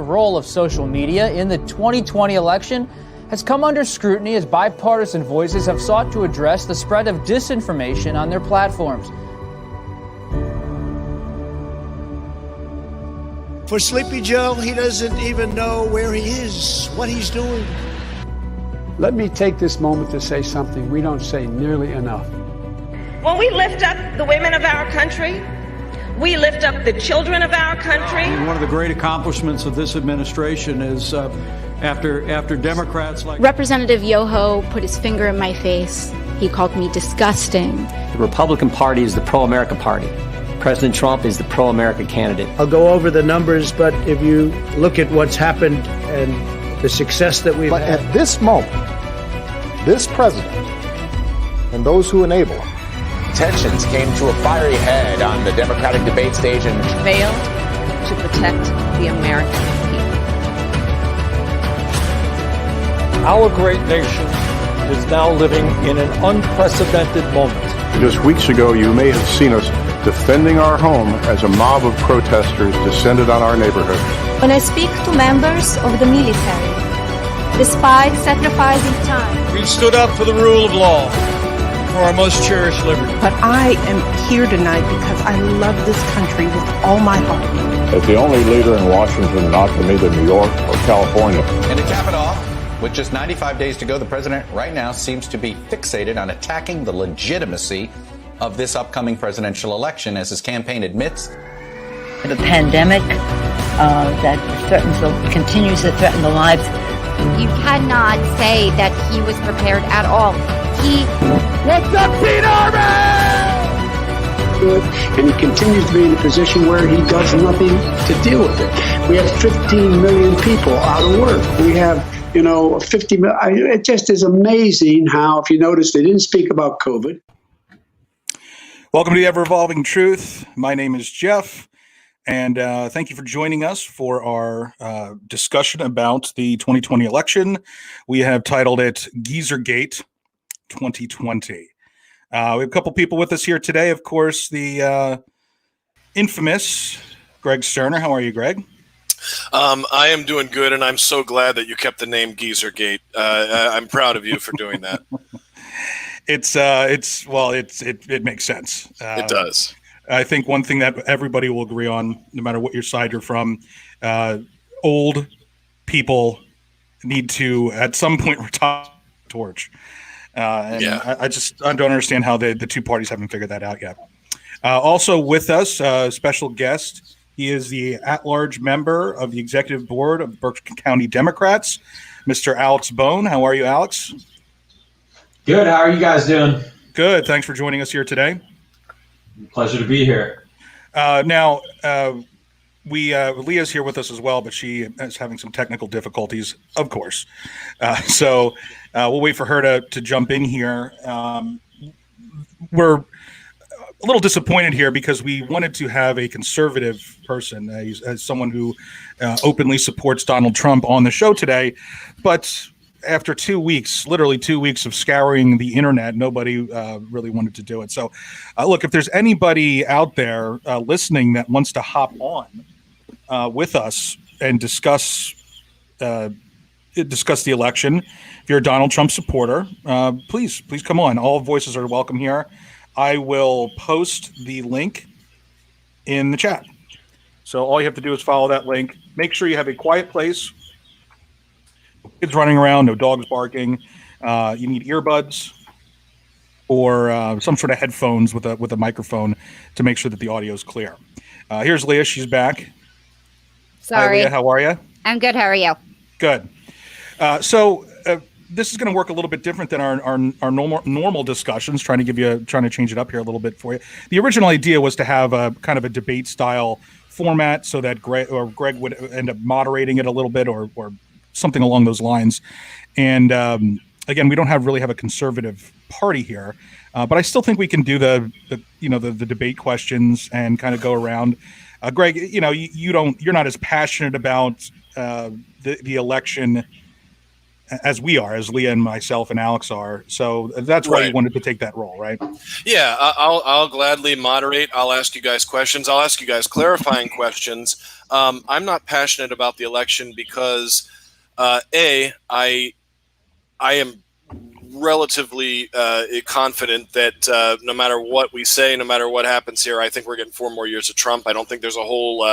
role of social media in the 2020 election has come under scrutiny as bipartisan voices have sought to address the spread of disinformation on their platforms. For Sleepy Joe, he doesn't even know where he is, what he's doing. Let me take this moment to say something we don't say nearly enough. When we lift up the women of our country, we lift up the children of our country. And one of the great accomplishments of this administration is after Democrats like Representative Yoho put his finger in my face. He called me disgusting. The Republican Party is the pro-America party. President Trump is the pro-America candidate. I'll go over the numbers, but if you look at what's happened and the success that we've had. But at this moment, this president and those who enable him, tensions came to a fiery head on the Democratic debate stage and failed to protect the American people. Our great nation is now living in an unprecedented moment. Just weeks ago, you may have seen us defending our home as a mob of protesters descended on our neighborhood. When I speak to members of the military, despite sacrificing time, We've stood up for the rule of law, for our most cherished liberty. But I am here tonight because I love this country with all my heart. As the only leader in Washington not from either New York or California. And to cap it off, with just 95 days to go, the president right now seems to be fixated on attacking the legitimacy of this upcoming presidential election, as his campaign admits. The pandemic that continues to threaten the lives. You cannot say that he was prepared at all. What's up, Pete Army? And he continues to be in a position where he does nothing to deal with it. We have 15 million people out of work. We have, 50 million. It just is amazing how, if you notice, they didn't speak about COVID. Welcome to the Ever-Evolving Truth. My name is Jeff, and thank you for joining us for our discussion about the 2020 election. We have titled it Geezergate 2020. We have a couple people with us here today. Of course, the infamous Greg Sterner. How are you, Greg? I am doing good, and I'm so glad that you kept the name Geezergate. I'm proud of you for doing that. It makes sense. It does. I think one thing that everybody will agree on, no matter what your side you're from, old people need to, at some point, retire the torch. I don't understand how the two parties haven't figured that out yet. Also with us, special guest. He is the at-large member of the executive board of the Berks County Democrats, Mr. Alex Bohne. How are you, Alex? Good. How are you guys doing? Good. Thanks for joining us here today. Pleasure to be here. Leah's here with us as well, but she is having some technical difficulties, of course. So we'll wait for her to jump in here. We're a little disappointed here because we wanted to have a conservative person, as someone who openly supports Donald Trump on the show today, but after 2 weeks, literally 2 weeks of scouring the internet, nobody really wanted to do it. So, look, if there's anybody out there listening that wants to hop on with us and discuss the election, if you're a Donald Trump supporter, please come on. All voices are welcome here. I will post the link in the chat. So all you have to do is follow that link. Make sure you have a quiet place. Kids running around, no dogs barking. You need earbuds or some sort of headphones with a microphone to make sure that the audio is clear. Here's Leah. She's back. Sorry. Hi, Leah. How are you? I'm good. How are you? Good. So this is going to work a little bit different than our normal discussions. Trying to change it up here a little bit for you. The original idea was to have a kind of a debate style format so that Greg would end up moderating it a little bit or something along those lines. And again, we don't really have a conservative party here, but I still think we can do the debate questions and kind of go around. Greg, you're not as passionate about the election as we are, as Leah and myself and Alex are. So that's why you wanted to take that role, right? Yeah, I'll gladly moderate. I'll ask you guys questions. I'll ask you guys clarifying questions. I'm not passionate about the election because, I am relatively confident that no matter what we say, no matter what happens here, I think we're getting 4 more years of Trump. I don't think there's a whole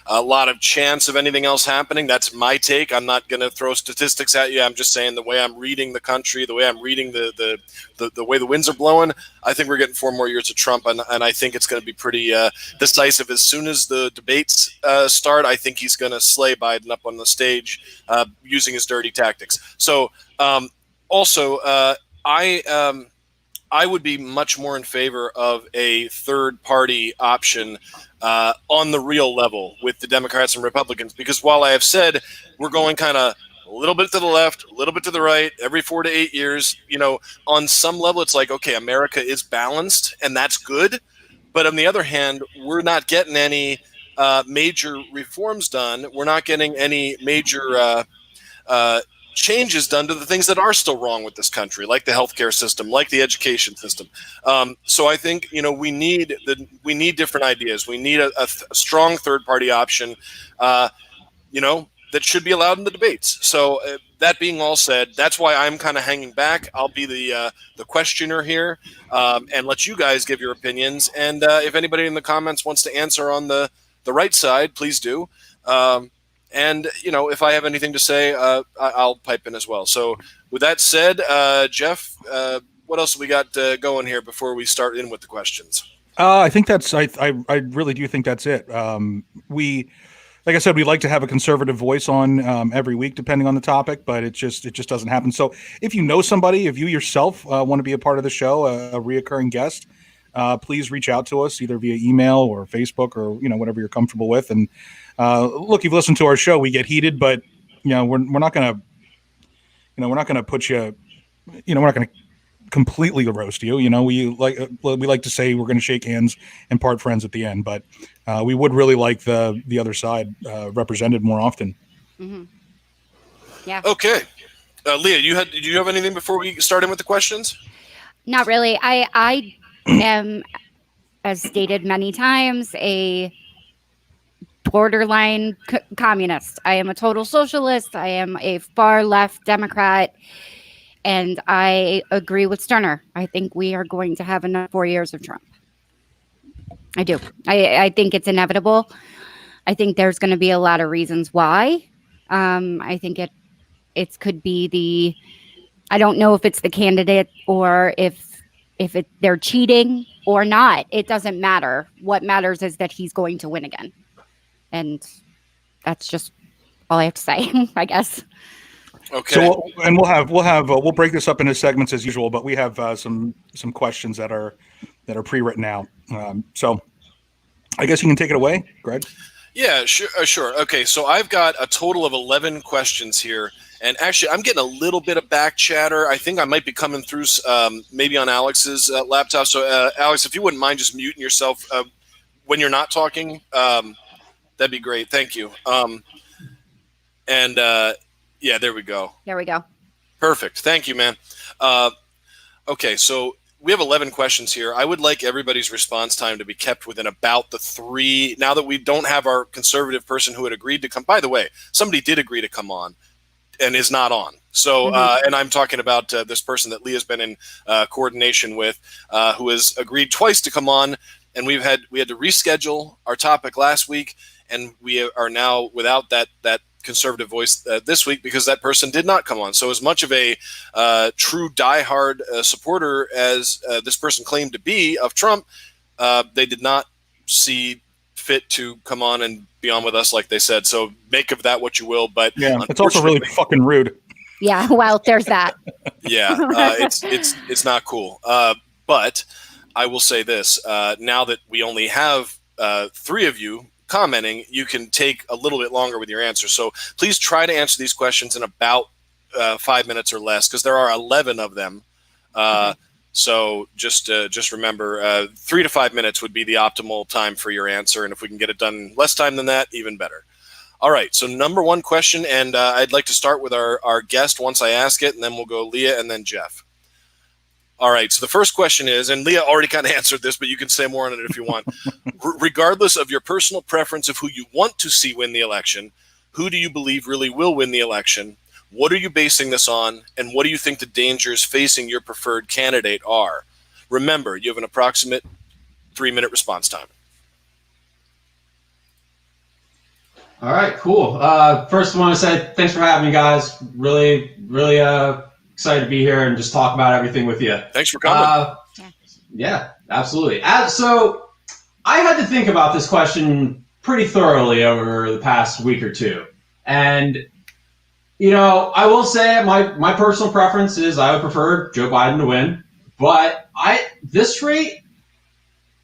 a lot of chance of anything else happening. That's my take. I'm not going to throw statistics at you. I'm just saying the way I'm reading the country, the way I'm reading the way the winds are blowing, I think we're getting 4 more years of Trump, and I think it's going to be pretty decisive. As soon as the debates start, I think he's going to slay Biden up on the stage using his dirty tactics. So also, I would be much more in favor of a third-party option on the real level with the Democrats and Republicans, because while I have said we're going kind of a little bit to the left, a little bit to the right, every 4 to 8 years, on some level, it's like, okay, America is balanced, and that's good. But on the other hand, we're not getting any major reforms done. We're not getting any major changes done to the things that are still wrong with this country, like the healthcare system, like the education system. So I think we need different ideas. We need a strong third-party option, that should be allowed in the debates. So that being all said, that's why I'm kind of hanging back. I'll be the questioner here and let you guys give your opinions. And if anybody in the comments wants to answer on the right side, please do. And, if I have anything to say, I'll pipe in as well. So with that said, Jeff, what else have we got going here before we start in with the questions? I think I really do think that's it. Like I said, we like to have a conservative voice on every week, depending on the topic, but it just doesn't happen. So if you know somebody, if you yourself want to be a part of the show, a reoccurring guest, please reach out to us either via email or Facebook or whatever you're comfortable with. And look, you've listened to our show. We get heated, but we're not gonna put you. We're not gonna completely roast you. We like to say we're going to shake hands and part friends at the end, but we would really like the other side represented more often. Mm-hmm. Yeah. Okay, Leah, did you have anything before we start in with the questions? Not really. I am, as stated many times, a borderline communist. I am a total socialist. I am a far left Democrat. And I agree with Sterner. I think we are going to have another 4 years of Trump. I do. I think it's inevitable. I think there's going to be a lot of reasons why. I think it could be I don't know if it's the candidate or if they're cheating or not. It doesn't matter. What matters is that he's going to win again. And that's just all I have to say, I guess. Okay. So we'll break this up into segments as usual, but we have some questions that are pre-written out. So I guess you can take it away, Greg. Yeah, sure. Okay, so I've got a total of 11 questions here, and actually I'm getting a little bit of back chatter. I think I might be coming through maybe on Alex's laptop. So Alex, if you wouldn't mind just muting yourself when you're not talking, that'd be great. Thank you. Yeah, there we go. There we go. Perfect. Thank you, man. Okay, so we have 11 questions here. I would like everybody's response time to be kept within about the 3. Now that we don't have our conservative person who had agreed to come. By the way, somebody did agree to come on and is not on. So, and I'm talking about this person that Leah's been in coordination with, who has agreed twice to come on. And we had to reschedule our topic last week, and we are now without that conservative voice this week because that person did not come on. So as much of a true diehard supporter as this person claimed to be of Trump, they did not see fit to come on and be on with us like they said. So make of that what you will. But yeah, it's also really fucking rude. Yeah, well, there's that. Yeah, it's not cool. But I will say this: now that we only have 3 of you commenting, you can take a little bit longer with your answer. So please try to answer these questions in about 5 minutes or less, because there are 11 of them. So just remember, 3 to 5 minutes would be the optimal time for your answer. And if we can get it done in less time than that, even better. All right, so number one question, and I'd like to start with our guest once I ask it, and then we'll go Leah and then Jeff. All right, so the first question is, and Leah already kind of answered this, but you can say more on it if you want. Regardless of your personal preference of who you want to see win the election, who do you believe really will win the election? What are you basing this on? And what do you think the dangers facing your preferred candidate are? Remember, you have an approximate 3-minute response time. All right, cool. First, I want to say thanks for having me, guys. Really excited to be here and just talk about everything with you. Thanks for coming. Yeah, absolutely. So I had to think about this question pretty thoroughly over the past week or two. And, you know, I will say my personal preference is I would prefer Joe Biden to win. But this rate,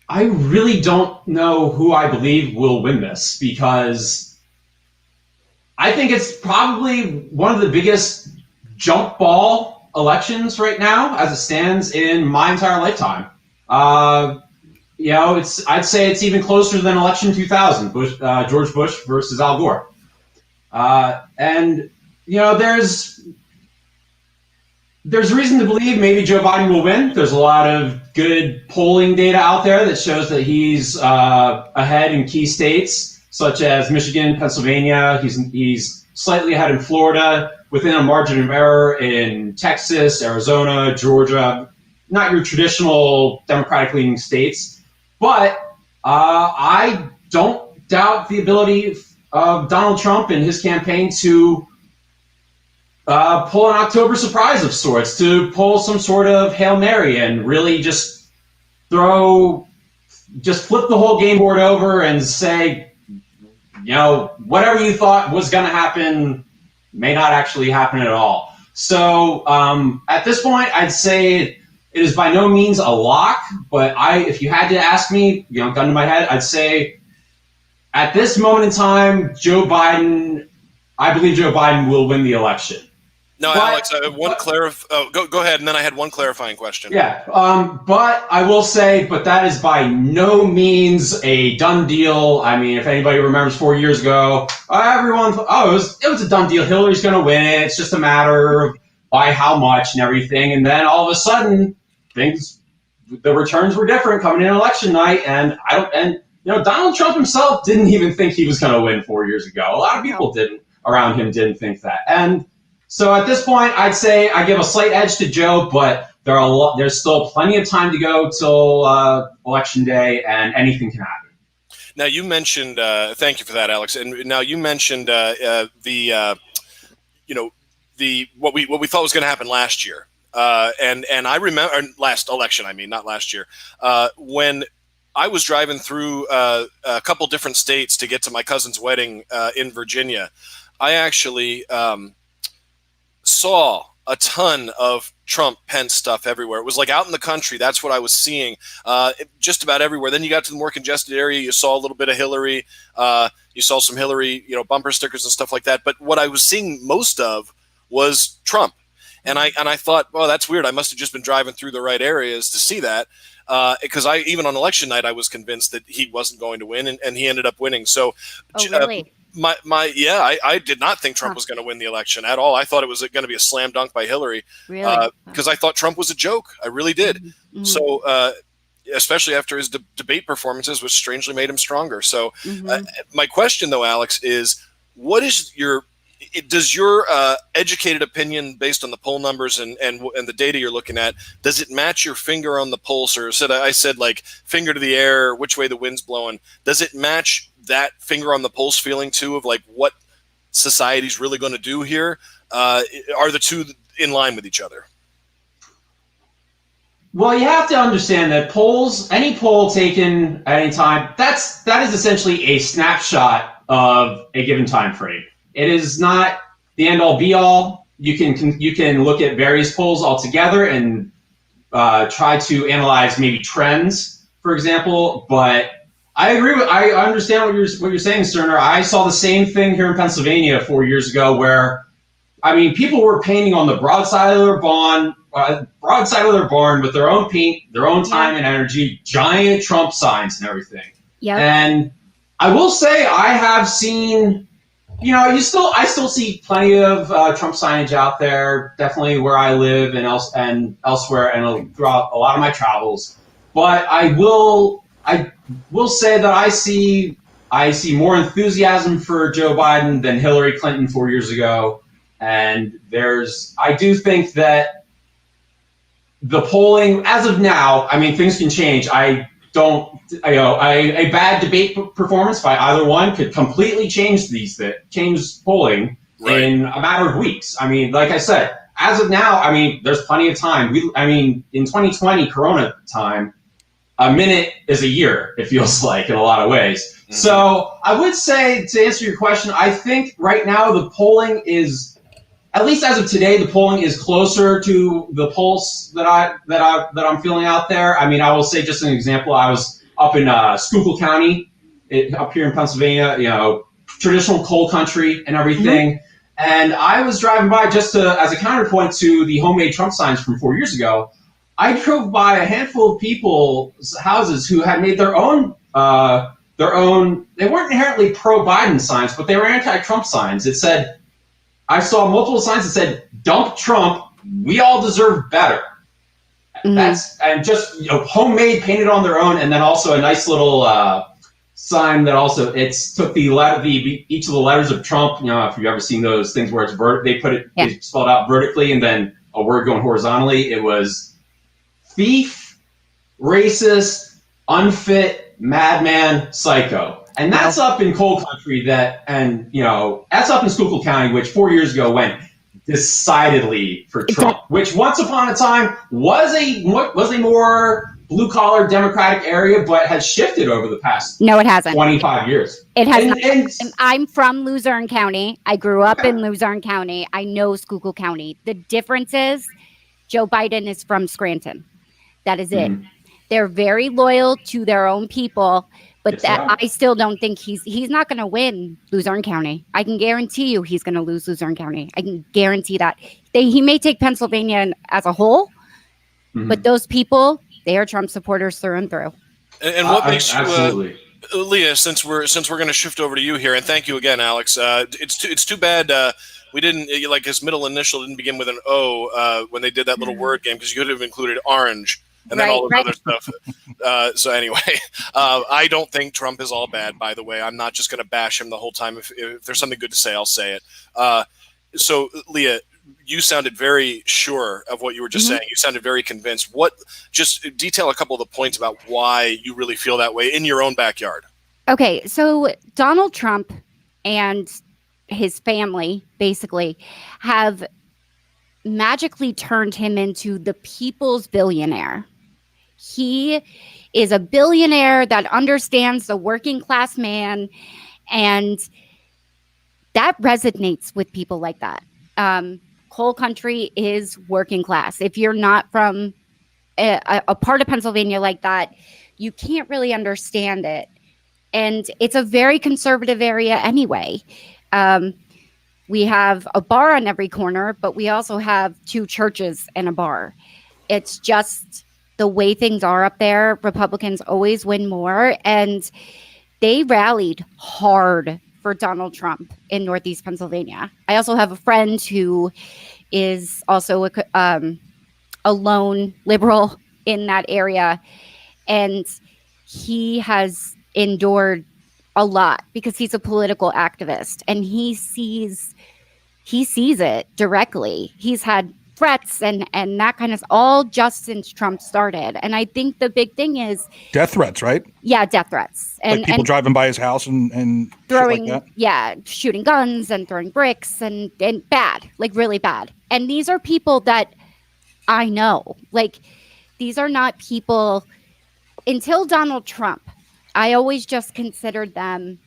I really don't know who I believe will win this, because I think it's probably one of the biggest jump ball elections right now as it stands in my entire lifetime. You know, I'd say it's even closer than election 2000, George Bush versus Al Gore. And, you know, there's reason to believe maybe Joe Biden will win. There's a lot of good polling data out there that shows that he's ahead in key states such as Michigan, Pennsylvania. He's slightly ahead in Florida, within a margin of error in Texas, Arizona, Georgia. Not your traditional Democratic-leaning states, but I don't doubt the ability of Donald Trump and his campaign to pull an October surprise of sorts, to pull some sort of Hail Mary and really just flip the whole game board over and say, you know, whatever you thought was going to happen may not actually happen at all. So at this point, I'd say it is by no means a lock, but if you had to ask me, you know, gun to my head, I'd say at this moment in time, I believe Joe Biden will win the election. No, Alex, I have one go ahead, and then I had one clarifying question. Yeah, but I will say, but that is by no means a done deal. I mean, if anybody remembers 4 years ago, everyone thought, it was a done deal. Hillary's going to win it. It's just a matter of by how much and everything. And then all of a sudden, the returns were different coming in election night. And you know, Donald Trump himself didn't even think he was going to win 4 years ago. A lot of people around him didn't think that. And so at this point, I'd say I give a slight edge to Joe, but there's still plenty of time to go till Election Day, and anything can happen. Now, you mentioned, thank you for that, Alex. And now you mentioned what we thought was going to happen last year. And I remember last election, not last year, when I was driving through a couple different states to get to my cousin's wedding in Virginia. I actually saw a ton of Trump-Pence stuff everywhere. It was like out in the country. That's what I was seeing just about everywhere. Then you got to the more congested area. You saw a little bit of Hillary. You saw some Hillary, bumper stickers and stuff like that. But what I was seeing most of was Trump. And I thought, well, that's weird. I must have just been driving through the right areas to see that. Because even on election night, I was convinced that he wasn't going to win, and he ended up winning. So, really? I did not think Trump was going to win the election at all. I thought it was going to be a slam dunk by Hillary. Really? Because I thought Trump was a joke. I really did. Mm-hmm. So, especially after his debate performances, which strangely made him stronger. So, my question, though, Alex, is what is does your educated opinion based on the poll numbers and the data you're looking at, does it match your finger on the pulse, or I said like finger to the air, which way the wind's blowing? Does it match that finger on the pulse feeling too of like what society's really going to do here? Are the two in line with each other? Well, you have to understand that any poll taken at any time, that is essentially a snapshot of a given time frame. It is not the end-all, be-all. You can look at various polls altogether and try to analyze maybe trends, for example. But I understand what you're saying, Sterner. I saw the same thing here in Pennsylvania 4 years ago, where people were painting on the broadside of their barn with their own paint, their own time and energy, giant Trump signs and everything. Yeah. And I will say I have seen I still see plenty of Trump signage out there, definitely where I live and elsewhere, and throughout a lot of my travels. But I will say that I see more enthusiasm for Joe Biden than Hillary Clinton 4 years ago, and I do think that the polling as of now, I mean, things can change. A bad debate performance by either one could completely change polling in a matter of weeks. I mean, like I said, as of now, I mean, there's plenty of time. In 2020 Corona time, a minute is a year, it feels like, in a lot of ways. Mm-hmm. So I would say, to answer your question, I think right now the polling is, at least as of today, the polling is closer to the pulse that I'm feeling out there. I mean, I will say, just an example, I was up in Schuylkill County, up here in Pennsylvania, traditional coal country and everything. Mm-hmm. And I was driving by just as a counterpoint to the homemade Trump signs from 4 years ago. I drove by a handful of people's houses who had made their own. They weren't inherently pro-Biden signs, but they were anti-Trump signs. I saw multiple signs that said, "Dump Trump. We all deserve better." Mm-hmm. And just homemade, painted on their own, and then also a nice little sign that also took each of the letters of Trump. If you've ever seen those things where they spelled out vertically and then a word going horizontally. It was thief, racist, unfit, madman, psycho. And that's up in coal country that's up in Schuylkill County, which 4 years ago went decidedly for Trump, which once upon a time was a more blue-collar Democratic area, but has shifted over the past No, it hasn't. 25 years. It has not. I'm from Luzerne County. I grew up in Luzerne County. I know Schuylkill County. The difference is Joe Biden is from Scranton. That is it. They're very loyal to their own people, but I still don't think he's not going to win Luzerne County. I can guarantee you he's going to lose Luzerne County. I can guarantee that. He may take Pennsylvania as a whole, but those people, they are Trump supporters through and through. And what makes you, Leah? Since we're going to shift over to you here, and thank you again, Alex. It's too bad we didn't his middle initial didn't begin with an O when they did that little word game, because you could have included orange. And then all this other stuff. So anyway, I don't think Trump is all bad, by the way. I'm not just going to bash him the whole time. If there's something good to say, I'll say it. So, Leah, you sounded very sure of what you were just saying. You sounded very convinced. Just detail a couple of the points about why you really feel that way in your own backyard. Okay, so Donald Trump and his family basically have magically turned him into the people's billionaire. He is a billionaire that understands the working class man, and that resonates with people like that. Coal country is working class. If you're not from a part of Pennsylvania like that, you can't really understand it. And it's a very conservative area anyway. We have a bar on every corner, but we also have 2 churches and a bar. It's just the way things are up there. Republicans always win more, and they rallied hard for Donald Trump in Northeast Pennsylvania. I also have a friend who is also a lone liberal in that area, and he has endured a lot because he's a political activist, and he sees it directly. He's had threats and that kind of all just since Trump started. And I think the big thing is death threats, right? Yeah, death threats. And people driving by his house and throwing, shit like that. Shooting guns and throwing bricks and bad, like really bad. And these are people that I know. Like, these are not people, until Donald Trump, I always just considered them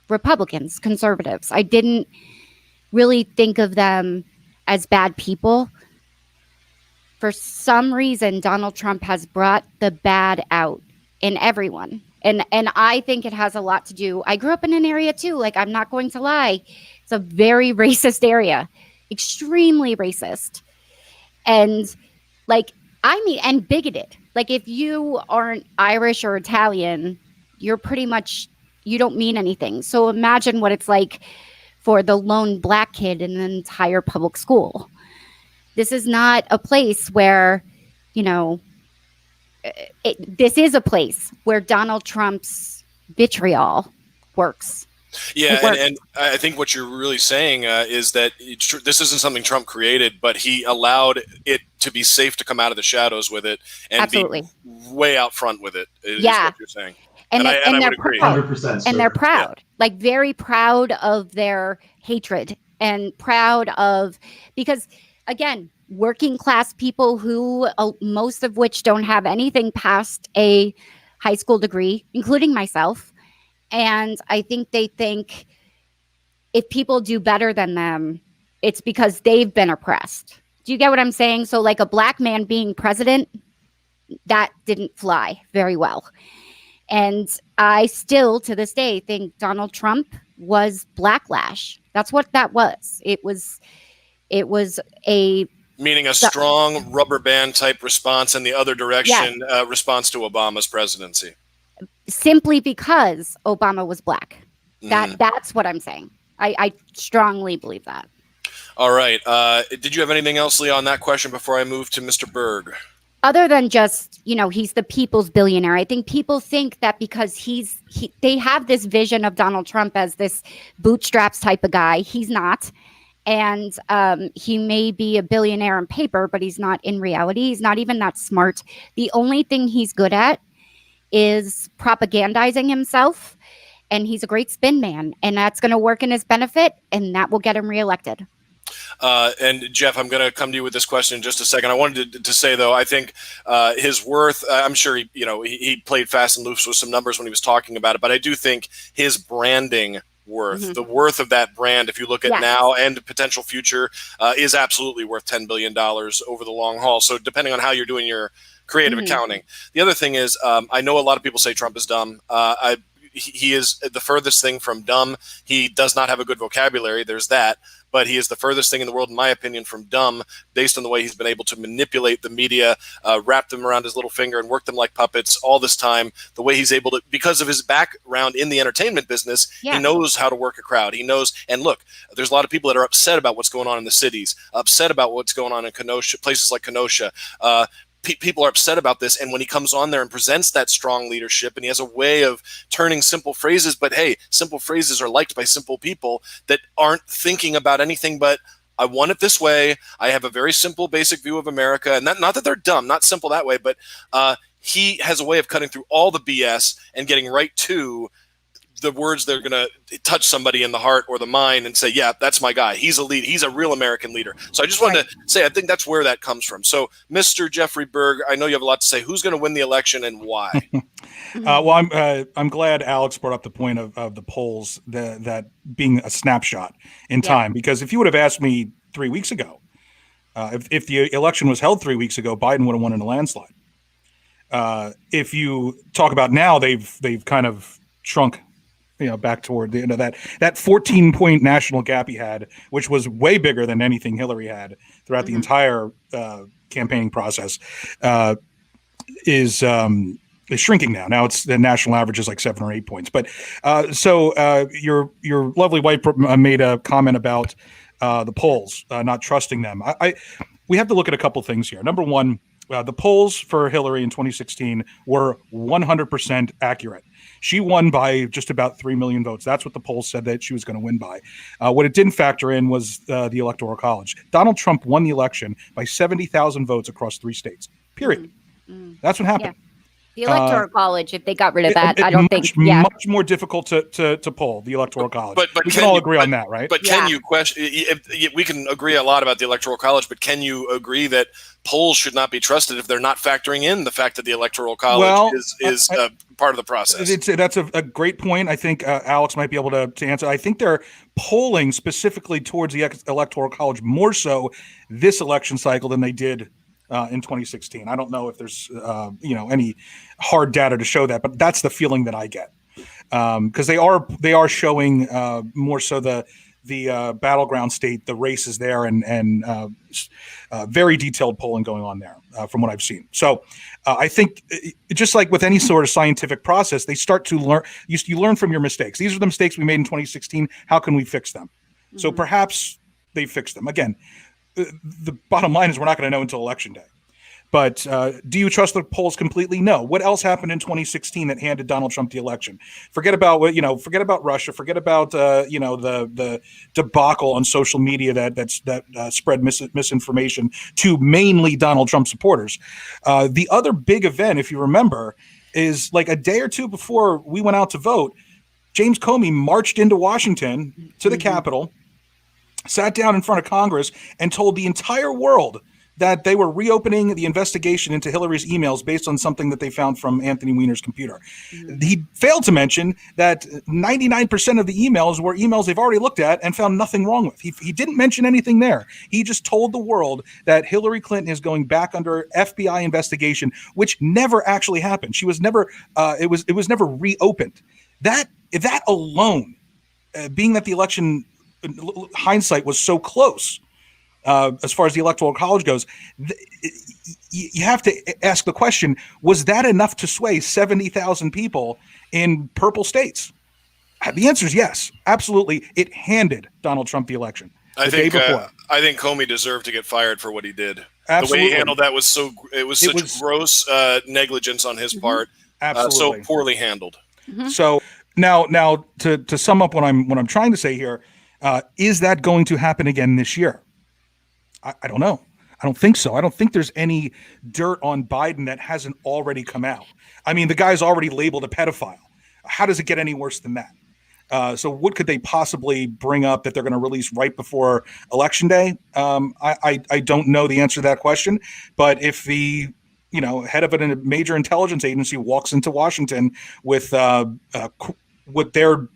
Republicans, conservatives. I didn't really think of them as bad people. For some reason, Donald Trump has brought the bad out in everyone. And I think it has a lot to do. I grew up in an area too, like, I'm not going to lie. It's a very racist area, extremely racist. And bigoted. Like, if you aren't Irish or Italian, you're pretty much you don't mean anything. So imagine what it's like for the lone Black kid in an entire public school. This is not a place where, you know, this is a place where Donald Trump's vitriol works. Yeah, and I think what you're really saying is that this isn't something Trump created, but he allowed it to be safe to come out of the shadows with it and Absolutely. be way out front with it. Is Yeah. what you're saying. And I they're would agree. proud. 100%. And they're proud, like very proud of their hatred and proud of, because again, working class people who most of which don't have anything past a high school degree, including myself. And I think they think if people do better than them, it's because they've been oppressed. Do you get what I'm saying? So like a Black man being president, that didn't fly very well. And I still, to this day, think Donald Trump was Blacklash. That's what that was. It was a Meaning a strong rubber band type response in the other direction, response to Obama's presidency. Simply because Obama was Black. That's what I'm saying. I strongly believe that. All right. Did you have anything else, Leah, on that question before I move to Mr. Berg? Other than just, you know, he's the people's billionaire. I think people think that because they have this vision of Donald Trump as this bootstraps type of guy. He's not. And he may be a billionaire on paper, but he's not in reality. He's not even that smart. The only thing he's good at is propagandizing himself. And he's a great spin man. And that's going to work in his benefit. And that will get him reelected. And Jeff, I'm going to come to you with this question in just a second. I wanted to say, though, I think his worth, I'm sure he played fast and loose with some numbers when he was talking about it, but I do think his branding worth, the worth of that brand, if you look at now and potential future, is absolutely worth $10 billion over the long haul. So depending on how you're doing your creative accounting. The other thing is, I know a lot of people say Trump is dumb. He is the furthest thing from dumb. He does not have a good vocabulary. There's that. But he is the furthest thing in the world, in my opinion, from dumb, based on the way he's been able to manipulate the media, wrap them around his little finger and work them like puppets all this time. The way he's able to, because of his background in the entertainment business, he knows how to work a crowd. He knows, and look, there's a lot of people that are upset about what's going on in the cities, upset about what's going on in Kenosha, places like Kenosha. People are upset about this, and when he comes on there and presents that strong leadership, and he has a way of turning simple phrases, but hey, simple phrases are liked by simple people that aren't thinking about anything but, I want it this way, I have a very simple, basic view of America, and not that they're dumb, not simple that way, but he has a way of cutting through all the BS and getting right to the words that are going to touch somebody in the heart or the mind and say, yeah, that's my guy. He's a lead. He's a real American leader. So I just wanted to say, I think that's where that comes from. So Mr. Jeffrey Berg, I know you have a lot to say. Who's going to win the election and why? Well, I'm glad Alex brought up the point of the polls, that being a snapshot in time, because if you would have asked me 3 weeks ago, if the election was held 3 weweeks ago, Biden would have won in a landslide. If you talk about now, they've kind of shrunk, back toward the end of that 14-point national gap he had, which was way bigger than anything Hillary had throughout the entire campaigning process, is shrinking now. Now it's the national average is like 7 or 8 points. But so your lovely wife made a comment about the polls, not trusting them. We have to look at a couple things here. Number one, the polls for Hillary in 2016 were 100% accurate. She won by just about 3 million votes. That's what the polls said that she was going to win by. What it didn't factor in was the Electoral College. Donald Trump won the election by 70,000 votes across 3 states, period. That's what happened. Yeah. The Electoral College, if they got rid of that, I don't think. Much more difficult to poll the Electoral College. But we can all agree on that, right? But can you question? We can agree a lot about the Electoral College, but can you agree that polls should not be trusted if they're not factoring in the fact that the Electoral College is part of the process? That's a great point. I think Alex might be able to answer. I think they're polling specifically towards the Electoral College more so this election cycle than they did in 2016. I don't know if there's any hard data to show that, but that's the feeling that I get, because they are showing more so the battleground state, the races there, and very detailed polling going on there from what I've seen. So I think just like with any sort of scientific process, they start to learn. You learn from your mistakes. These are the mistakes we made in 2016. How can we fix them? Mm-hmm. So perhaps they fix them. Again, the bottom line is we're not going to know until Election Day. But do you trust the polls completely? No. What else happened in 2016 that handed Donald Trump the election? Forget about forget about Russia. Forget about the debacle on social media that spread misinformation to mainly Donald Trump supporters. The other big event, if you remember, is like a day or two before we went out to vote. James Comey marched into Washington to the Capitol, sat down in front of Congress, and told the entire world that they were reopening the investigation into Hillary's emails based on something that they found from Anthony Weiner's computer. Mm-hmm. He failed to mention that 99% of the emails were emails they've already looked at and found nothing wrong with. He didn't mention anything there. He just told the world that Hillary Clinton is going back under FBI investigation, which never actually happened. She was never, it was never reopened. That alone, being that the election hindsight was so close, as far as the Electoral College goes, you have to ask the question, was that enough to sway 70,000 people in purple states? The answer is yes, absolutely. It handed Donald Trump the election. I think Comey deserved to get fired for what he did. Absolutely. The way he handled that was such gross negligence on his part. Absolutely. So poorly handled. Mm-hmm. So now to sum up what I'm trying to say here, is that going to happen again this year? I don't know. I don't think so. I don't think there's any dirt on Biden that hasn't already come out. I mean, the guy's already labeled a pedophile. How does it get any worse than that? So what could they possibly bring up that they're going to release right before Election Day? I don't know the answer to that question. But if the head of a major intelligence agency walks into Washington with what they're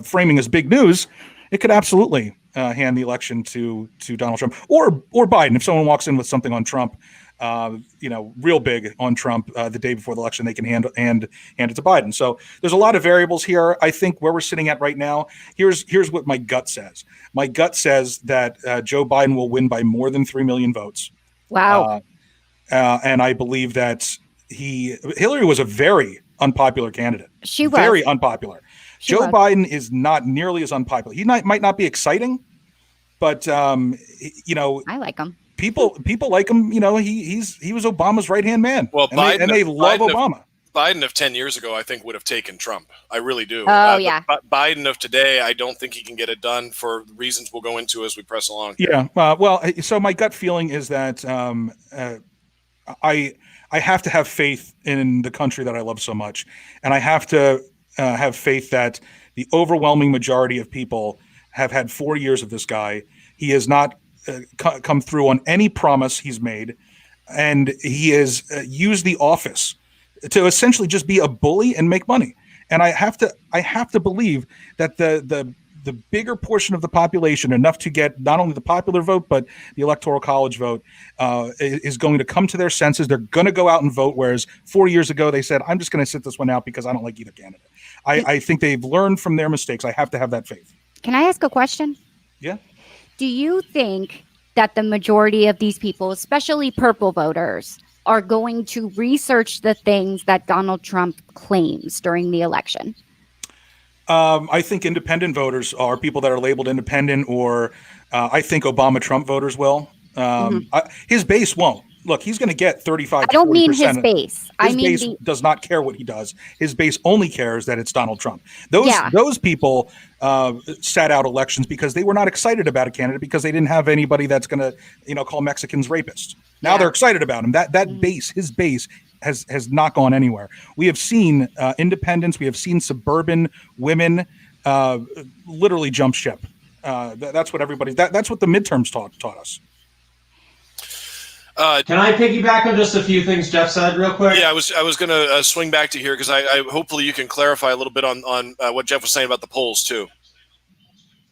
framing as big news, it could absolutely hand the election to Donald Trump or Biden. If someone walks in with something on Trump, real big on Trump the day before the election, they can hand it to Biden. So there's a lot of variables here. I think where we're sitting at right now, here's what my gut says. My gut says that Joe Biden will win by more than 3 million votes. Wow. And I believe that Hillary was a very unpopular candidate. She was. Very unpopular. Joe Biden is not nearly as unpopular. He might not be exciting, but I like him. People like him. He was Obama's right-hand man. Well, and they love Obama. Biden of 10 years ago, I think, would have taken Trump. I really do. Oh, yeah. Biden of today, I don't think he can get it done for reasons we'll go into as we press along. Yeah. So my gut feeling is that I have to have faith in the country that I love so much, and I have to have faith that the overwhelming majority of people have had 4 years of this guy. He has not come through on any promise he's made, and he has used the office to essentially just be a bully and make money. And I have to believe that the bigger portion of the population, enough to get not only the popular vote but the Electoral College vote, is going to come to their senses. They're going to go out and vote, whereas 4 years ago they said, I'm just going to sit this one out because I don't like either candidate. I think they've learned from their mistakes. I have to have that faith. Can I ask a question? Yeah. Do you think that the majority of these people, especially purple voters, are going to research the things that Donald Trump claims during the election? I think independent voters are people that are labeled independent, or I think Obama-Trump voters will. His base won't. Look, he's going to get 35 to 40%. I don't mean his base. His base does not care what he does. His base only cares that it's Donald Trump. Those people sat out elections because they were not excited about a candidate because they didn't have anybody that's going to, call Mexicans rapists. Now they're excited about him. That base, his base, has not gone anywhere. We have seen independents. We have seen suburban women literally jump ship. That's what that's what the midterms taught us. Can I piggyback on just a few things Jeff said real quick? Yeah, I was going to swing back to here because I hopefully you can clarify a little bit on what Jeff was saying about the polls too.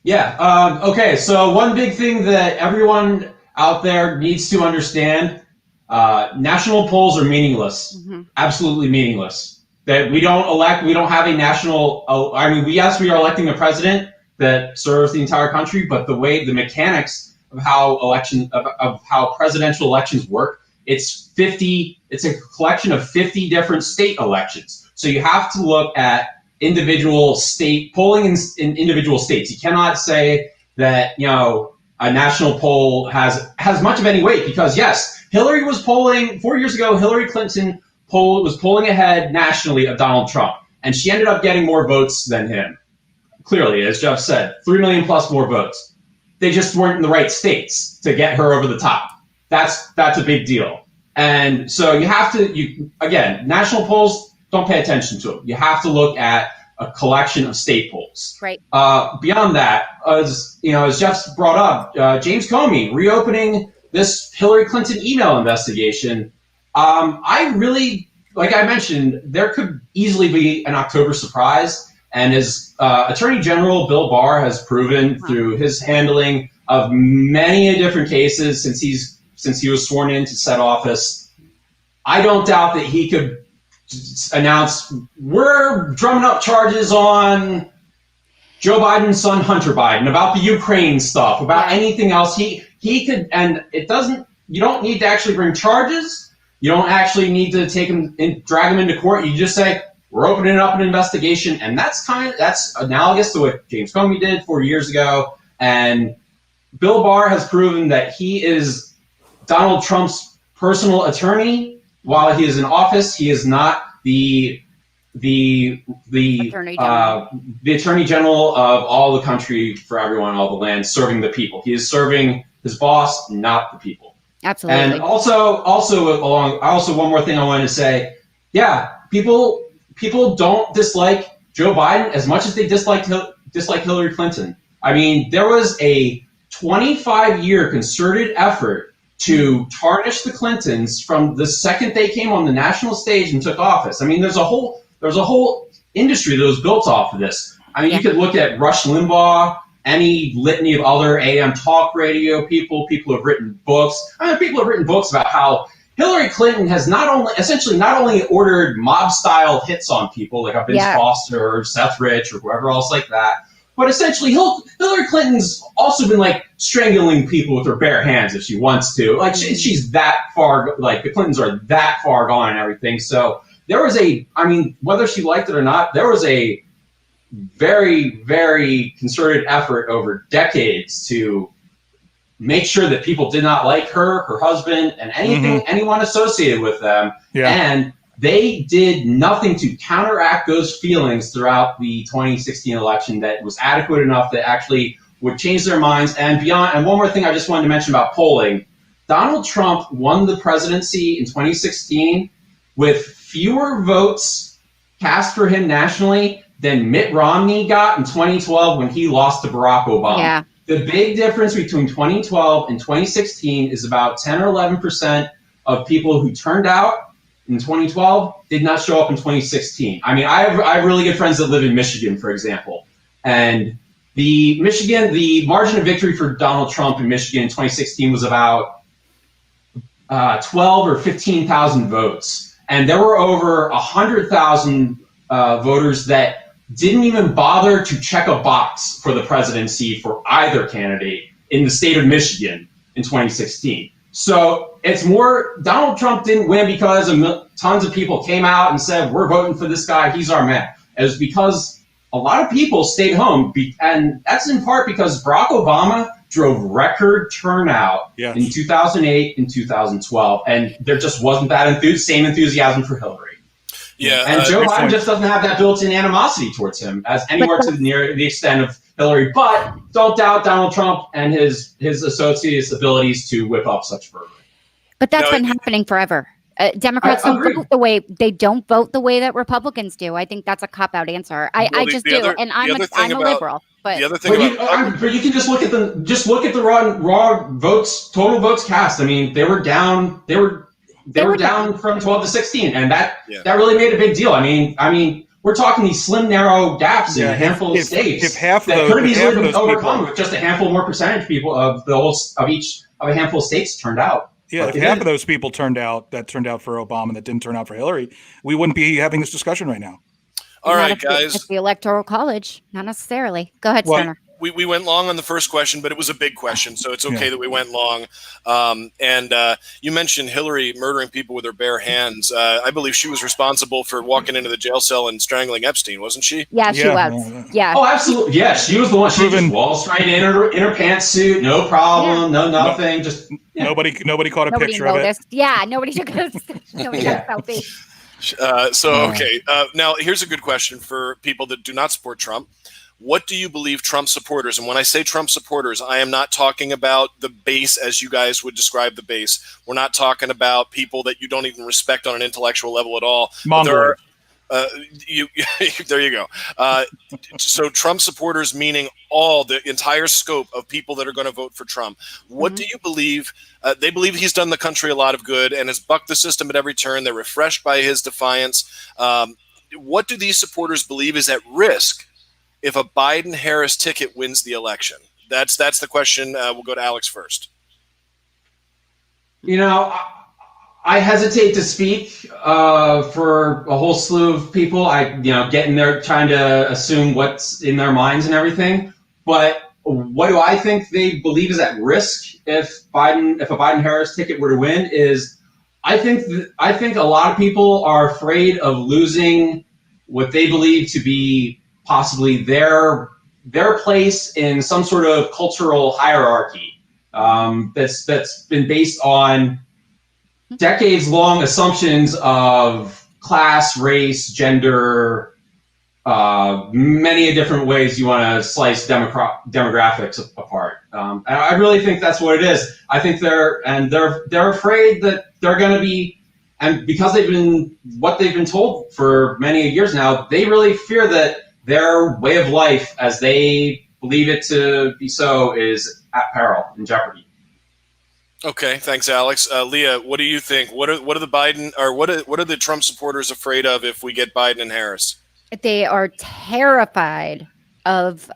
Yeah. Okay. So one big thing that everyone out there needs to understand: national polls are meaningless. Mm-hmm. Absolutely meaningless. That we don't have a national. We are electing a president, that serves the entire country, but the mechanics of how presidential elections work, it's a collection of 50 different state elections. So you have to look at individual state polling in individual states. You cannot say that, a national poll has much of any weight, because yes, Hillary was polling 4 years ago. Hillary Clinton was polling ahead nationally of Donald Trump, and she ended up getting more votes than him. Clearly, as Jeff said, 3 million plus more votes. They just weren't in the right states to get her over the top. That's a big deal. And so you have to, again, national polls, don't pay attention to them. You have to look at a collection of state polls. Right. Beyond that, as Jeff's brought up, James Comey reopening this Hillary Clinton email investigation. I really, like I mentioned, there could easily be an October surprise. And as Attorney General Bill Barr has proven through his handling of many different cases since he was sworn in to said office, I don't doubt that he could announce, we're drumming up charges on Joe Biden's son, Hunter Biden, about the Ukraine stuff, about anything else. He could, and you don't need to actually bring charges. You don't actually need to take him and drag him into court. You just say, we're opening up an investigation. And that's analogous to what James Comey did 4 years ago. And Bill Barr has proven that he is Donald Trump's personal attorney. While he is in office, he is not the Attorney General of all the country, for everyone, all the land, serving the people. He is serving his boss, not the people. Absolutely. And also one more thing I wanted to say. Yeah, people don't dislike Joe Biden as much as they dislike Hillary Clinton. I mean, there was a 25-year concerted effort to tarnish the Clintons from the second they came on the national stage and took office. I mean, there's a whole industry that was built off of this. I mean, you could look at Rush Limbaugh, any litany of other AM talk radio people who have written books. I mean, people have written books about how Hillary Clinton has not only ordered mob-style hits on people like Vince Foster or Seth Rich or whoever else like that, but essentially Hillary Clinton's also been like strangling people with her bare hands if she wants to. Like she's that far, like the Clintons are that far gone and everything. So there was whether she liked it or not, there was a very, very concerted effort over decades to make sure that people did not like her husband, and anyone associated with them. Yeah. And they did nothing to counteract those feelings throughout the 2016 election that was adequate enough that actually would change their minds and beyond. And one more thing I just wanted to mention about polling. Donald Trump won the presidency in 2016 with fewer votes cast for him nationally than Mitt Romney got in 2012 when he lost to Barack Obama. Yeah. The big difference between 2012 and 2016 is about 10 or 11% of people who turned out in 2012 did not show up in 2016. I mean, I have really good friends that live in Michigan, for example. And the margin of victory for Donald Trump in Michigan in 2016 was about 12 or 15,000 votes. And there were over 100,000 voters that didn't even bother to check a box for the presidency for either candidate in the state of Michigan in 2016. So it's more, Donald Trump didn't win because tons of people came out and said, we're voting for this guy, he's our man. It was because a lot of people stayed home. And that's in part because Barack Obama drove record turnout in 2008 and 2012. And there just wasn't that same enthusiasm for Hillary. Yeah, and Joe Biden just doesn't have that built-in animosity towards him as anywhere to the extent of Hillary. But don't doubt Donald Trump and his associates' abilities to whip up such fervor. But that's been happening forever. Democrats don't vote the way that Republicans do. I think that's a cop-out answer. I'm a liberal. But the other thing you can just look at the raw votes, total votes cast. I mean, they were down. They were down from 12 to 16, and that really made a big deal. I mean, we're talking these slim, narrow gaps in a handful of states if half that could have easily been overcome people, with just a handful more percentage people of a handful of states turned out. Yeah, if half of those people turned out for Obama that didn't turn out for Hillary, we wouldn't be having this discussion right now. All right, guys. It's the Electoral College, not necessarily. Go ahead, Sterner. we went long on the first question, but it was a big question, so it's okay that we went long. And you mentioned Hillary murdering people with her bare hands. I believe she was responsible for walking into the jail cell and strangling Epstein, wasn't she? Yeah, she was. Yeah. Oh, absolutely. Yeah, she was the one. She just waltzed right in her pantsuit, no problem, no nothing. Just nobody caught a Nobody picture noticed. of it. Yeah, nobody took a nobody got a selfie. Okay. Now, here's a good question for people that do not support Trump. What do you believe Trump supporters, and when I say Trump supporters, I am not talking about the base as you guys would describe the base. We're not talking about people that you don't even respect on an intellectual level at all. Mongrel. There you go. So Trump supporters, meaning all the entire scope of people that are going to vote for Trump. What do you believe? They believe he's done the country a lot of good and has bucked the system at every turn. They're refreshed by his defiance. What do these supporters believe is at risk if a Biden-Harris ticket wins the election? That's the question. We'll go to Alex first. You know, I hesitate to speak for a whole slew of people. Getting there, trying to assume what's in their minds and everything. But what do I think they believe is at risk if a Biden-Harris ticket were to win is I think a lot of people are afraid of losing what they believe to be possibly their place in some sort of cultural hierarchy that's been based on decades-long assumptions of class, race, gender, many different ways you want to slice demographics apart. And I really think that's what it is. I think they're afraid that they're going to be, and because they've been told for many years now, they really fear that their way of life, as they believe it to be so, is at peril, in jeopardy. Okay, thanks, Alex. Leah, what do you think? What are the Biden or what are the Trump supporters afraid of if we get Biden and Harris? They are terrified of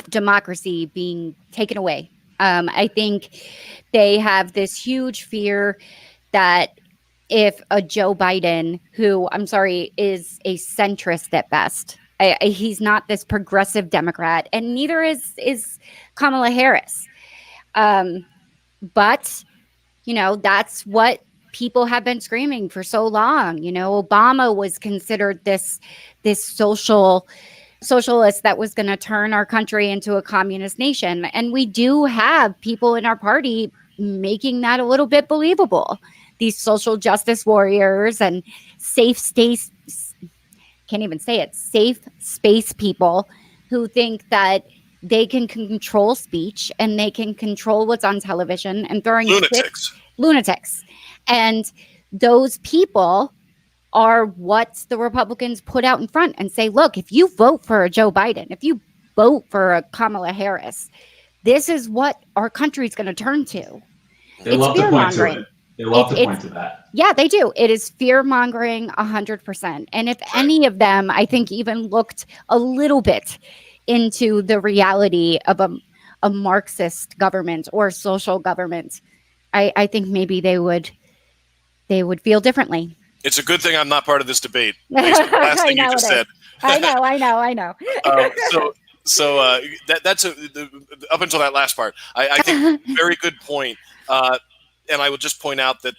democracy being taken away. I think they have this huge fear that if a Joe Biden, who I'm sorry, is a centrist at best, he's not this progressive Democrat, and neither is Kamala Harris. But that's what people have been screaming for so long. Obama was considered this socialist that was going to turn our country into a communist nation. And we do have people in our party making that a little bit believable. These social justice warriors and safe space people who think that they can control speech and they can control what's on television and throwing lunatics. And those people are what the Republicans put out in front and say, look, if you vote for a Joe Biden, if you vote for a Kamala Harris, this is what our country is going to turn to. They love to point to it. They love to point to that. Yeah, they do. It is fear-mongering 100%. And if any of them, I think, even looked a little bit into the reality of a Marxist government or social government, I think maybe they would feel differently. It's a good thing I'm not part of this debate. Based on the last thing you just said. I know. So that's up until that last part. I think very good point. And I would just point out that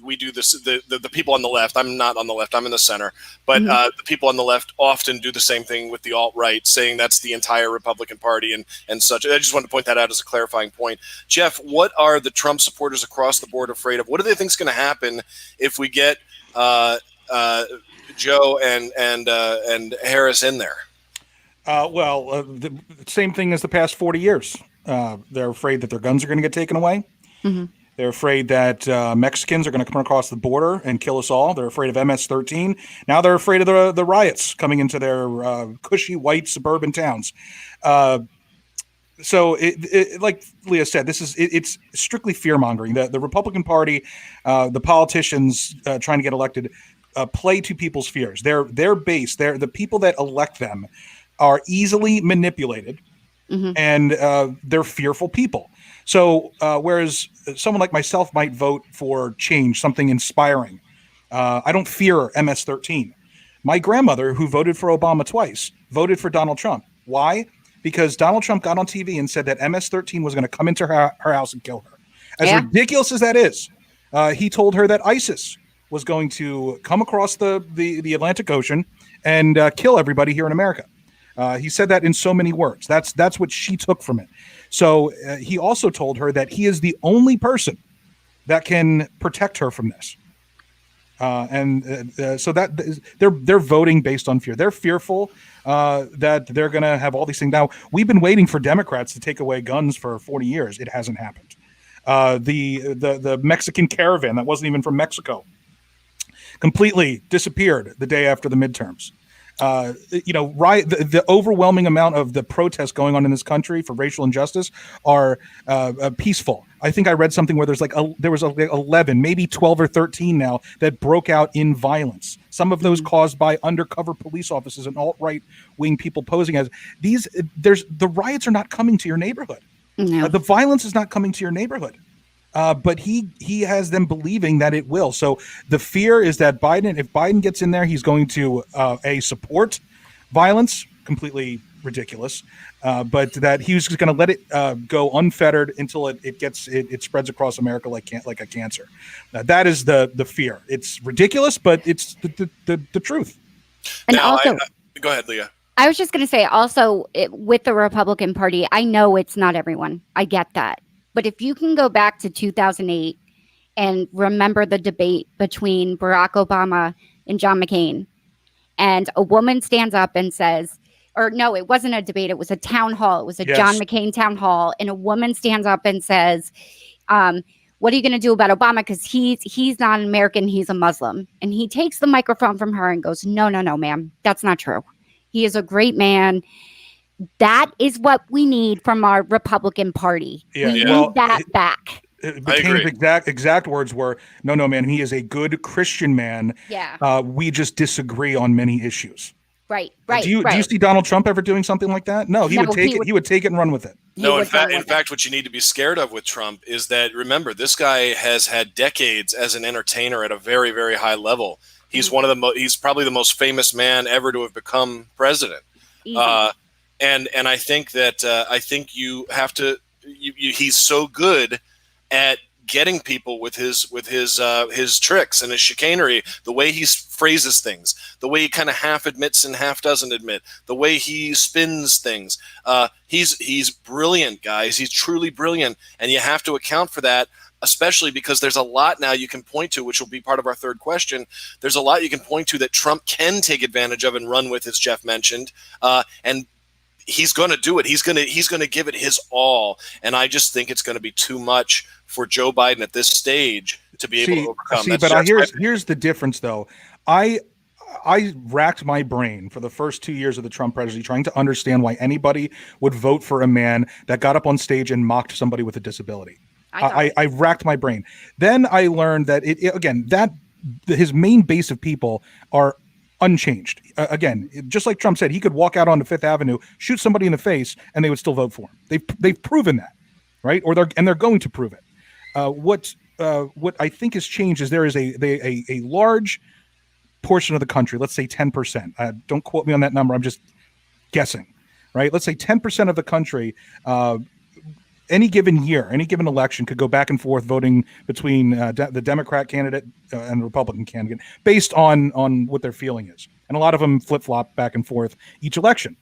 we do this. The people on the left. I'm not on the left. I'm in the center. But the people on the left often do the same thing with the alt-right, saying that's the entire Republican Party and such. I just wanted to point that out as a clarifying point. Jeff, what are the Trump supporters across the board afraid of? What do they think is going to happen if we get Joe and Harris in there? The same thing as the past 40 years. They're afraid that their guns are going to get taken away. Mm-hmm. They're afraid that Mexicans are going to come across the border and kill us all. They're afraid of MS-13. Now they're afraid of the riots coming into their cushy white suburban towns. So, like Leah said, it's strictly fear-mongering. The Republican Party, the politicians trying to get elected, play to people's fears. Their base, the people that elect them are easily manipulated, and they're fearful people. So whereas someone like myself might vote for change, something inspiring, I don't fear MS-13. My grandmother, who voted for Obama twice, voted for Donald Trump. Why? Because Donald Trump got on TV and said that MS-13 was going to come into her house and kill her. As ridiculous as that is, he told her that ISIS was going to come across the Atlantic Ocean and kill everybody here in America. He said that in so many words. That's what she took from it. So he also told her that he is the only person that can protect her from this. So that they're voting based on fear. They're fearful that they're going to have all these things. Now, we've been waiting for Democrats to take away guns for 40 years. It hasn't happened. The Mexican caravan that wasn't even from Mexico completely disappeared the day after the midterms. The overwhelming amount of the protests going on in this country for racial injustice are peaceful. I think I read something where there was 11, maybe 12 or 13 now that broke out in violence. Some of those caused by undercover police officers and alt-right wing people posing as these. The riots are not coming to your neighborhood. No. The violence is not coming to your neighborhood. But he has them believing that it will. So the fear is that if Biden gets in there, he's going to support violence, completely ridiculous, but that he's just going to let it go unfettered until it spreads across America like a cancer. That is the fear. It's ridiculous, but it's the truth. And now, also, go ahead, Leah. I was just going to say also with the Republican Party, I know it's not everyone. I get that. But if you can go back to 2008 and remember the debate between Barack Obama and John McCain, and a woman stands up and says, or no, it wasn't a debate. It was a town hall. It was a John McCain town hall. And a woman stands up and says, what are you going to do about Obama? Because he's not an American. He's a Muslim. And he takes the microphone from her and goes, no, ma'am. That's not true. He is a great man. That is what we need from our Republican Party. We need that back. McCain's exact words were, no, man, he is a good Christian man. Yeah. We just disagree on many issues. Right. Do you see Donald Trump ever doing something like that? No, he would take it. He would take it and run with it. No, in fact, what you need to be scared of with Trump is that, remember, this guy has had decades as an entertainer at a very, very high level. He's he's probably the most famous man ever to have become president. And I think that you have to. He's so good at getting people with his tricks and his chicanery, the way he phrases things, the way he kind of half admits and half doesn't admit, the way he spins things. He's brilliant, guys. He's truly brilliant, and you have to account for that. Especially because there's a lot now you can point to, which will be part of our third question. There's a lot you can point to that Trump can take advantage of and run with, as Jeff mentioned, and he's going to do it. He's going to give it his all, and I just think it's going to be too much for Joe Biden at this stage to be able to overcome. But here's the difference, though. I racked my brain for the first 2 years of the Trump presidency trying to understand why anybody would vote for a man that got up on stage and mocked somebody with a disability. I racked my brain. Then I learned that his main base of people are unchanged. Again, just like Trump said, he could walk out onto Fifth Avenue, shoot somebody in the face, and they would still vote for him. They've proven that, right? They're going to prove it. What I think has changed is there is a large portion of the country, let's say 10%. Don't quote me on that number. I'm just guessing, right? Let's say 10% of the country. Any given year, any given election could go back and forth voting between the Democrat candidate and the Republican candidate based on what their feeling is. And a lot of them flip-flop back and forth each election.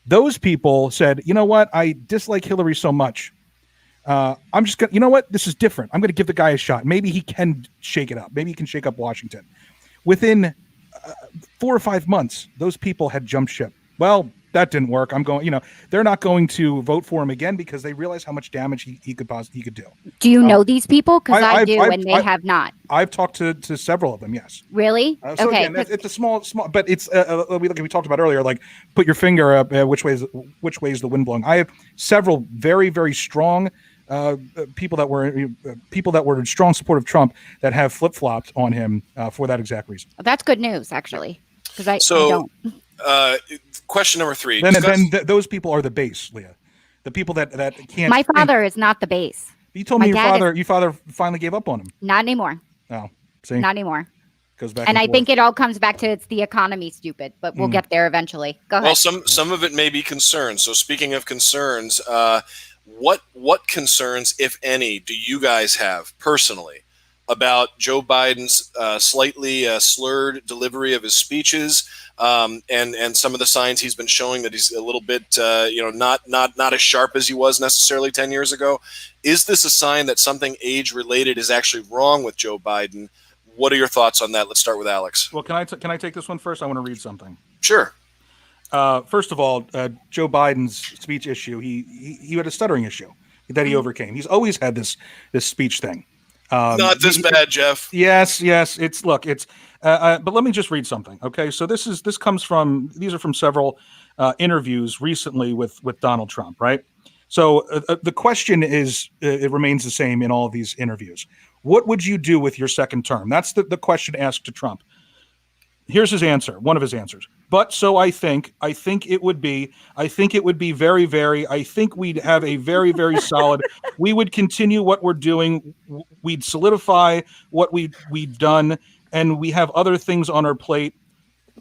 Those people said, you know what? I dislike Hillary so much. I'm just going to, you know what? This is different. I'm going to give the guy a shot. Maybe he can shake it up. Maybe he can shake up Washington. Within 4 or 5 months, those people had jumped ship. Well, that didn't work. They're not going to vote for him again because they realize how much damage he could do. Do you know these people? Because I do, and they have not. I've talked to several of them. Yes. Really? Okay. Again, it's a small, but it's we talked about earlier. Like, put your finger up. Which way is the wind blowing? I have several very, very strong people that were in strong support of Trump that have flip flopped on him for that exact reason. That's good news, actually, because I don't. Question number 3. Then those people are the base, Leah. The people that can't. My father is not the base. You told me your father finally gave up on him. Not anymore. Oh, see? Not anymore. goes back. And I forth. think it all comes back to it's the economy, stupid, but we'll get there eventually. Go ahead. Well, some of it may be concerns. So speaking of concerns, what concerns, if any, do you guys have personally about Joe Biden's slightly slurred delivery of his speeches, and some of the signs he's been showing that he's a little bit not as sharp as he was necessarily 10 years ago? Is this a sign that something age related is actually wrong with Joe Biden? What are your thoughts on that? Let's start with Alex. Well, can I take this one first? I want to read something. Sure. First of all, Joe Biden's speech issue, he had a stuttering issue that he overcame. He's always had this speech thing. Not this bad, Jeff. Yes. But let me just read something. Okay. So these are from several interviews recently with Donald Trump, right? So the question is, it remains the same in all of these interviews. What would you do with your second term? That's the question asked to Trump. Here's his answer, one of his answers. But so I think it would be very, very, I think we'd have a very, very solid, we would continue what we're doing. We'd solidify what we've done, and we have other things on our plate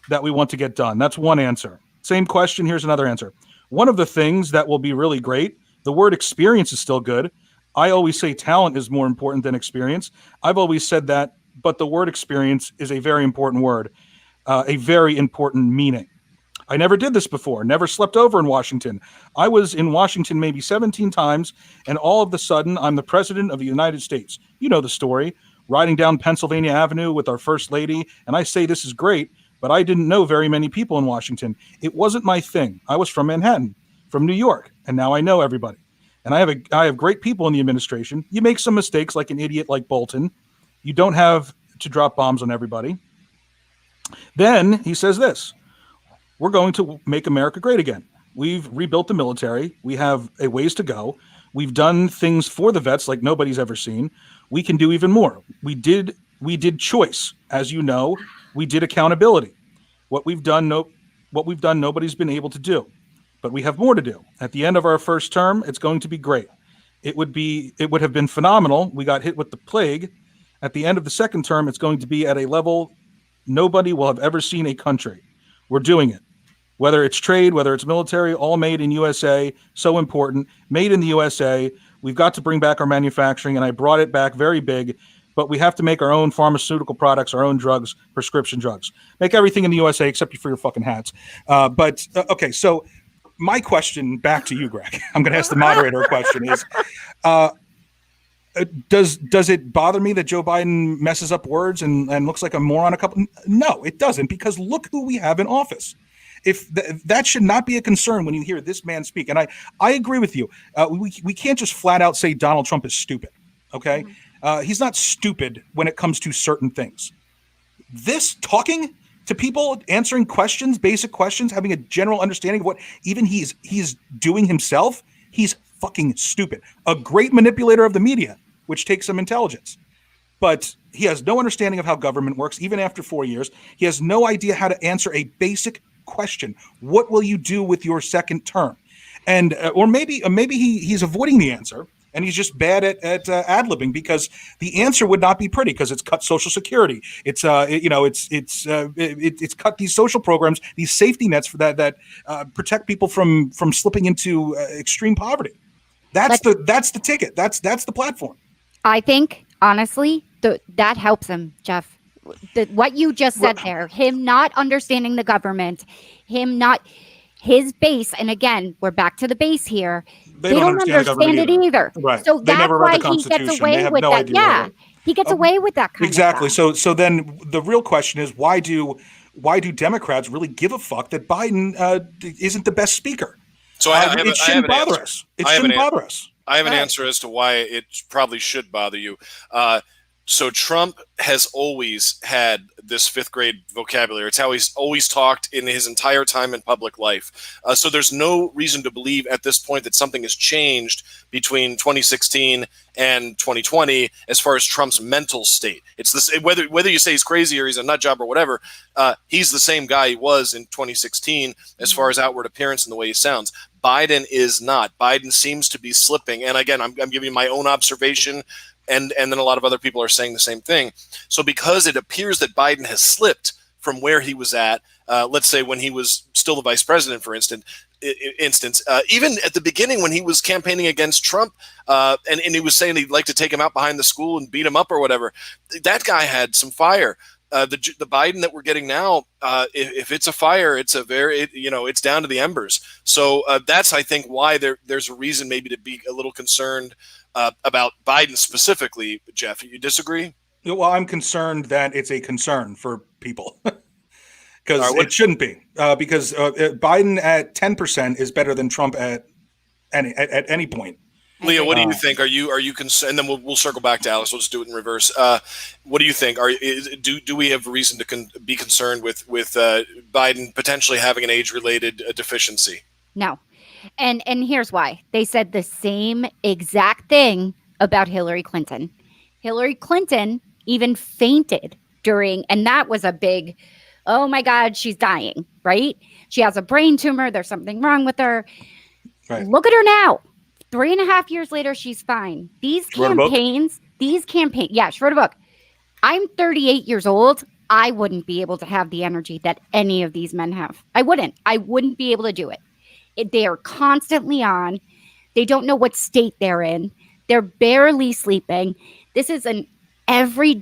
that we want to get done. That's one answer. Same question. Here's another answer. One of the things that will be really great, the word experience is still good. I always say talent is more important than experience. I've always said that, but the word experience is a very important word. A very important meaning. I never did this before, never slept over in Washington. I was in Washington maybe 17 times, and all of a sudden, I'm the president of the United States. You know the story. Riding down Pennsylvania Avenue with our first lady, and I say this is great, but I didn't know very many people in Washington. It wasn't my thing. I was from Manhattan, from New York, and now I know everybody. And I have great people in the administration. You make some mistakes like an idiot like Bolton. You don't have to drop bombs on everybody. Then he says this: we're going to make America great again. We've rebuilt the military. We have a ways to go. We've done things for the vets like nobody's ever seen. We can do even more. We did choice, as you know. We did accountability. What we've done, nobody's been able to do. But we have more to do. At the end of our first term, it's going to be great. It would have been phenomenal. We got hit with the plague. At the end of the second term, it's going to be at a level nobody will have ever seen a country. We're doing it. Whether it's trade, whether it's military, all made in USA, so important. Made in the USA. We've got to bring back our manufacturing, and I brought it back very big, but we have to make our own pharmaceutical products, our own drugs, prescription drugs. Make everything in the USA except for your fucking hats. Okay, so my question back to you, Greg, I'm going to ask the moderator a question is, does it bother me that Joe Biden messes up words and looks like a moron? No, it doesn't, because look who we have in office. If that should not be a concern when you hear this man speak. And I agree with you. We can't just flat out say Donald Trump is stupid. Okay. He's not stupid when it comes to certain things. This talking to people, answering questions, basic questions, having a general understanding of what even he's doing himself, he's fucking stupid. A great manipulator of the media, which takes some intelligence. But he has no understanding of how government works, even after 4 years. He has no idea how to answer a basic question. What will you do with your second term? And or maybe he's avoiding the answer, and he's just bad at ad-libbing, because the answer would not be pretty, because it's cut Social Security. It's it's cut these social programs, these safety nets for that protect people from slipping into extreme poverty. That's the ticket. That's the platform. I think honestly that helps him, Jeff. What you just said there, him not understanding the government, his base, and again, we're back to the base here. They don't understand it either. Right. So that's why he gets away with that. Yeah, he gets away with that kind exactly. of stuff. So then the real question is, why do Democrats really give a fuck that Biden isn't the best speaker? So it shouldn't bother us. It shouldn't bother us. I have an answer as to why it probably should bother you. So Trump has always had this fifth grade vocabulary. It's how he's always talked in his entire time in public life. So there's no reason to believe at this point that something has changed between 2016 and 2020 as far as Trump's mental state. It's this, whether you say he's crazy or he's a nut job or whatever, he's the same guy he was in 2016 as far as outward appearance and the way he sounds. Biden is not. Biden seems to be slipping. And again, I'm giving you my own observation And then a lot of other people are saying the same thing. So because it appears that Biden has slipped from where he was at, let's say when he was still the vice president, for instance, even at the beginning when he was campaigning against Trump, and he was saying he'd like to take him out behind the school and beat him up or whatever, that guy had some fire. The Biden that we're getting now, if it's a fire, it's it's down to the embers. So that's, I think, why there's a reason maybe to be a little concerned about Biden specifically. Jeff, you disagree? Well, I'm concerned that it's a concern for people because it shouldn't be. Because Biden at 10% is better than Trump at any point. Leah, what do you think? Are you concerned? And then we'll circle back to Alex. We'll just do it in reverse. What do you think? Do we have reason to be concerned with Biden potentially having an age-related deficiency? No. And here's why. They said the same exact thing about Hillary Clinton. Hillary Clinton even fainted during, and that was a big, oh my God, she's dying, right? She has a brain tumor. There's something wrong with her. Right. Look at her now. 3.5 years later, she's fine. These campaigns, yeah, she wrote a book. I'm 38 years old. I wouldn't be able to have the energy that any of these men have. I wouldn't be able to do it. They are constantly on. They don't know what state they're in. They're barely sleeping. This is an every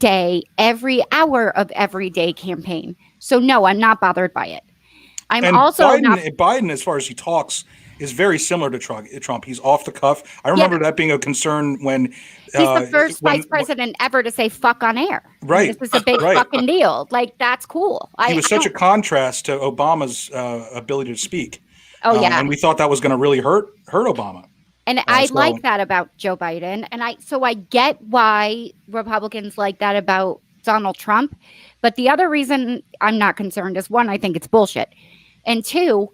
hour of everyday campaign. So no, I'm not bothered by it. Biden, as far as he talks, is very similar to Trump. He's off the cuff. I remember that being a concern when he's the first vice president ever to say "fuck" on air. Right, this is a big fucking deal. Like, that's cool. He was such a contrast to Obama's ability to speak. Oh yeah, and we thought that was going to really hurt Obama. And I like that about Joe Biden, and I get why Republicans like that about Donald Trump. But the other reason I'm not concerned is, one, I think it's bullshit, and two,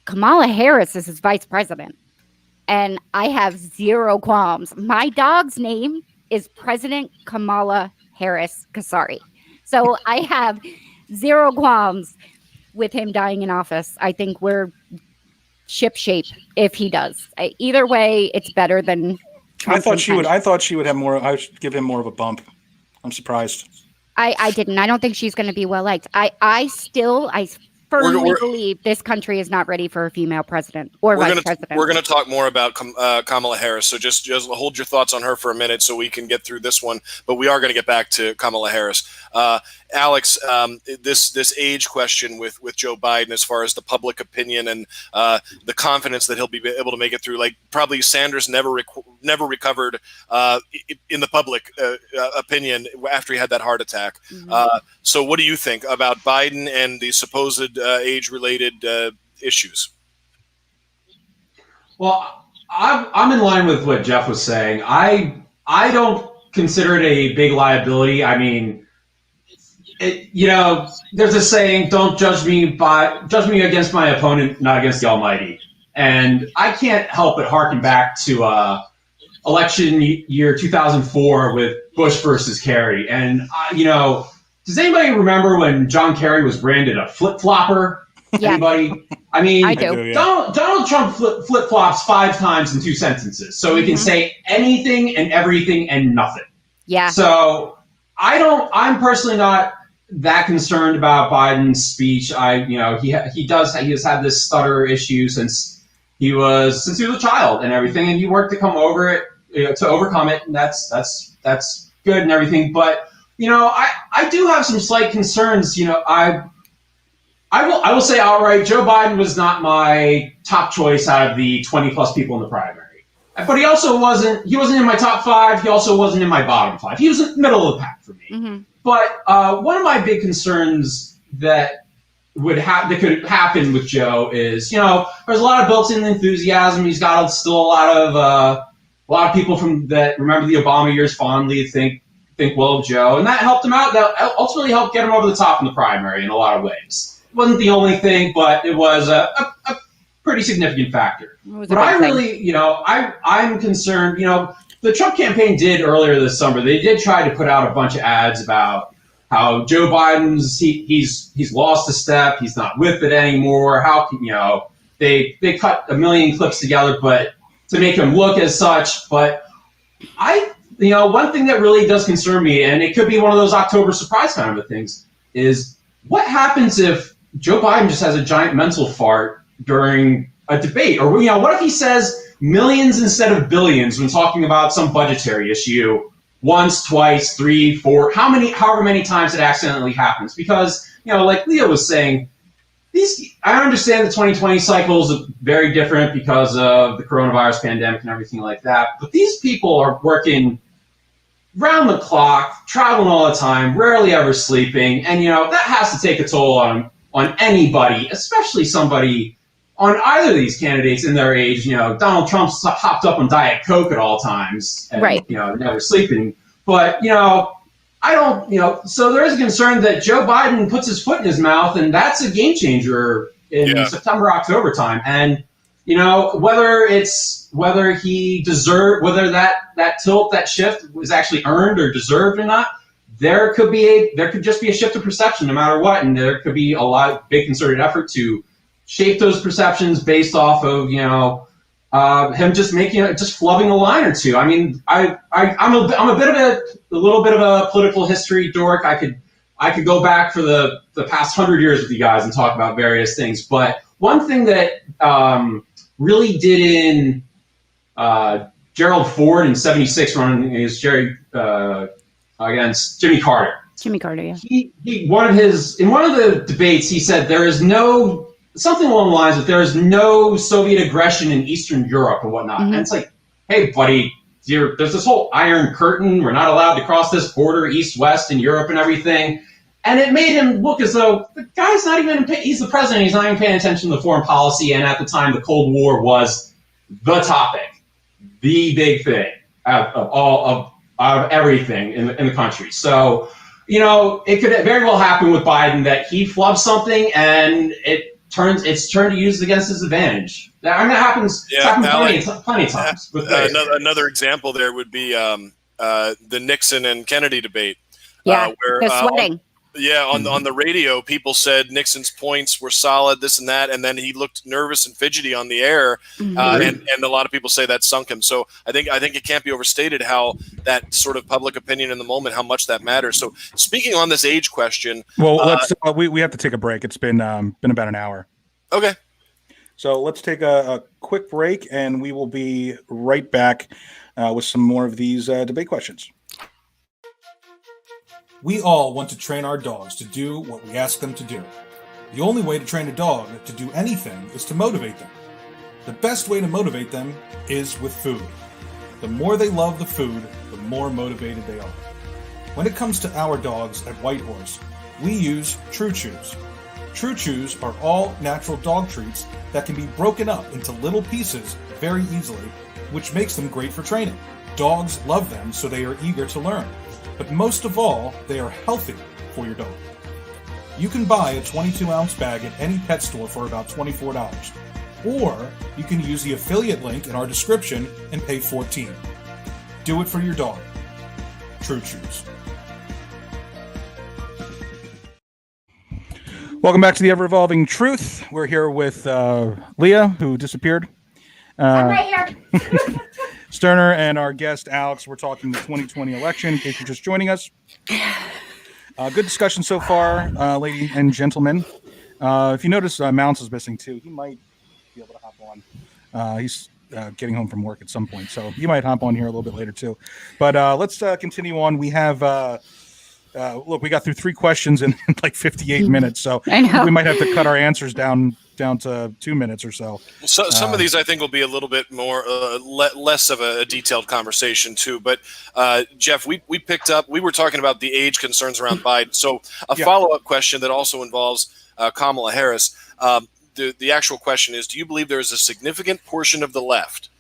Kamala Harris is his vice president, and I have zero qualms. My dog's name is President Kamala Harris Kasari. So I have zero qualms with him dying in office. I think we're shipshape if he does. Either way, it's better than Trump's intention. I thought she would have more. I should give him more of a bump. I'm surprised. I didn't. I don't think she's going to be well liked. I firmly believe this country is not ready for a female president or vice president. We're going to talk more about Kamala Harris. So just hold your thoughts on her for a minute so we can get through this one. But we are going to get back to Kamala Harris. Alex, this age question with Joe Biden, as far as the public opinion and the confidence that he'll be able to make it through, like probably Sanders never recovered in the public opinion after he had that heart attack. Mm-hmm. So what do you think about Biden and the supposed age-related issues? Well, I'm in line with what Jeff was saying. I don't consider it a big liability. I mean, there's a saying, don't judge me against my opponent, not against the Almighty. And I can't help but harken back to election year 2004 with Bush versus Kerry. And, does anybody remember when John Kerry was branded a flip-flopper? Yeah. Anybody? I mean, I do. Donald Trump flip-flops 5 times in 2 sentences. So he can say anything and everything and nothing. Yeah. So I'm personally not that concerned about Biden's speech. He has had this stutter issue since he was a child and everything, and he worked to come over it, to overcome it, and that's good and everything. But I do have some slight concerns. I will say outright, Joe Biden was not my top choice out of the 20 plus people in the primary. But he wasn't in my top 5. He also wasn't in my bottom 5. He was in the middle of the pack for me. Mm-hmm. But one of my big concerns that could happen with Joe is, there's a lot of built-in enthusiasm. He's got still a lot of people that remember the Obama years fondly think well of Joe, and that helped him out. That ultimately helped get him over the top in the primary in a lot of ways. It wasn't the only thing, but it was a pretty significant factor. But I really, I'm concerned. The Trump campaign did earlier this summer. They did try to put out a bunch of ads about how Joe Biden's he's lost a step. He's not with it anymore. How can they cut a million clips together, but to make him look as such. But one thing that really does concern me, and it could be one of those October surprise kind of things, is what happens if Joe Biden just has a giant mental fart during a debate? Or, what if he says millions instead of billions when talking about some budgetary issue once, twice, 3, 4, however many times it accidentally happens? Because, like Leah was saying, I understand the 2020 cycle is very different because of the coronavirus pandemic and everything like that, but these people are working round the clock, traveling all the time, rarely ever sleeping, and that has to take a toll on anybody, especially somebody on either of these candidates in their age. Donald Trump's hopped up on Diet Coke at all times, and, right? Never sleeping. But I don't. So there is a concern that Joe Biden puts his foot in his mouth, and that's a game changer in September, October time, and. Whether he deserved, whether that tilt, that shift was actually earned or deserved or not, there could just be a shift of perception no matter what, and there could be a big concerted effort to shape those perceptions based off of him just flubbing a line or two. I mean, I'm a little bit of a political history dork. I could go back for the past 100 years with you guys and talk about various things, but one thing that really did in Gerald Ford in '76 running against against Jimmy Carter. Jimmy Carter, yeah. In one of the debates, he said something along the lines of there is no Soviet aggression in Eastern Europe and whatnot. Mm-hmm. And it's like, hey, buddy, there's this whole Iron Curtain. We're not allowed to cross this border east-west in Europe and everything. And it made him look as though the guy's not even, he's the president, he's not even paying attention to foreign policy. And at the time, the Cold War was the topic, the big thing of everything in the country. So, it could very well happen with Biden that he flubs something and it's turned to use against his advantage. I mean, that happens. Yeah, it's happened plenty of times. Another example there would be the Nixon and Kennedy debate. Yeah, where they're sweating. On the radio, people said Nixon's points were solid, this and that, and then he looked nervous and fidgety on the air, and a lot of people say that sunk him. So I think it can't be overstated how that sort of public opinion in the moment, how much that matters. So speaking on this age question, well, let's we have to take a break. It's been about an hour. Okay. So let's take a quick break, and we will be right back with some more of these debate questions. We all want to train our dogs to do what we ask them to do. The only way to train a dog to do anything is to motivate them. The best way to motivate them is with food. The more they love the food, the more motivated they are. When it comes to our dogs at Whitehorse, we use True Chews. True Chews are all natural dog treats that can be broken up into little pieces very easily, which makes them great for training. Dogs love them, so they are eager to learn. But most of all, they are healthy for your dog. You can buy a 22-ounce bag at any pet store for about $24. Or you can use the affiliate link in our description and pay $14. Do it for your dog. True Chews. Welcome back to the Ever-Evolving Truth. We're here with Leah, who disappeared. I'm right here. Sterner and our guest, Alex. We're talking the 2020 election, in case you're just joining us. Good discussion so far, ladies and gentlemen. If you notice, Mounts is missing too. He might be able to hop on. He's getting home from work at some point, so he might hop on here a little bit later too. But let's continue on. We have... look, we got through 3 questions in like 58 minutes, so we might have to cut our answers down to 2 minutes or so. So some of these I think will be a little bit more less of a detailed conversation too. But Jeff, we picked up. We were talking about the age concerns around Biden. So a follow-up question that also involves Kamala Harris. The actual question is: do you believe there is a significant portion of the left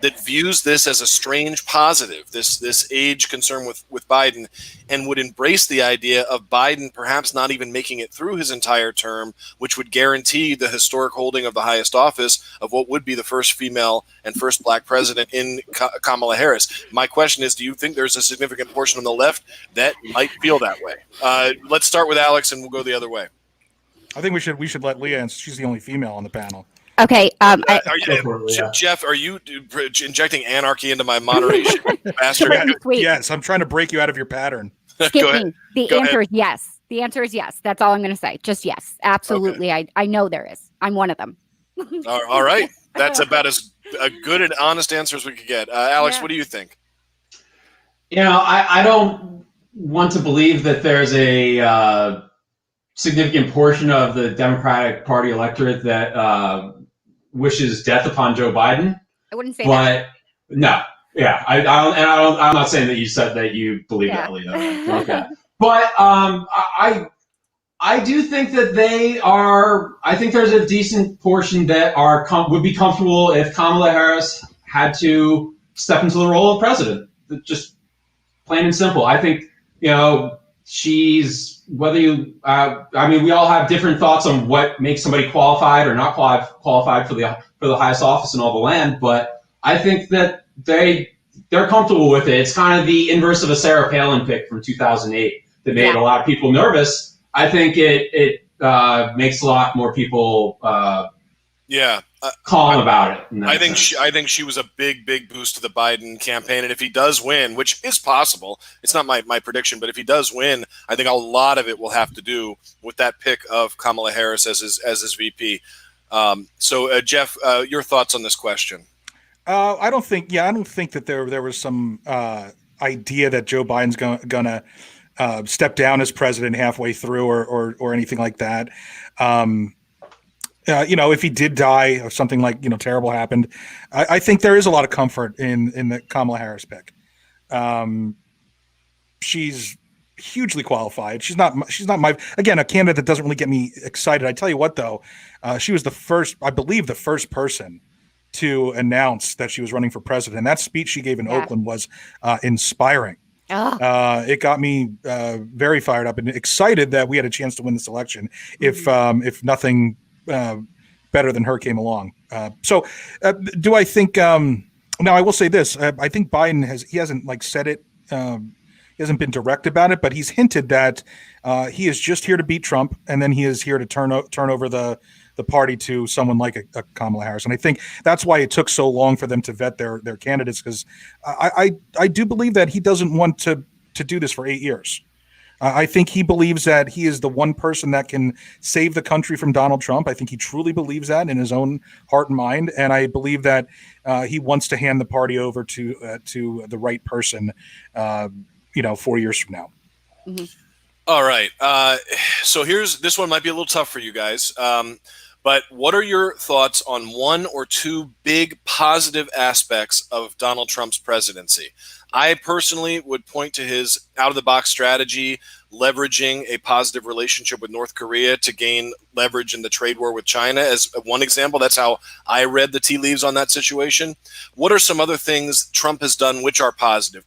that views this as a strange positive, this age concern with Biden, and would embrace the idea of Biden perhaps not even making it through his entire term, which would guarantee the historic holding of the highest office of what would be the first female and first black president in Kamala Harris? My question is, do you think there's a significant portion on the left that might feel that way? Let's start with Alex, and we'll go the other way. I think we should let Leah answer. She's the only female on the panel. Okay. Jeff, are you injecting anarchy into my moderation, bastard? Yes, I'm trying to break you out of your pattern. Skip me. The answer is yes. The answer is yes. That's all I'm going to say. Just yes. Absolutely. Okay. I know there is. I'm one of them. All right. That's about as a good and honest answer as we could get. Alex, what do you think? I don't want to believe that there's a significant portion of the Democratic Party electorate that wishes death upon Joe Biden. I wouldn't say that. But no, yeah, I'm not saying that you said that you believe that, Leah. Okay, but I do think that they are. I think there's a decent portion that would be comfortable if Kamala Harris had to step into the role of president. Just plain and simple. I think she's whether you. We all have different thoughts on what makes somebody qualified or not qualified for the highest office in all the land. But I think that they're comfortable with it. It's kind of the inverse of a Sarah Palin pick from 2008 that made a lot of people nervous. I think it makes a lot more people calm about it. I think she was a big boost to the Biden campaign, and if he does win, which is possible, it's not my prediction, but if he does win, I think a lot of it will have to do with that pick of Kamala Harris as his VP. So Jeff, your thoughts on this question? I don't think that there was some idea that Joe Biden's gonna step down as president halfway through or anything like that. If he did die or something like terrible happened, I think there is a lot of comfort in the Kamala Harris pick. She's hugely qualified. She's not a candidate that doesn't really get me excited. I tell you what though, she was the first person to announce that she was running for president. And that speech she gave in Oakland was inspiring. It got me very fired up and excited that we had a chance to win this election. If nothing better than her came along. Do I think? Now I will say this: I think Biden hasn't said it. He hasn't been direct about it, but he's hinted that he is just here to beat Trump, and then he is here to turn over the party to someone like a Kamala Harris. And I think that's why it took so long for them to vet their candidates, because I do believe that he doesn't want to do this for 8 years. I think he believes that he is the one person that can save the country from Donald Trump. I think he truly believes that in his own heart and mind. And I believe that he wants to hand the party over to the right person, 4 years from now. Mm-hmm. All right. So this one might be a little tough for you guys. But what are your thoughts on one or two big positive aspects of Donald Trump's presidency? I personally would point to his out-of-the-box strategy, leveraging a positive relationship with North Korea to gain leverage in the trade war with China as one example. That's how I read the tea leaves on that situation. What are some other things Trump has done which are positive?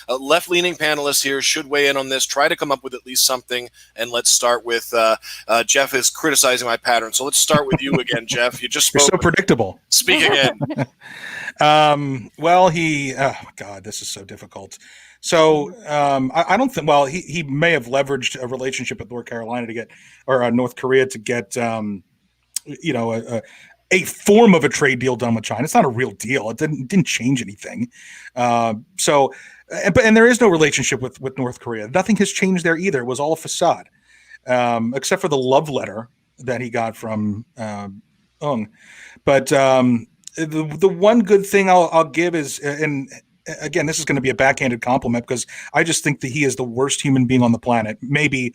Left-leaning panelists here should weigh in on this. Try to come up with at least something, and let's start with Jeff is criticizing my pattern. So let's start with you again, Jeff. You just spoke. You're so predictable. Speak again. This is so difficult. So I don't think. Well, he may have leveraged a relationship with North Carolina North Korea to get a form of a trade deal done with China. It's not a real deal. It didn't change anything. And there is no relationship with North Korea. Nothing has changed there either. It was all a facade, except for the love letter that he got from Ung. But the one good thing I'll give is, and again, this is going to be a backhanded compliment, because I just think that he is the worst human being on the planet, maybe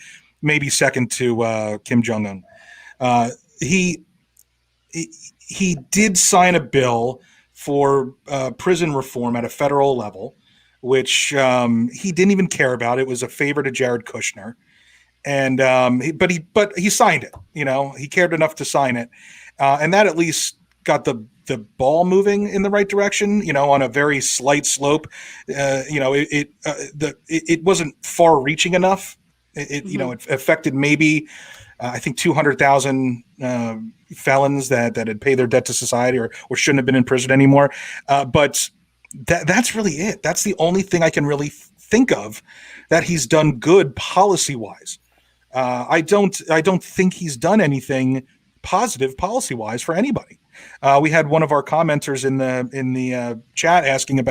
second to Kim Jong-un. He did sign a bill for prison reform at a federal level, which he didn't even care about. It was a favor to Jared Kushner, and but he signed it. He cared enough to sign it, and that at least got the ball moving in the right direction, on a very slight slope. It wasn't far reaching enough. It affected maybe, I think 200,000 felons that had paid their debt to society or shouldn't have been in prison anymore. But that's really it. That's the only thing I can really think of that he's done good policy wise. I don't think he's done anything positive policy wise for anybody. We had one of our commenters in the chat asking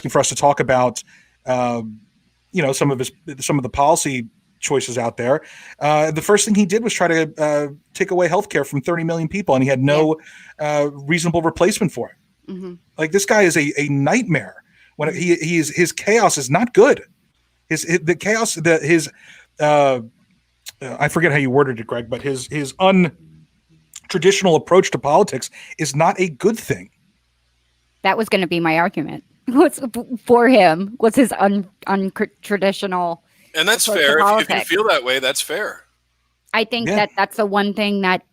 for us to talk about some of the policy choices out there. The first thing he did was try to take away healthcare from 30 million people, and he had no reasonable replacement for it. Mm-hmm. Like, this guy is a nightmare. When his chaos is not good. The chaos, I forget how you worded it, Greg, but his untraditional approach to politics is not a good thing. That was going to be my argument. For him was his untraditional. And that's fair. If you feel that way, that's fair. I think that's the one thing that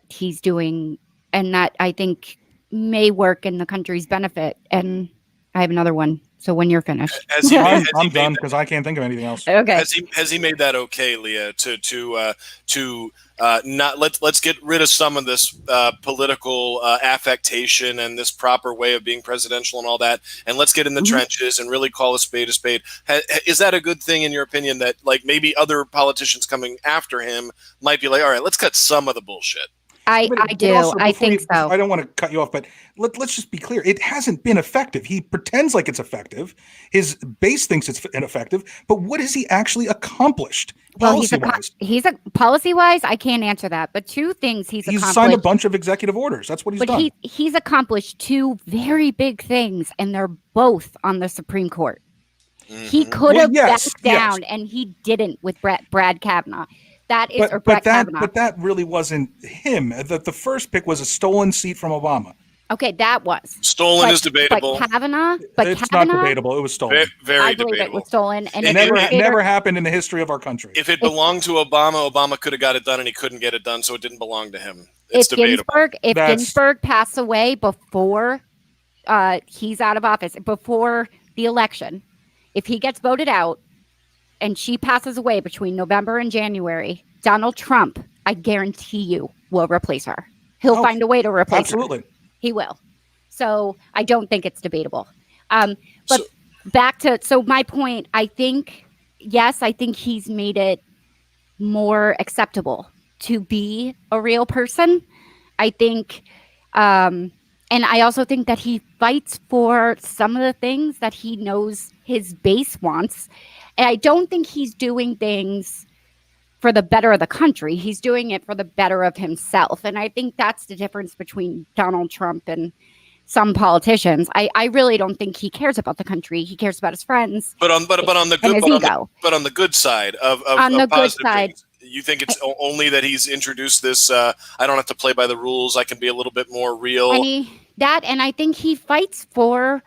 he's doing, and that I think may work in the country's benefit. And I have another one. So when you're finished, I'm done because I can't think of anything else. Okay. Has he made that okay, Leah? To not let's get rid of some of this political affectation and this proper way of being presidential and all that, and let's get in the trenches and really call a spade a spade. Is that a good thing in your opinion? That like maybe other politicians coming after him might be like, all right, let's cut some of the bullshit. I do. I think so. I don't want to cut you off, but let's just be clear. It hasn't been effective. He pretends like it's effective. His base thinks it's ineffective. But what has he actually accomplished policy-wise? Policy-wise, I can't answer that. But two things he's accomplished. Signed a bunch of executive orders. That's what he's done. But he's accomplished two very big things, and they're both on the Supreme Court. Mm-hmm. He could have backed down, and he didn't with Brad Kavanaugh. But that really wasn't him. The first pick was a stolen seat from Obama. Okay, that was stolen. Is debatable. But Kavanaugh, it's not debatable. It was stolen. Very debatable. It was stolen, and it never happened in the history of our country. If it belonged to Obama, Obama could have got it done, and he couldn't get it done, so it didn't belong to him. It's debatable. If Ginsburg passed away before he's out of office, before the election, if he gets voted out, and she passes away between November and January, Donald Trump, I guarantee you, will replace her. He'll find a way to replace her. He will. So I don't think it's debatable. So my point, I think he's made it more acceptable to be a real person. I think, and I also think that he fights for some of the things that he knows his base wants. And I don't think he's doing things for the better of the country. He's doing it for the better of himself. And I think that's the difference between Donald Trump and some politicians. I really don't think he cares about the country. He cares about his friends. But on the good side of positive things, you think it's only that he's introduced this, I don't have to play by the rules, I can be a little bit more real. And I think he fights for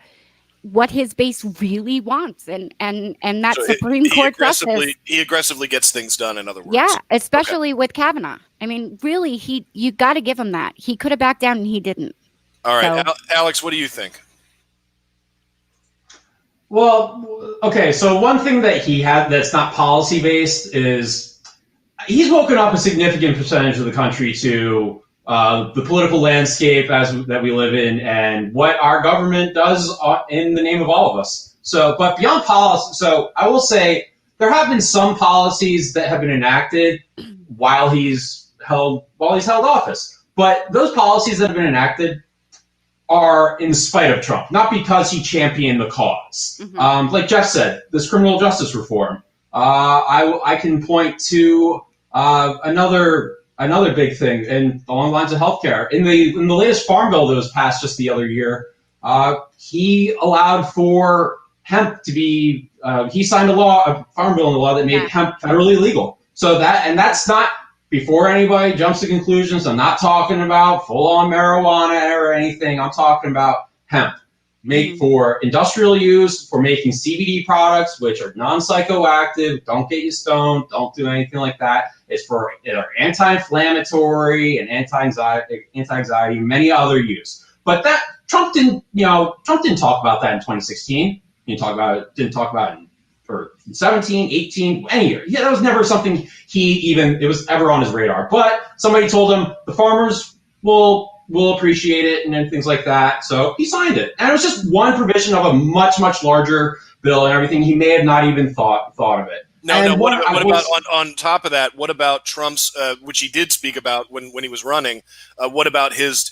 what his base really wants, and that so Supreme Court justice. He aggressively gets things done, in other words. Yeah, especially with Kavanaugh. I mean, really, you got to give him that. He could have backed down, and he didn't. All right, so. Alex, what do you think? Well, okay, so one thing that he had that's not policy based is he's woken up a significant percentage of the country to the political landscape that we live in, and what our government does in the name of all of us. So, but beyond policy, so I will say there have been some policies that have been enacted while he's held office. But those policies that have been enacted are in spite of Trump, not because he championed the cause. Mm-hmm. Like Jeff said, this criminal justice reform. I can point to another big thing along the lines of healthcare. In the latest farm bill that was passed just the other year, he allowed for hemp to be. He signed a farm bill in the law that made hemp federally legal. So that's not before anybody jumps to conclusions. I'm not talking about full-on marijuana or anything. I'm talking about hemp, made for industrial use, for making CBD products, which are non-psychoactive, don't get you stoned, don't do anything like that. It's for anti-inflammatory and anti-anxiety, many other use. But that Trump didn't talk about that in 2016. He didn't talk about it for 17, 18, any year. Yeah, that was never something it was ever on his radar. But somebody told him the farmers will appreciate it and things like that. So he signed it. And it was just one provision of a much, much larger bill and everything. He may have not even thought of it. No. What about on top of that? What about Trump's, which he did speak about when he was running? What about his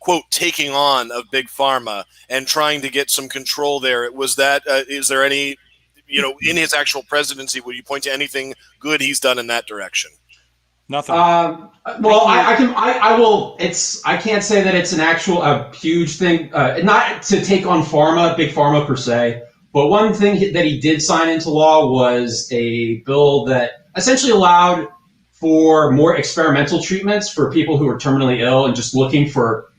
quote taking on of big pharma and trying to get some control there? Was that is there any, in his actual presidency, would you point to anything good he's done in that direction? Nothing. Well, I will. I can't say that it's a huge thing. Not to take on big pharma per se. But one thing that he did sign into law was a bill that essentially allowed for more experimental treatments for people who are terminally ill and just they're looking for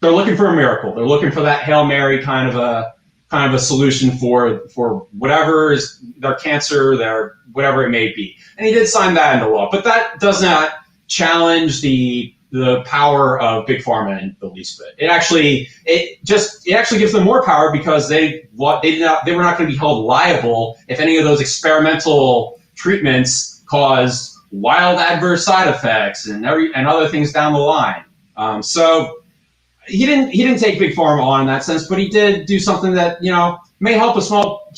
a miracle. They're looking for that Hail Mary kind of a solution for whatever is their cancer, their whatever it may be. And he did sign that into law, but that does not challenge the power of big pharma in the least bit. It actually gives them more power because they were not going to be held liable if any of those experimental treatments caused wild adverse side effects and other things down the line. So he didn't take big pharma on in that sense, but he did do something that may help a small,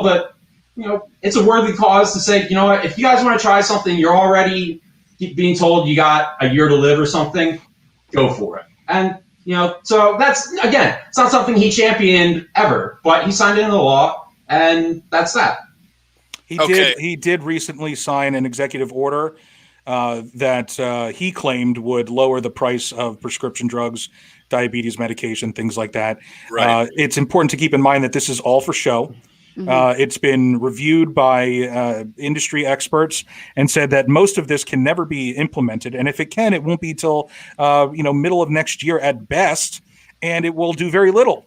but it's a worthy cause to say, what, if you guys want to try something, you're already being told you got a year to live or something, go for it. And, so that's, again, it's not something he championed ever, but he signed into the law, and that's that. He did recently sign an executive order that he claimed would lower the price of prescription drugs, diabetes medication, things like that. Right. It's important to keep in mind that this is all for show. It's been reviewed by industry experts and said that most of this can never be implemented. And if it can, it won't be till middle of next year at best. And it will do very little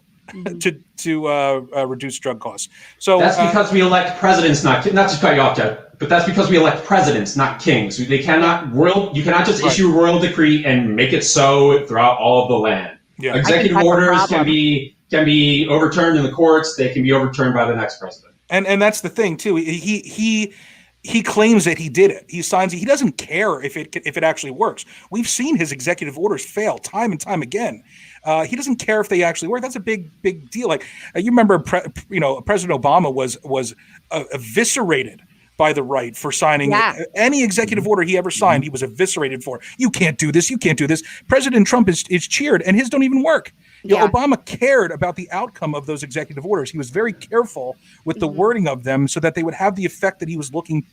to reduce drug costs. So that's because we elect presidents, not to cut you off, Jeff, but that's because we elect presidents, not kings. They cannot you cannot just issue a royal decree and make it so throughout all of the land. Yeah. Executive orders can be overturned in the courts. They can be overturned by the next president. And that's the thing too. He claims that he did it. He signs it. He doesn't care if it actually works. We've seen his executive orders fail time and time again. He doesn't care if they actually work. That's a big deal. Like you remember, President Obama was eviscerated by the right for signing any executive order he ever signed. He was eviscerated for. You can't do this. You can't do this. President Trump is cheered, and his don't even work. Obama cared about the outcome of those executive orders. He was very careful with the wording of them so that they would have the effect that he was looking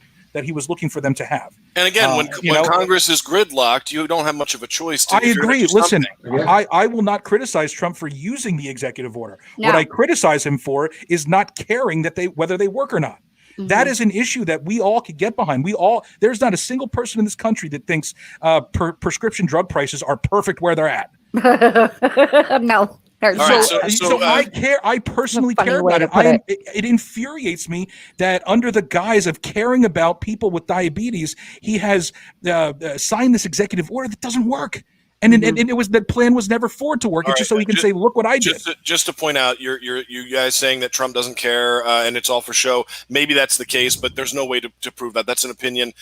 for them to have. And again, when Congress is gridlocked, you don't have much of a choice. I agree. Listen, I will not criticize Trump for using the executive order. No. What I criticize him for is not caring whether they work or not. That is an issue that we all could get behind. There's not a single person in this country that thinks prescription drug prices are perfect where they're at. No. So I care. I personally care about it. It infuriates me that under the guise of caring about people with diabetes, he has signed this executive order that doesn't work. And it was that plan was never for it to work. It's just so he can say, "Look what I did." Just to point out, you guys saying that Trump doesn't care and it's all for show. Maybe that's the case, but there's no way to prove that. That's an opinion.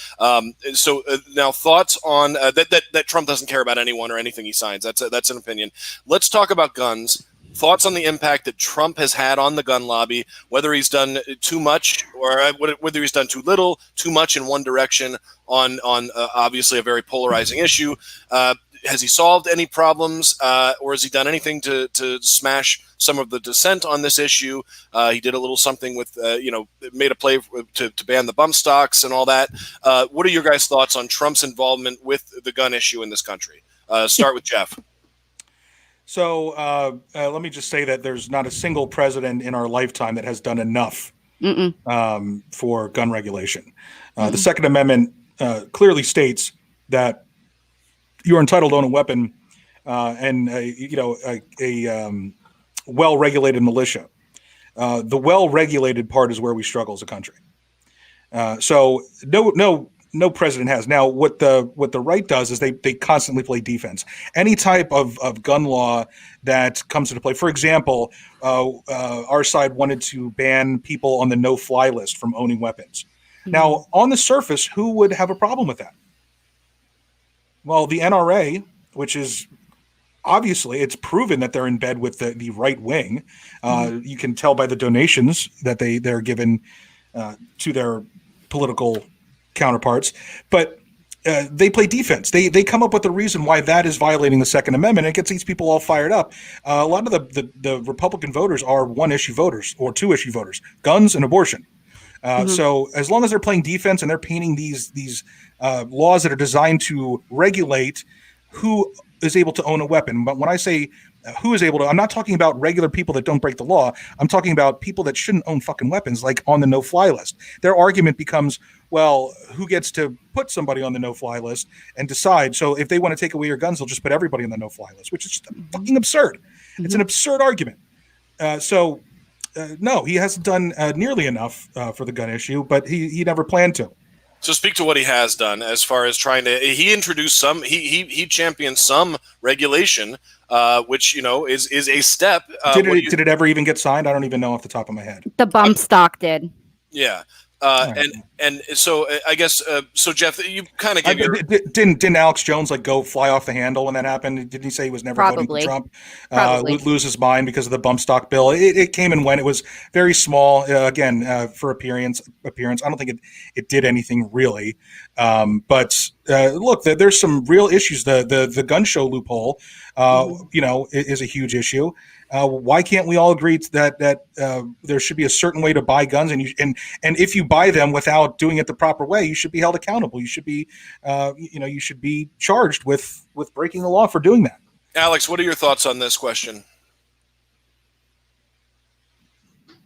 So now thoughts on that Trump doesn't care about anyone or anything he signs. That's an opinion. Let's talk about guns. Thoughts on the impact that Trump has had on the gun lobby, whether he's done too much or whether he's done too little, too much in one direction on obviously a very polarizing issue. Has he solved any problems, or has he done anything to smash some of the dissent on this issue? He did a little something with, made a play to ban the bump stocks and all that. What are your guys' thoughts on Trump's involvement with the gun issue in this country? Start with Jeff. So let me just say that there's not a single president in our lifetime that has done enough for gun regulation. The Second Amendment clearly states that you're entitled to own a weapon and a well-regulated militia. The well-regulated part is where we struggle as a country. So no president has. Now, what the right does is they constantly play defense. Any type of gun law that comes into play. For example, our side wanted to ban people on the no-fly list from owning weapons. Now, on the surface, who would have a problem with that? Well, the NRA, which is obviously, it's proven that they're in bed with the right wing. You can tell by the donations that they're given to their political counterparts, but they play defense. They come up with a reason why that is violating the Second Amendment. And it gets these people all fired up. A lot of the Republican voters are one-issue voters or two-issue voters: guns and abortion. So as long as they're playing defense and they're painting these laws that are designed to regulate who is able to own a weapon. But when I say who is able to, I'm not talking about regular people that don't break the law. I'm talking about people that shouldn't own fucking weapons, like on the no-fly list. Their argument becomes, well, who gets to put somebody on the no-fly list and decide? So if they want to take away your guns, they'll just put everybody on the no-fly list, which is just fucking absurd. It's an absurd argument. No, he hasn't done nearly enough for the gun issue, but he never planned to. So speak to what he has done as far as trying to. He introduced some. He championed some regulation, which is a step. Did it ever even get signed? I don't even know off the top of my head. The bump stock did. Yeah. And so I guess so Jeff, you kind of give your didn't Alex Jones go fly off the handle when that happened? Didn't he say he was never voting for Trump? Lose his mind because of the bump stock bill. It came and went. It was very small for appearance. I don't think it did anything really. But look, there's some real issues. The gun show loophole, is a huge issue. Why can't we all agree that there should be a certain way to buy guns, and if you buy them without doing it the proper way, you should be held accountable. You should be, you should be charged with breaking the law for doing that. Alex, what are your thoughts on this question?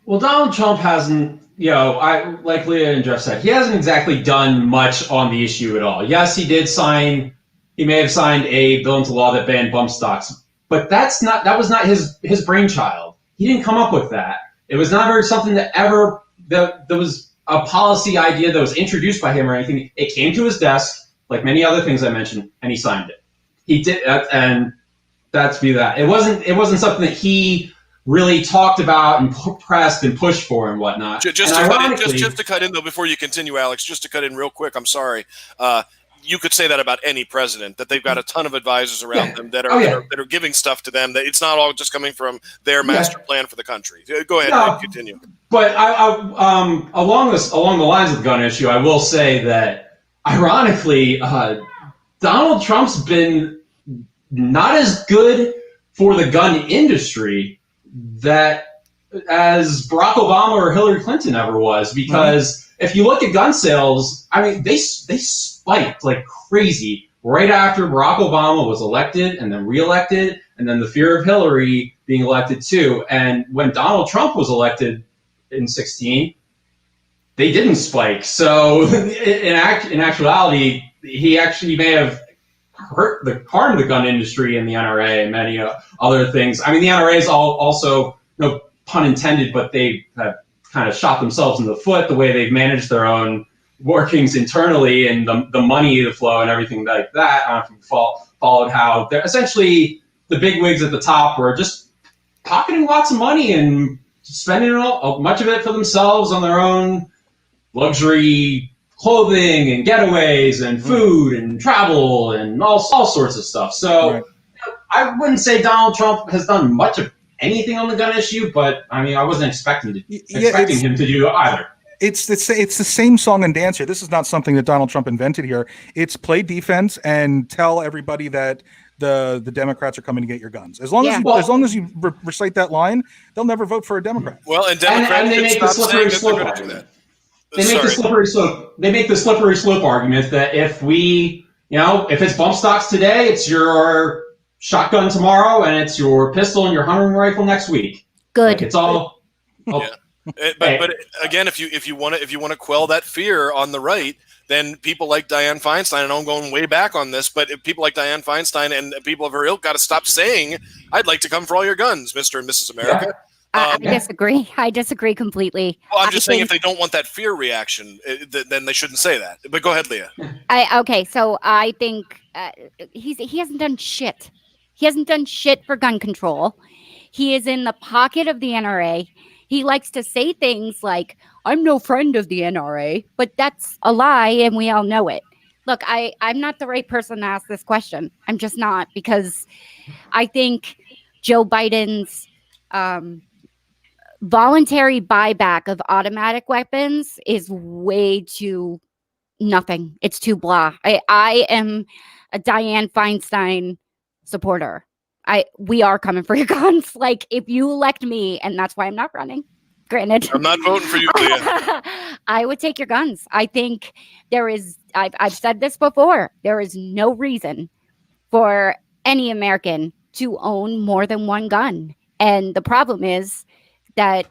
Well, Donald Trump hasn't, like Leah and Jeff said, he hasn't exactly done much on the issue at all. Yes, he may have signed a bill into law that banned bump stocks. But that was not his brainchild. He didn't come up with that. It was never something that was a policy idea that was introduced by him or anything. It came to his desk, like many other things I mentioned, and he signed it. He did, and that's be that. It wasn't something that he really talked about and pressed and pushed for and whatnot. Just to cut in though, before you continue, Alex, just to cut in real quick. I'm sorry. You could say that about any president, that they've got a ton of advisors around them that are giving stuff to them. That it's not all just coming from their master plan for the country. Go ahead and continue. But along the lines of the gun issue, I will say that ironically, Donald Trump's been not as good for the gun industry as Barack Obama or Hillary Clinton ever was, because if you look at gun sales, I mean, they spiked like crazy right after Barack Obama was elected and then reelected, and then the fear of Hillary being elected too. And when Donald Trump was elected in 2016, they didn't spike. So in actuality, he actually may have harmed the gun industry and the NRA and many other things. I mean, the NRA is also, no pun intended, but they have kind of shot themselves in the foot the way they've managed their own workings internally and the money flow and everything like that. I don't know if you followed how they're essentially the big wigs at the top were just pocketing lots of money and spending much of it for themselves on their own luxury clothing and getaways and food and travel and all sorts of stuff. So I wouldn't say Donald Trump has done much of anything on the gun issue, but I mean, I wasn't expecting him to do either. It's the same song and dance here. This is not something that Donald Trump invented here. It's play defense and tell everybody that the Democrats are coming to get your guns. As long as you recite that line, they'll never vote for a Democrat. Well, and Democrats they make the slippery slope argument. They make the slippery slope argument that if it's bump stocks today, it's your shotgun tomorrow, and it's your pistol and your hunting rifle next week. Good. It's all. Yeah. But again, if you want to quell that fear on the right, then people like Dianne Feinstein, and I'm going way back on this, but if people like Dianne Feinstein and people of her ilk got to stop saying, "I'd like to come for all your guns, Mr. and Mrs. America." Yeah. I disagree. I disagree completely. Well, I'm just saying if they don't want that fear reaction, then they shouldn't say that. But go ahead, Leah. So I think he hasn't done shit. He hasn't done shit for gun control. He is in the pocket of the NRA. He likes to say things like, "I'm no friend of the NRA," but that's a lie, and we all know it. Look, I'm not the right person to ask this question. I'm just not, because I think Joe Biden's voluntary buyback of automatic weapons is way too nothing. It's too blah. I am a Dianne Feinstein supporter. We are coming for your guns. Like, if you elect me, and that's why I'm not running, granted. I'm not voting for you, Leah. I would take your guns. I think I've said this before, there is no reason for any American to own more than one gun. And the problem is that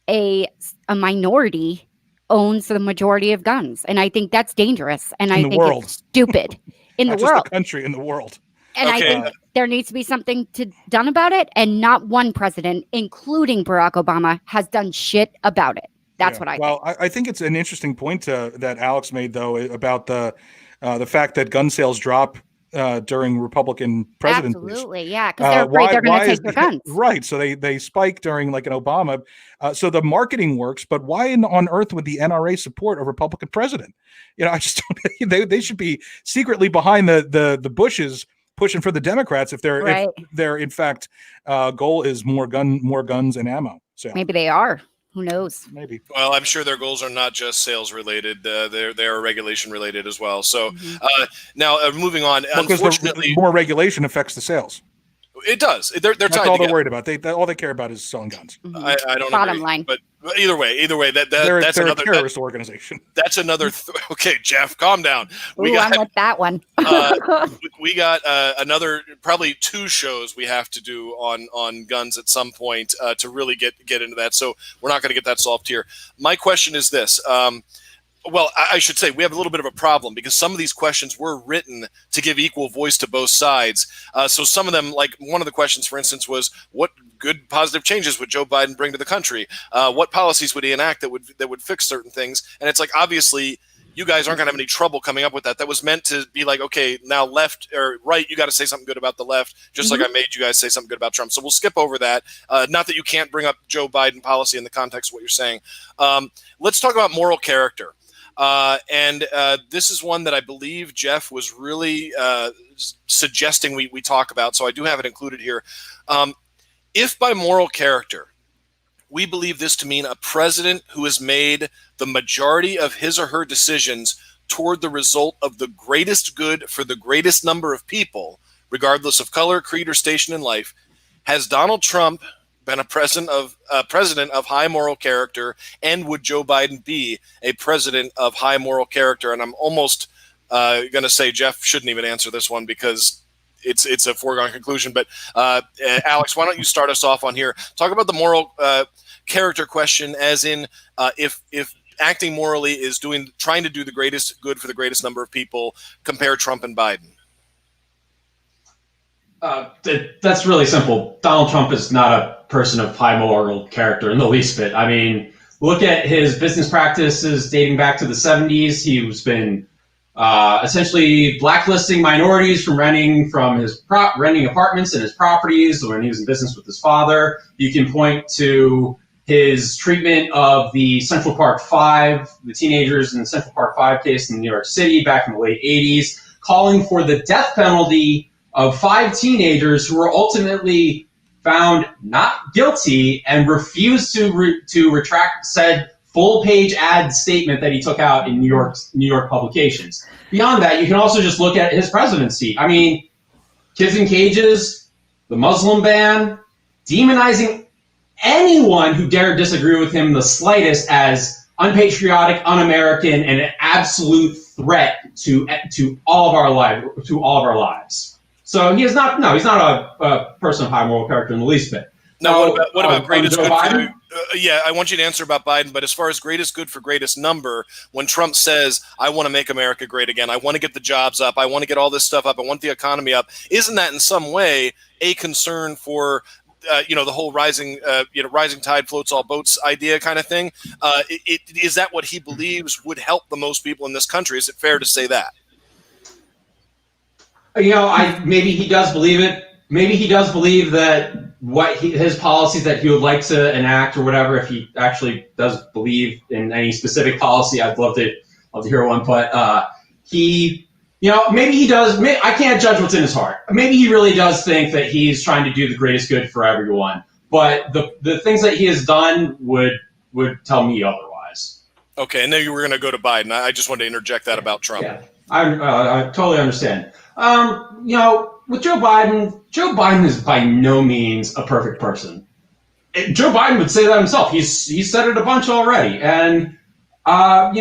a minority owns the majority of guns. And I think that's dangerous. And I think it's stupid in the world. Just the country, in the world. And I think there needs to be something done about it. And not one president, including Barack Obama, has done shit about it. That's what I think. Well, I think it's an interesting point that Alex made, though, about the fact that gun sales drop during Republican presidencies. Absolutely, yeah, because they're afraid they're going to take their guns. Right, so they spike during like an Obama. So the marketing works, but why on earth would the NRA support a Republican president? I just don't. They should be secretly behind the bushes pushing for the Democrats if their in fact goal is more guns and ammo. So maybe they are. Who knows? Maybe. Well, I'm sure their goals are not just sales related; they are regulation related as well. So now moving on. Unfortunately, more regulation affects the sales. It does. They're That's tied all together. they're worried about. All they care about is selling guns. I don't Bottom agree. line. But either way, that's they're another a terrorist organization. That's another. Okay, Jeff, calm down. I'm with that one. We got another probably 2 shows we have to do on guns at some point to really get into that. So we're not going to get that solved here. My question is this. Well, I should say we have a little bit of a problem because some of these questions were written to give equal voice to both sides. So some of them, like one of the questions, for instance, was what good positive changes would Joe Biden bring to the country? What policies would he enact that would fix certain things? And it's like, obviously, you guys aren't going to have any trouble coming up with that. That was meant to be like, okay, now left or right, you got to say something good about the left, just like I made you guys say something good about Trump. So we'll skip over that. Not that you can't bring up Joe Biden policy in the context of what you're saying. Let's talk about moral character. And this is one that I believe Jeff was really suggesting we talk about. So I do have it included here. If by moral character, we believe this to mean a president who has made the majority of his or her decisions toward the result of the greatest good for the greatest number of people, regardless of color, creed, or station in life, has Donald Trump been a president of high moral character, and would Joe Biden be a president of high moral character? And I'm almost going to say Jeff shouldn't even answer this one because it's a foregone conclusion. But Alex, why don't you start us off on here? Talk about the moral character question, as in if acting morally is trying to do the greatest good for the greatest number of people. Compare Trump and Biden. That's really simple. Donald Trump is not a person of high moral character in the least bit. I mean, look at his business practices dating back to the 70s. He's been essentially blacklisting minorities from renting apartments in his properties when he was in business with his father. You can point to his treatment of the Central Park 5, the teenagers in the Central Park 5 case in New York City back in the late 80s, calling for the death penalty of 5 teenagers who were ultimately found not guilty and refused to retract said full-page ad statement that he took out in New York publications. Beyond that, you can also just look at his presidency. I mean, kids in cages, the Muslim ban, demonizing anyone who dared disagree with him the slightest as unpatriotic, un-American, and an absolute threat to all of our lives. So he's not a person of high moral character in the least bit. Now, what about greatest good for yeah, I want you to answer about Biden, but as far as greatest good for greatest number, when Trump says, I want to make America great again, I want to get the jobs up, I want to get all this stuff up, I want the economy up, isn't that in some way a concern for the whole rising tide floats all boats idea kind of thing? Is that what he believes would help the most people in this country? Is it fair to say that? Maybe he does believe it. Maybe he does believe that his policies that he would like to enact or whatever, if he actually does believe in any specific policy, I'd love to hear one. But maybe he does. I can't judge what's in his heart. Maybe he really does think that he's trying to do the greatest good for everyone. but the things that he has done would tell me otherwise. Okay, and then you were going to go to Biden. I just wanted to interject that about Trump. Yeah, I totally understand. With Joe Biden is by no means a perfect person. Joe Biden would say that himself. He's said it a bunch already, and I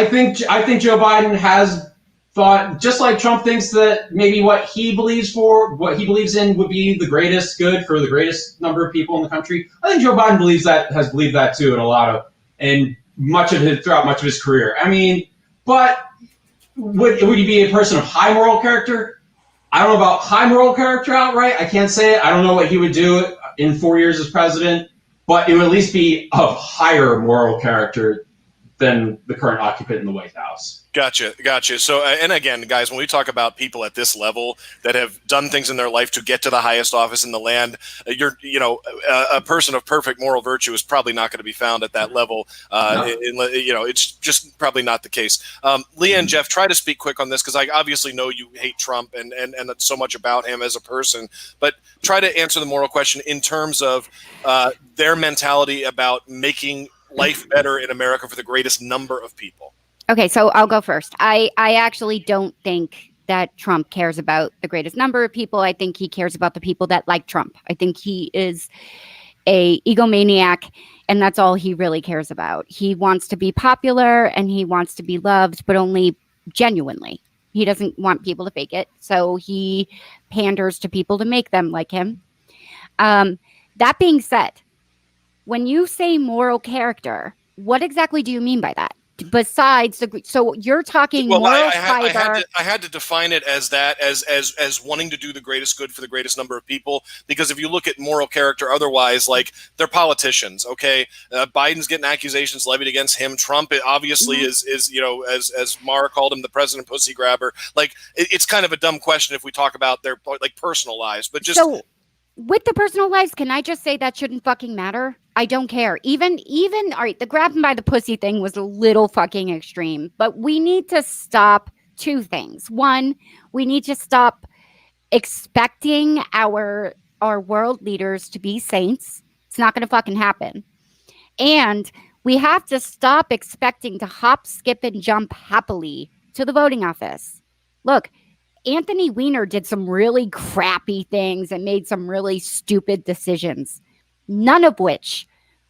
think Joe Biden has thought, just like Trump thinks that maybe what he believes in would be the greatest good for the greatest number of people in the country. I think Joe Biden has believed that too throughout much of his career. I mean, but would he be a person of high moral character? I don't know about high moral character outright. I can't say it. I don't know what he would do in 4 years as president, but it would at least be of higher moral character than the current occupant in the White House. Gotcha. So, and again, guys, when we talk about people at this level that have done things in their life to get to the highest office in the land, a person of perfect moral virtue is probably not going to be found at that level. It's just probably not the case. Leah and Jeff, try to speak quick on this, because I obviously know you hate Trump and so much about him as a person, but try to answer the moral question in terms of their mentality about making life better in America for the greatest number of people. Okay, so I'll go first. I actually don't think that Trump cares about the greatest number of people. I think he cares about the people that like Trump. I think he is a egomaniac, and that's all he really cares about. He wants to be popular and he wants to be loved, but only genuinely. He doesn't want people to fake it, so he panders to people to make them like him. That being said, when you say moral character, what exactly do you mean by that? Besides so you're talking moral fiber. I had to define it as that, as wanting to do the greatest good for the greatest number of people. Because if you look at moral character, otherwise, like, they're politicians. Okay, Biden's getting accusations levied against him. Trump obviously is as Mara called him, the president pussy grabber. Like, it's kind of a dumb question if we talk about their personal lives, but just. So, with the personal lives, can I just say that shouldn't fucking matter? I don't care. Even all right, the grabbing by the pussy thing was a little fucking extreme, but we need to stop two things. One, we need to stop expecting our world leaders to be saints. It's not going to fucking happen. And we have to stop expecting to hop, skip, and jump happily to the voting office. Look, Anthony Weiner did some really crappy things and made some really stupid decisions, none of which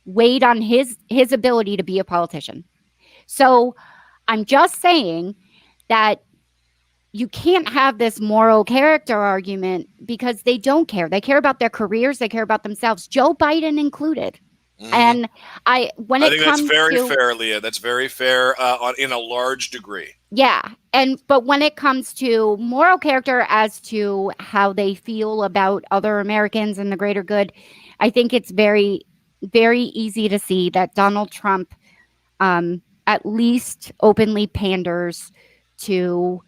weighed on his ability to be a politician. So I'm just saying that you can't have this moral character argument, because they don't care. They care about their careers. They care about themselves, Joe Biden included. And I think that's very fair, Leah. That's very fair in a large degree. Yeah. But when it comes to moral character as to how they feel about other Americans and the greater good, I think it's very, very easy to see that Donald Trump at least openly panders to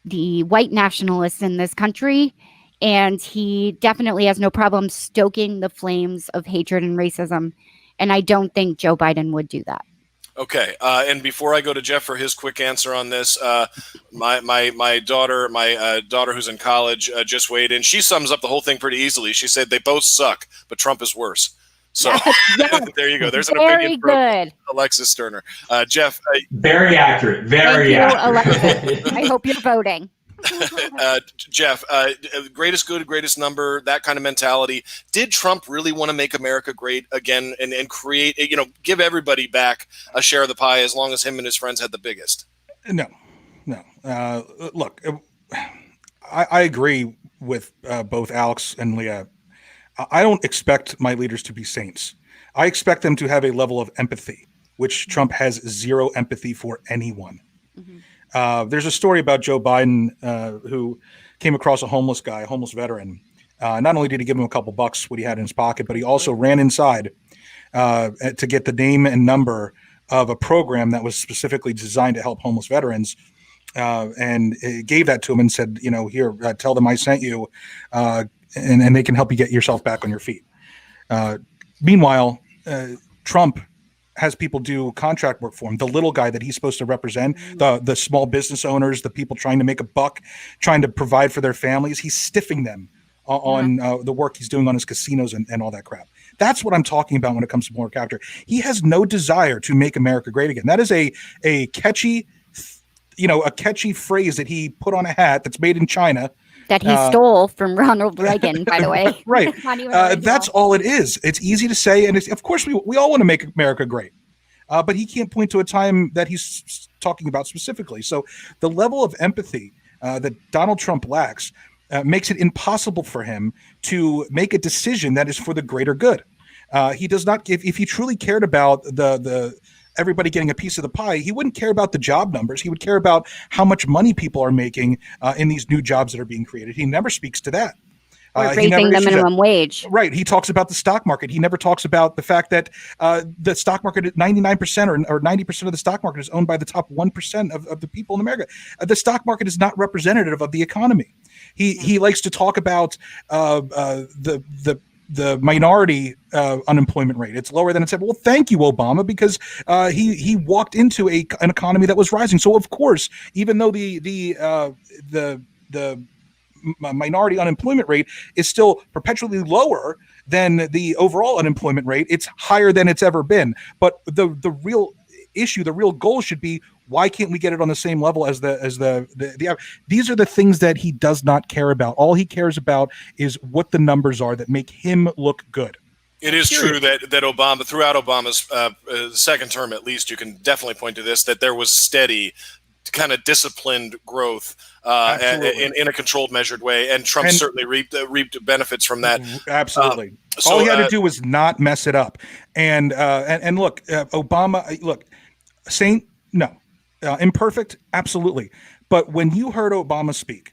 the white nationalists in this country. And he definitely has no problem stoking the flames of hatred and racism. And I don't think Joe Biden would do that. Okay, and before I go to Jeff for his quick answer on this, my daughter who's in college just weighed in. She sums up the whole thing pretty easily. She said they both suck, but Trump is worse. So there you go. There's an opinion from Alexis Sterner. Jeff, very accurate. Very accurate. Alexis. I hope you're voting. Jeff, greatest good, greatest number, that kind of mentality. Did Trump really want to make America great again and create, give everybody back a share of the pie as long as him and his friends had the biggest? No. Look, I agree with both Alex and Leah. I don't expect my leaders to be saints. I expect them to have a level of empathy, which Trump has zero empathy for anyone. There's a story about Joe Biden who came across a homeless veteran. Not only did he give him a couple bucks, what he had in his pocket, but he also ran inside to get the name and number of a program that was specifically designed to help homeless veterans. And gave that to him and said, here, tell them I sent you, and they can help you get yourself back on your feet. Meanwhile, Trump has people do contract work for him. The little guy that he's supposed to represent, the small business owners, the people trying to make a buck, trying to provide for their families, he's stiffing them on the work he's doing on his casinos and all that crap. That's what I'm talking about when it comes to moral character. He has no desire to make America great again. That is a catchy, a catchy phrase that he put on a hat that's made in China. That he stole from Ronald Reagan, by the way. Right. That's all it is. It's easy to say. And of course, we all want to make America great. But he can't point to a time that he's talking about specifically. So the level of empathy that Donald Trump lacks makes it impossible for him to make a decision that is for the greater good. He does not. If he truly cared about the everybody getting a piece of the pie, he wouldn't care about the job numbers. He would care about how much money people are making in these new jobs that are being created. He never speaks to that. Or raising the minimum wage. Right. He talks about the stock market. He never talks about the fact that the stock market, 99% or 90% of the stock market is owned by the top 1% of the people in America. The stock market is not representative of the economy. He likes to talk about the minority unemployment rate. It's lower than it said. Well, thank you, Obama, because he walked into an economy that was rising. So of course, even though the minority unemployment rate is still perpetually lower than the overall unemployment rate, it's higher than it's ever been. But the real issue, the real goal should be, why can't we get it on the same level as the these are the things that he does not care about. All he cares about is what the numbers are that make him look good. It is true that Obama, throughout Obama's second term at least, you can definitely point to this, that there was steady, kind of disciplined growth in a controlled, measured way, and Trump certainly reaped benefits from that. Absolutely. All he had to do was not mess it up. And look, Obama, look, saint, no. Imperfect, absolutely. But when you heard Obama speak,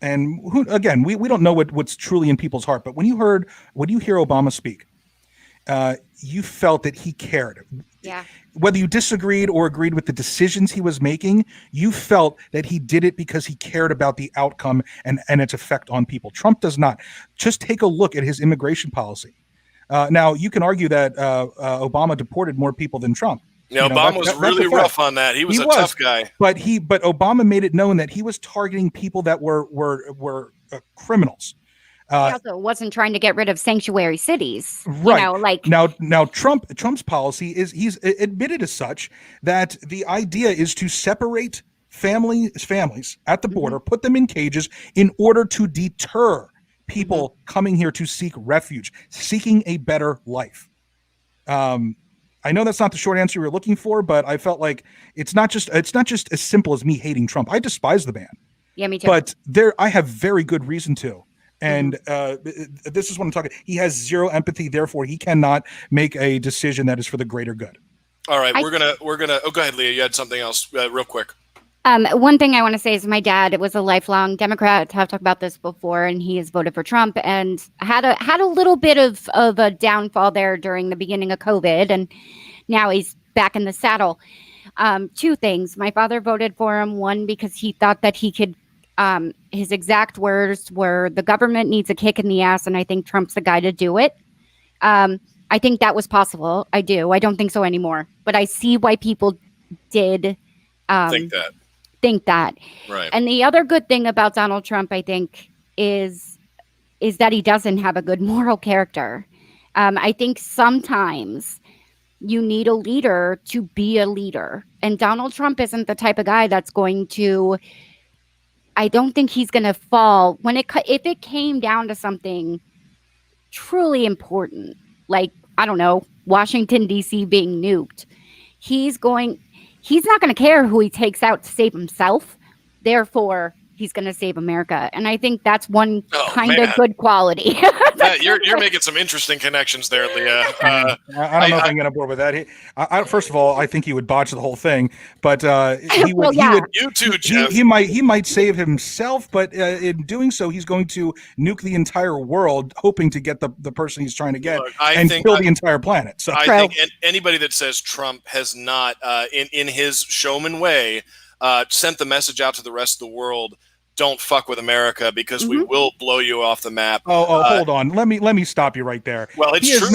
and again, we don't know what's truly in people's heart, but when you hear Obama speak, you felt that he cared. Yeah. Whether you disagreed or agreed with the decisions he was making, you felt that he did it because he cared about the outcome and its effect on people. Trump does not. Just take a look at his immigration policy. Now, you can argue that Obama deported more people than Trump. Yeah, Obama was really rough on that. He was a tough guy. But Obama made it known that he was targeting people that were criminals. He also wasn't trying to get rid of sanctuary cities. Right. Now Trump's policy is, he's admitted as such, that the idea is to separate families at the border, put them in cages in order to deter people coming here to seek refuge, seeking a better life. I know that's not the short answer you were looking for, but I felt like it's not just as simple as me hating Trump. I despise the man. Yeah, me too. But I have very good reason to. And this is what I'm talking. He has zero empathy, therefore he cannot make a decision that is for the greater good. All right, we're gonna. Oh, go ahead, Leah. You had something else, real quick. One thing I want to say is my dad was a lifelong Democrat. I've talked about this before, and he has voted for Trump and had a little bit of a downfall there during the beginning of COVID, and now he's back in the saddle. Two things. My father voted for him. One, because he thought that he could. His exact words were, "The government needs a kick in the ass, and I think Trump's the guy to do it." I think that was possible. I do. I don't think so anymore. But I see why people did think that. Right. And the other good thing about Donald Trump, I think, is that he doesn't have a good moral character. I think sometimes you need a leader to be a leader. And Donald Trump isn't the type of guy that's going to... I don't think he's going to fall if it came down to something truly important, like, I don't know, Washington, D.C. being nuked. He's not going to care who he takes out to save himself. Therefore, he's going to save America. And I think that's one kind of good quality. You're making some interesting connections there, Leah. I don't know if I can get on board with that. First of all, I think he would botch the whole thing, but he would. You too, Jeff. He might save himself, but in doing so, he's going to nuke the entire world, hoping to get the person he's trying to get and kill the entire planet. So I think anybody that says Trump has not, in his showman way, sent the message out to the rest of the world: don't fuck with America because we will blow you off the map. Hold on. Let me stop you right there. Well, it's true.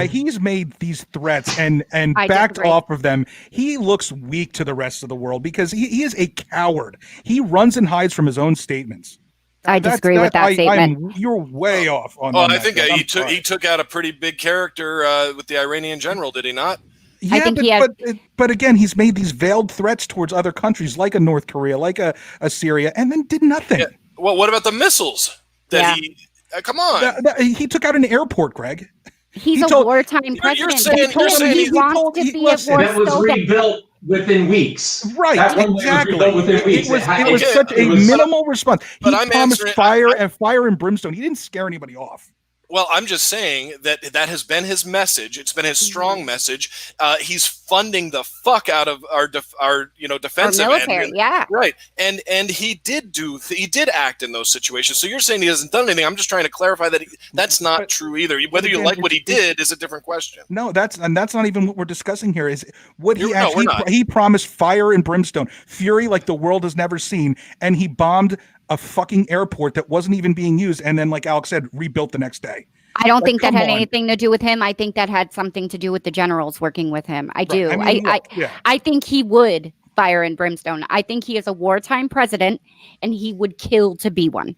He's made these threats and backed off of them. He looks weak to the rest of the world because he is a coward. He runs and hides from his own statements. I disagree with that statement. You're way off on. Oh, on I that, think Greg. he took out a pretty big character with the Iranian general, did he not? Yeah, I think but again, he's made these veiled threats towards other countries like a North Korea, like a Syria, and then did nothing. Yeah. Well, what about the missiles that he? Come on, he took out an airport, Greg. He's a wartime president. You're saying he wants to be at war that was so bad. rebuilt within weeks. Right, that one exactly. Was rebuilt within weeks. It was such a minimal response. He promised fire and brimstone. He didn't scare anybody off. Well, I'm just saying that has been his message. It's been his strong message. He's funding the fuck out of our defensive our military, end. yeah, right. And he did act in those situations. So you're saying he hasn't done anything. I'm just trying to clarify that that's not true either. Whether you like what he did is a different question. No, that's not even what we're discussing here. Is what he promised fire and brimstone, fury like the world has never seen, and he bombed a fucking airport that wasn't even being used, and then, like Alex said, rebuilt the next day. I don't think that had anything to do with him. I think that had something to do with the generals working with him. I do. I think he would fire and brimstone. I think he is a wartime president, and he would kill to be one.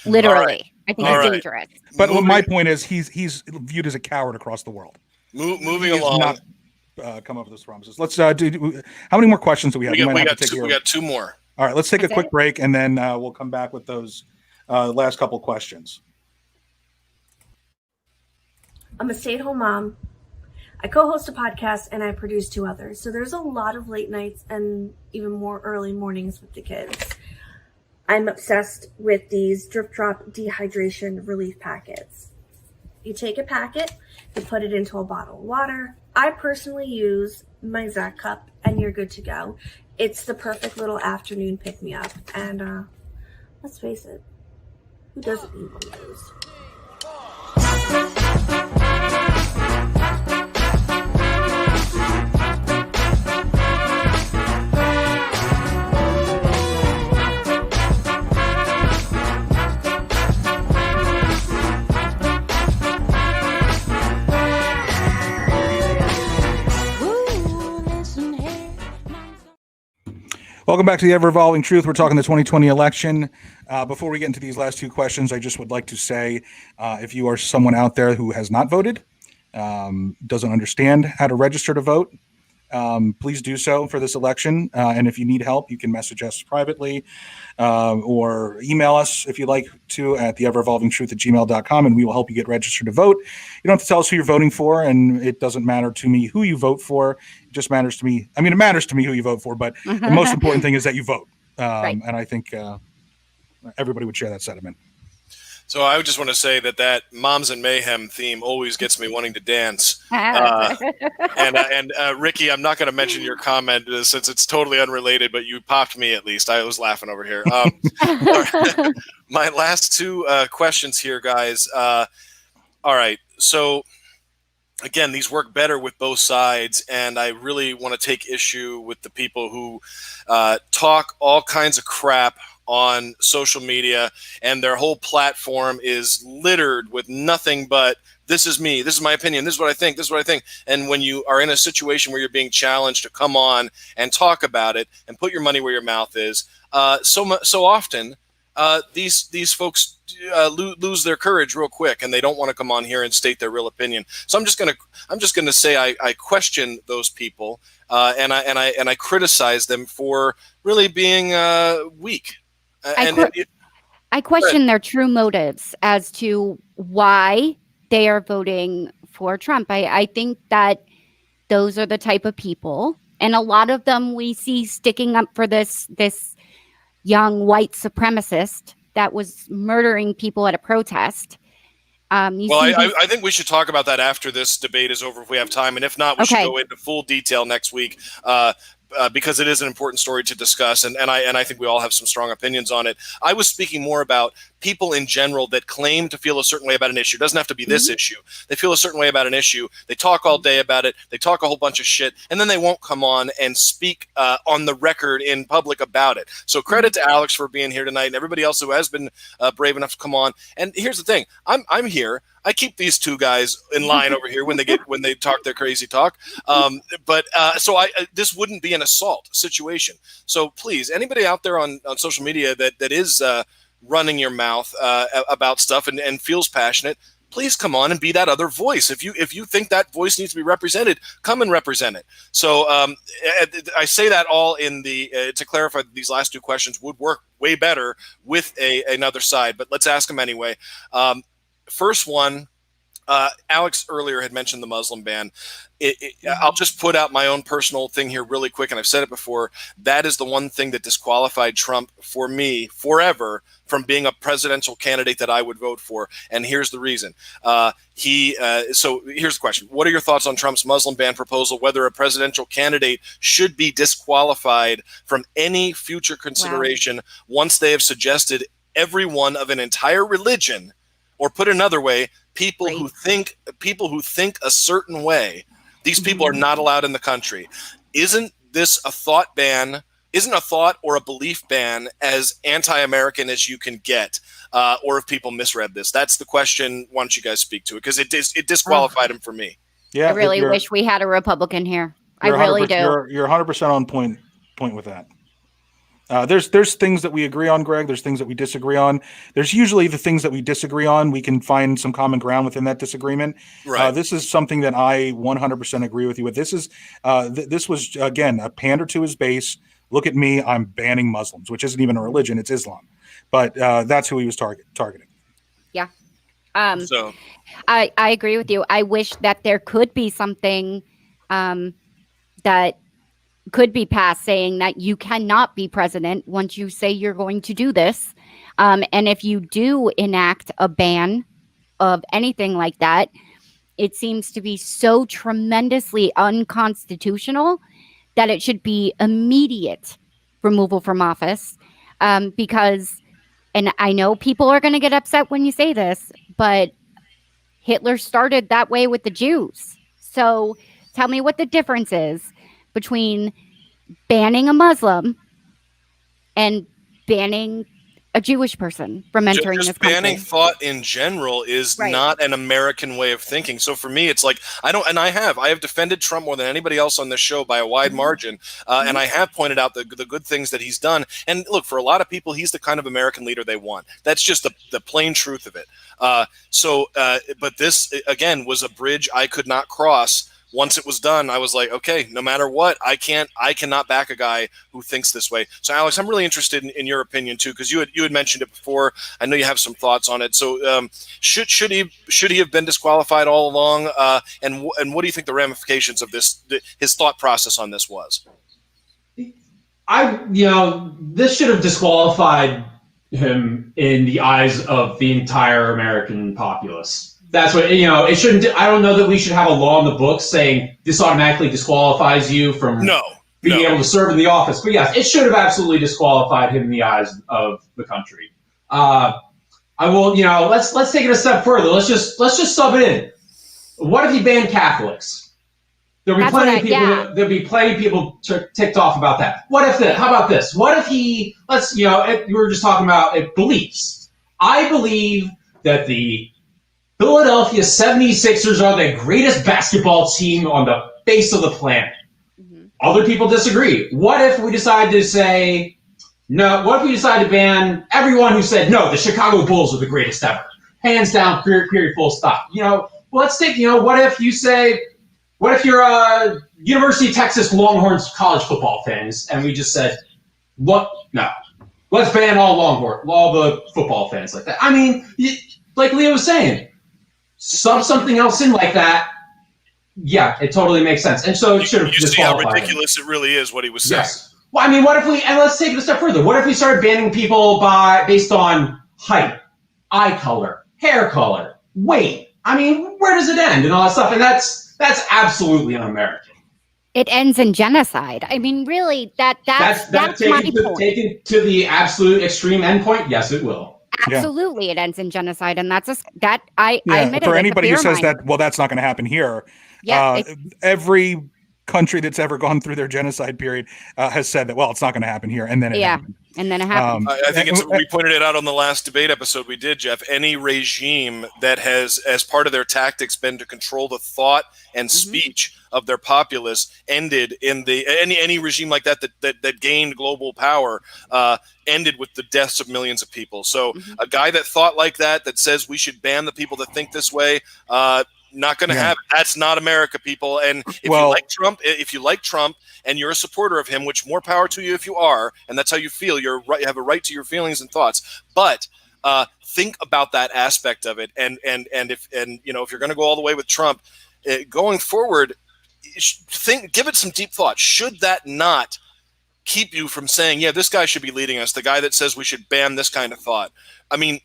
Literally. Right. I think it's dangerous. But my point is, he's viewed as a coward across the world. Moving along. Come up with those promises. Let's do. How many more questions do we have? We got two more. All right, let's take a quick break, and then we'll come back with those last couple questions. I'm a stay-at-home mom. I co-host a podcast, and I produce 2 others. So there's a lot of late nights and even more early mornings with the kids. I'm obsessed with these Drip Drop dehydration relief packets. You take a packet, you put it into a bottle of water. I personally use my Zac cup, and you're good to go. It's the perfect little afternoon pick-me-up. And let's face it, who doesn't need one of those? Welcome back to the Ever-Evolving Truth. We're talking the 2020 election. Before we get into these last 2 questions, I just would like to say, if you are someone out there who has not voted, doesn't understand how to register to vote, please do so for this election. And if you need help, you can message us privately or email us if you'd like to at theeverevolvingtruth@gmail.com, and we will help you get registered to vote. You don't have to tell us who you're voting for, and it doesn't matter to me who you vote for. It just matters to me. I mean, it matters to me who you vote for, but the most important thing is that you vote. And I think everybody would share that sentiment. So I just want to say that Moms and Mayhem theme always gets me wanting to dance. And Ricky, I'm not going to mention your comment since it's totally unrelated, but you popped me at least. I was laughing over here. My last 2 questions here, guys. All right. So, again, these work better with both sides, and I really want to take issue with the people who talk all kinds of crap on social media, and their whole platform is littered with nothing but this is me, this is my opinion, this is what I think, this is what I think. And when you are in a situation where you're being challenged to come on and talk about it and put your money where your mouth is, so often these folks lose their courage real quick, and they don't want to come on here and state their real opinion. So I'm just gonna say I question those people, and I criticize them for really being weak. I question their true motives as to why they are voting for Trump. I think that those are the type of people, and a lot of them we see sticking up for this young white supremacist that was murdering people at a protest. I think we should talk about that after this debate is over if we have time, and if not, we should go into full detail next week. Because it is an important story to discuss, and I think we all have some strong opinions on it. I was speaking more about people in general that claim to feel a certain way about an issue. It doesn't have to be this issue. They feel a certain way about an issue. They talk all day about it. They talk a whole bunch of shit, and then they won't come on and speak on the record in public about it. So credit to Alex for being here tonight, and everybody else who has been brave enough to come on. And here's the thing: I'm here. I keep these 2 guys in line over here when they talk their crazy talk. So this wouldn't be an assault situation. So please, anybody out there on social media that is running your mouth about stuff and feels passionate, please come on and be that other voice. If you think that voice needs to be represented, come and represent it. So I say that all in the to clarify that these last two questions would work way better with another side, but let's ask them anyway. First one, Alex earlier had mentioned the Muslim ban. I'll just put out my own personal thing here really quick, and I've said it before. That is the one thing that disqualified Trump for me forever from being a presidential candidate that I would vote for. And here's the reason. So here's the question. What are your thoughts on Trump's Muslim ban proposal, whether a presidential candidate should be disqualified from any future consideration once they have suggested everyone of an entire religion, or put another way, people who think a certain way, these people are not allowed in the country? Isn't this a thought ban? Isn't a thought or a belief ban as anti-American as you can get? Or if people misread this? That's the question. Why don't you guys speak to it? Because it disqualified him for me. Yeah, I really wish we had a Republican here. I really do. You're 100% on point with that. There's things that we agree on, Greg. There's things that we disagree on. There's usually the things that we disagree on, we can find some common ground within that disagreement. Right. This is something that I 100% agree with you with. This is this was, again, a pander to his base. Look at me, I'm banning Muslims, which isn't even a religion, it's Islam. But that's who he was targeting. Yeah. So I agree with you. I wish that there could be something that could be passed saying that you cannot be president once you say you're going to do this. And if you do enact a ban of anything like that, it seems to be so tremendously unconstitutional that it should be immediate removal from office. Because, and I know people are going to get upset when you say this, but Hitler started that way with the Jews. So tell me what the difference is between banning a Muslim and banning a Jewish person from entering this country. Banning thought in general is not an American way of thinking. So for me, it's like I have defended Trump more than anybody else on this show by a wide margin, and I have pointed out the good things that he's done. And look, for a lot of people, he's the kind of American leader they want. That's just the plain truth of it. But this again was a bridge I could not cross. Once it was done, I was like, okay, no matter what, I cannot back a guy who thinks this way. So, Alex, I'm really interested in your opinion too, because you had mentioned it before. I know you have some thoughts on it. So, should he have been disqualified all along? And what do you think the ramifications of his thought process on this was? This should have disqualified him in the eyes of the entire American populace. That's what, it shouldn't, I don't know that we should have a law in the books saying this automatically disqualifies you from being able to serve in the office. But yes, it should have absolutely disqualified him in the eyes of the country. I will, let's take it a step further. Let's just sub it in. What if he banned Catholics? There'll be plenty of people ticked off about that. What if how about this? What if we were just talking about beliefs. I believe that the Philadelphia 76ers are the greatest basketball team on the face of the planet. Mm-hmm. Other people disagree. What if we decide to say, no, what if we decide to ban everyone who said, no, the Chicago Bulls are the greatest ever? Hands down, period, full stop. Let's take, what if you're University of Texas Longhorns college football fans, and we just said, what? No. Let's ban all the football fans like that. I mean, like Leo was saying, sub something else in like that, yeah, it totally makes sense. And so it should have disqualified him. You see how ridiculous it really is what he was saying. Yes. Well, I mean, and let's take it a step further. What if we started banning people based on height, eye color, hair color, weight? I mean, where does it end and all that stuff? And that's absolutely un-American. It ends in genocide. I mean, really, that's my point. Taken to the absolute extreme endpoint, yes, it will. Absolutely, it ends in genocide, and I admit for it, anybody who says that, well, that's not going to happen here. Yeah, every country that's ever gone through their genocide period has said that, well, it's not going to happen here. And then it happened. And then it happened. I think we pointed it out on the last debate episode we did, Jeff. Any regime that has, as part of their tactics, been to control the thought and speech of their populace ended in any regime like that gained global power ended with the deaths of millions of people. So a guy that thought like that says we should ban the people that think this way, not going to have it. That's not America, people. And if you like Trump and you're a supporter of him, which more power to you if you are, and that's how you feel, you have a right to your feelings and thoughts. But think about that aspect of it. And if you're going to go all the way with Trump, going forward, give it some deep thought. Should that not keep you from saying, yeah, this guy should be leading us, the guy that says we should ban this kind of thought? I mean,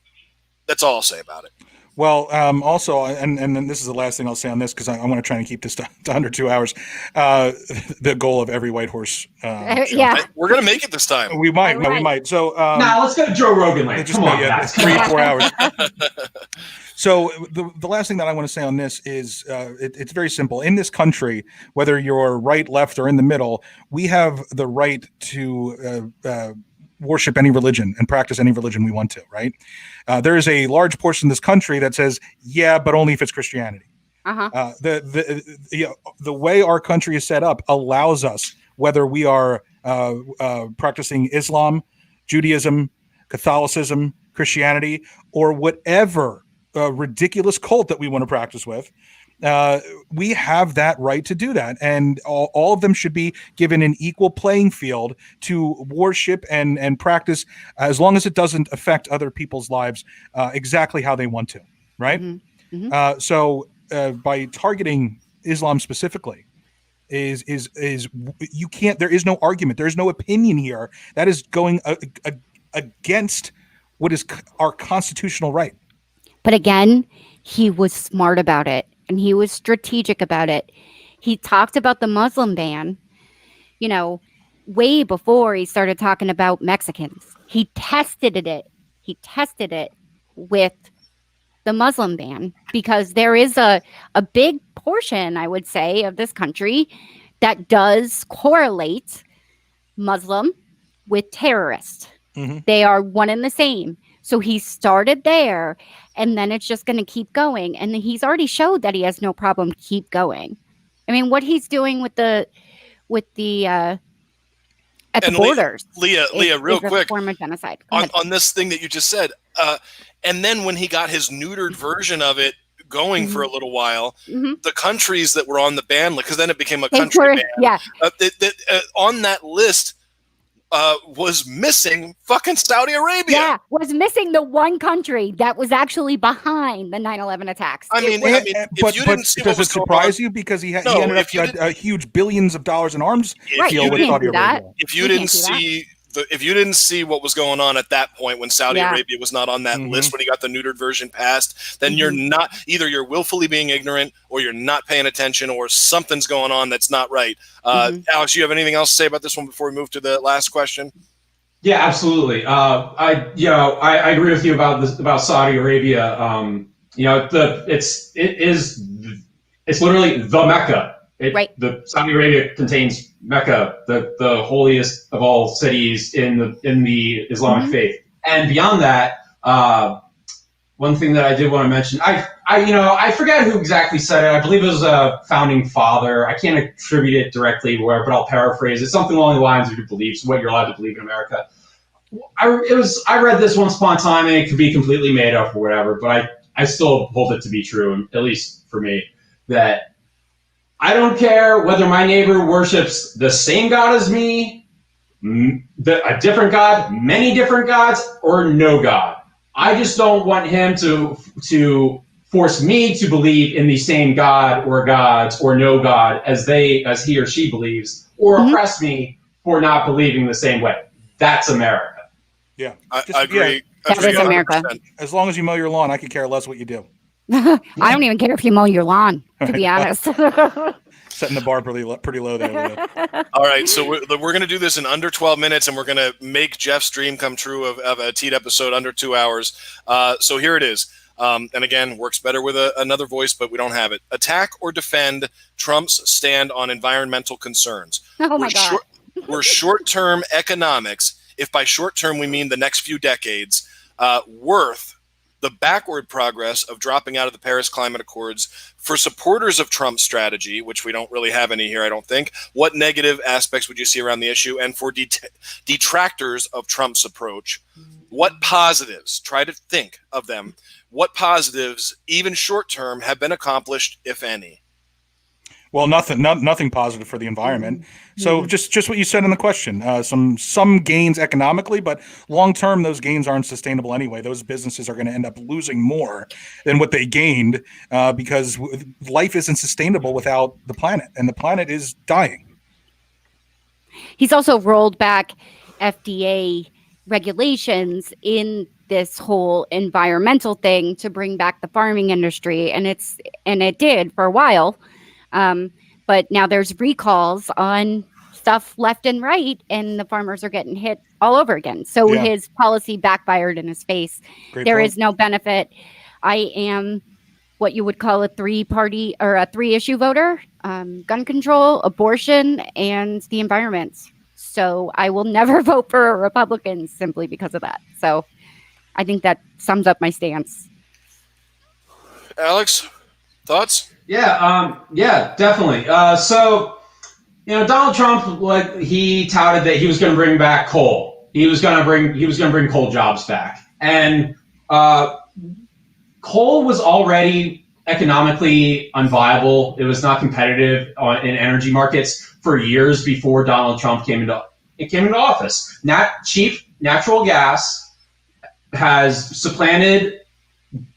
that's all I'll say about it. Well, also, and then this is the last thing I'll say on this, because I want to try and keep this to under 2 hours. The goal of every White Horse. We're going to make it this time. We might. We might. So let's go to Joe Rogan later. Come on, guys. 3-4 hours. So the last thing that I want to say on this is it's very simple. In this country, whether you're right, left, or in the middle, we have the right to worship any religion and practice any religion we want to, right? There is a large portion of this country that says, yeah, but only if it's Christianity. The way our country is set up allows us, whether we are practicing Islam, Judaism, Catholicism, Christianity, or whatever ridiculous cult that we want to practice with, we have that right to do that, and all of them should be given an equal playing field to worship and practice, as long as it doesn't affect other people's lives exactly how they want to, right? So by targeting Islam specifically is you can't, there is no argument, there is no opinion here that is going against what is our constitutional right. But again, he was smart about it. And he was strategic about it. He talked about the Muslim ban, way before he started talking about Mexicans. He tested it. He tested it with the Muslim ban, because there is a big portion, I would say, of this country that does correlate Muslim with terrorist. They are one and the same. So he started there, and then it's just going to keep going. And he's already showed that he has no problem keep going. I mean, what he's doing with the at the borders, Leah, real quick, form of genocide on this thing that you just said. And then when he got his neutered version of it going for a little while, the countries that were on the ban list, because then it became a country ban. On that list. Was missing fucking Saudi Arabia. Yeah, was missing the one country that was actually behind the 9/11 attacks. I mean, but does it surprise you, because he ended up with a huge billions of dollars in arms deal with Saudi Arabia? If you didn't see what was going on at that point when Saudi Arabia was not on that list, when he got the neutered version passed, then you're not, either you're willfully being ignorant, or you're not paying attention, or something's going on that's not right. Alex, you have anything else to say about this one before we move to the last question? Yeah, absolutely. I agree with you about Saudi Arabia. It's literally the Mecca. The Saudi Arabia contains Mecca, the holiest of all cities in the Islamic faith. And beyond that, one thing that I did want to mention, I forget who exactly said it. I believe it was a founding father. I can't attribute it directly, but I'll paraphrase it. Something along the lines of your beliefs, what you're allowed to believe in America. I read this once upon a time, and it could be completely made up or whatever, but I still hold it to be true, at least for me, that I don't care whether my neighbor worships the same God as me, a different God, many different gods, or no God. I just don't want him to force me to believe in the same God or gods or no God as he or she believes, or oppress me for not believing the same way. That's America. Yeah, I agree. That is America. As long as you mow your lawn, I could care less what you do. I don't even care if you mow your lawn, to be honest. Setting the bar pretty low there. All right, so we're going to do this in under 12 minutes, and we're going to make Jeff's dream come true of a TEAT episode under 2 hours. So here it is. And again, works better with another voice, but we don't have it. Attack or defend Trump's stand on environmental concerns. Oh my God. We're short-term economics, if by short-term we mean the next few decades, worth the backward progress of dropping out of the Paris Climate Accords. For supporters of Trump's strategy, which we don't really have any here, I don't think, what negative aspects would you see around the issue? And for detractors of Trump's approach, what positives, try to think of them, what positives, even short-term, have been accomplished, if any? Well, nothing positive for the environment. So just what you said in the question, some gains economically, but long term, those gains aren't sustainable anyway. Those businesses are going to end up losing more than what they gained because life isn't sustainable without the planet, and the planet is dying. He's also rolled back FDA regulations in this whole environmental thing to bring back the farming industry, and it did for a while. But now there's recalls on stuff left and right, and the farmers are getting hit all over again. So his policy backfired in his face. There is no benefit. I am what you would call a three-party or a three-issue voter: gun control, abortion, and the environment. So I will never vote for a Republican simply because of that. So I think that sums up my stance. Alex, thoughts? Yeah, definitely. So, Donald Trump, he touted that he was going to bring back coal. He was going to bring coal jobs back, and coal was already economically unviable. It was not competitive in energy markets for years before Donald Trump came into office. Cheap natural gas has supplanted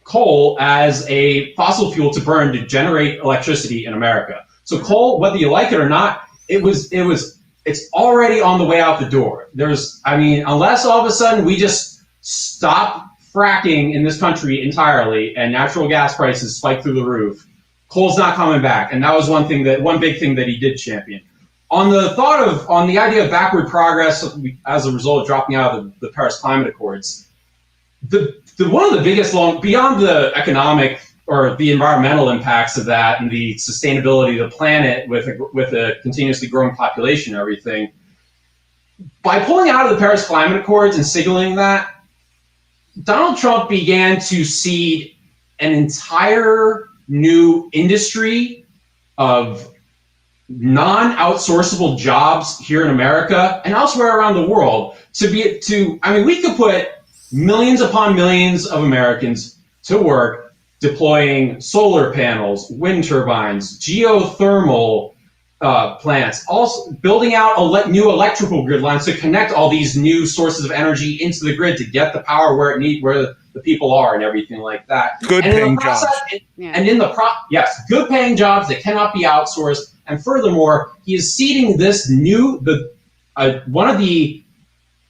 coal as a fossil fuel to burn to generate electricity in America. So coal, whether you like it or not, it's already on the way out the door. Unless all of a sudden we just stop fracking in this country entirely and natural gas prices spike through the roof, coal's not coming back. And that was one big thing that he did champion. On the idea of backward progress as a result of dropping out of the Paris Climate Accords, one of the biggest, beyond the economic or the environmental impacts of that and the sustainability of the planet with a continuously growing population and everything, by pulling out of the Paris Climate Accords and signaling that, Donald Trump began to seed an entire new industry of non-outsourceable jobs here in America and elsewhere around the world we could put millions upon millions of Americans to work deploying solar panels, wind turbines, geothermal plants, also building out new electrical grid lines to connect all these new sources of energy into the grid to get the power where the people are and everything like that. Good paying jobs. Yes, good paying jobs that cannot be outsourced. And furthermore, he is seeding this one of the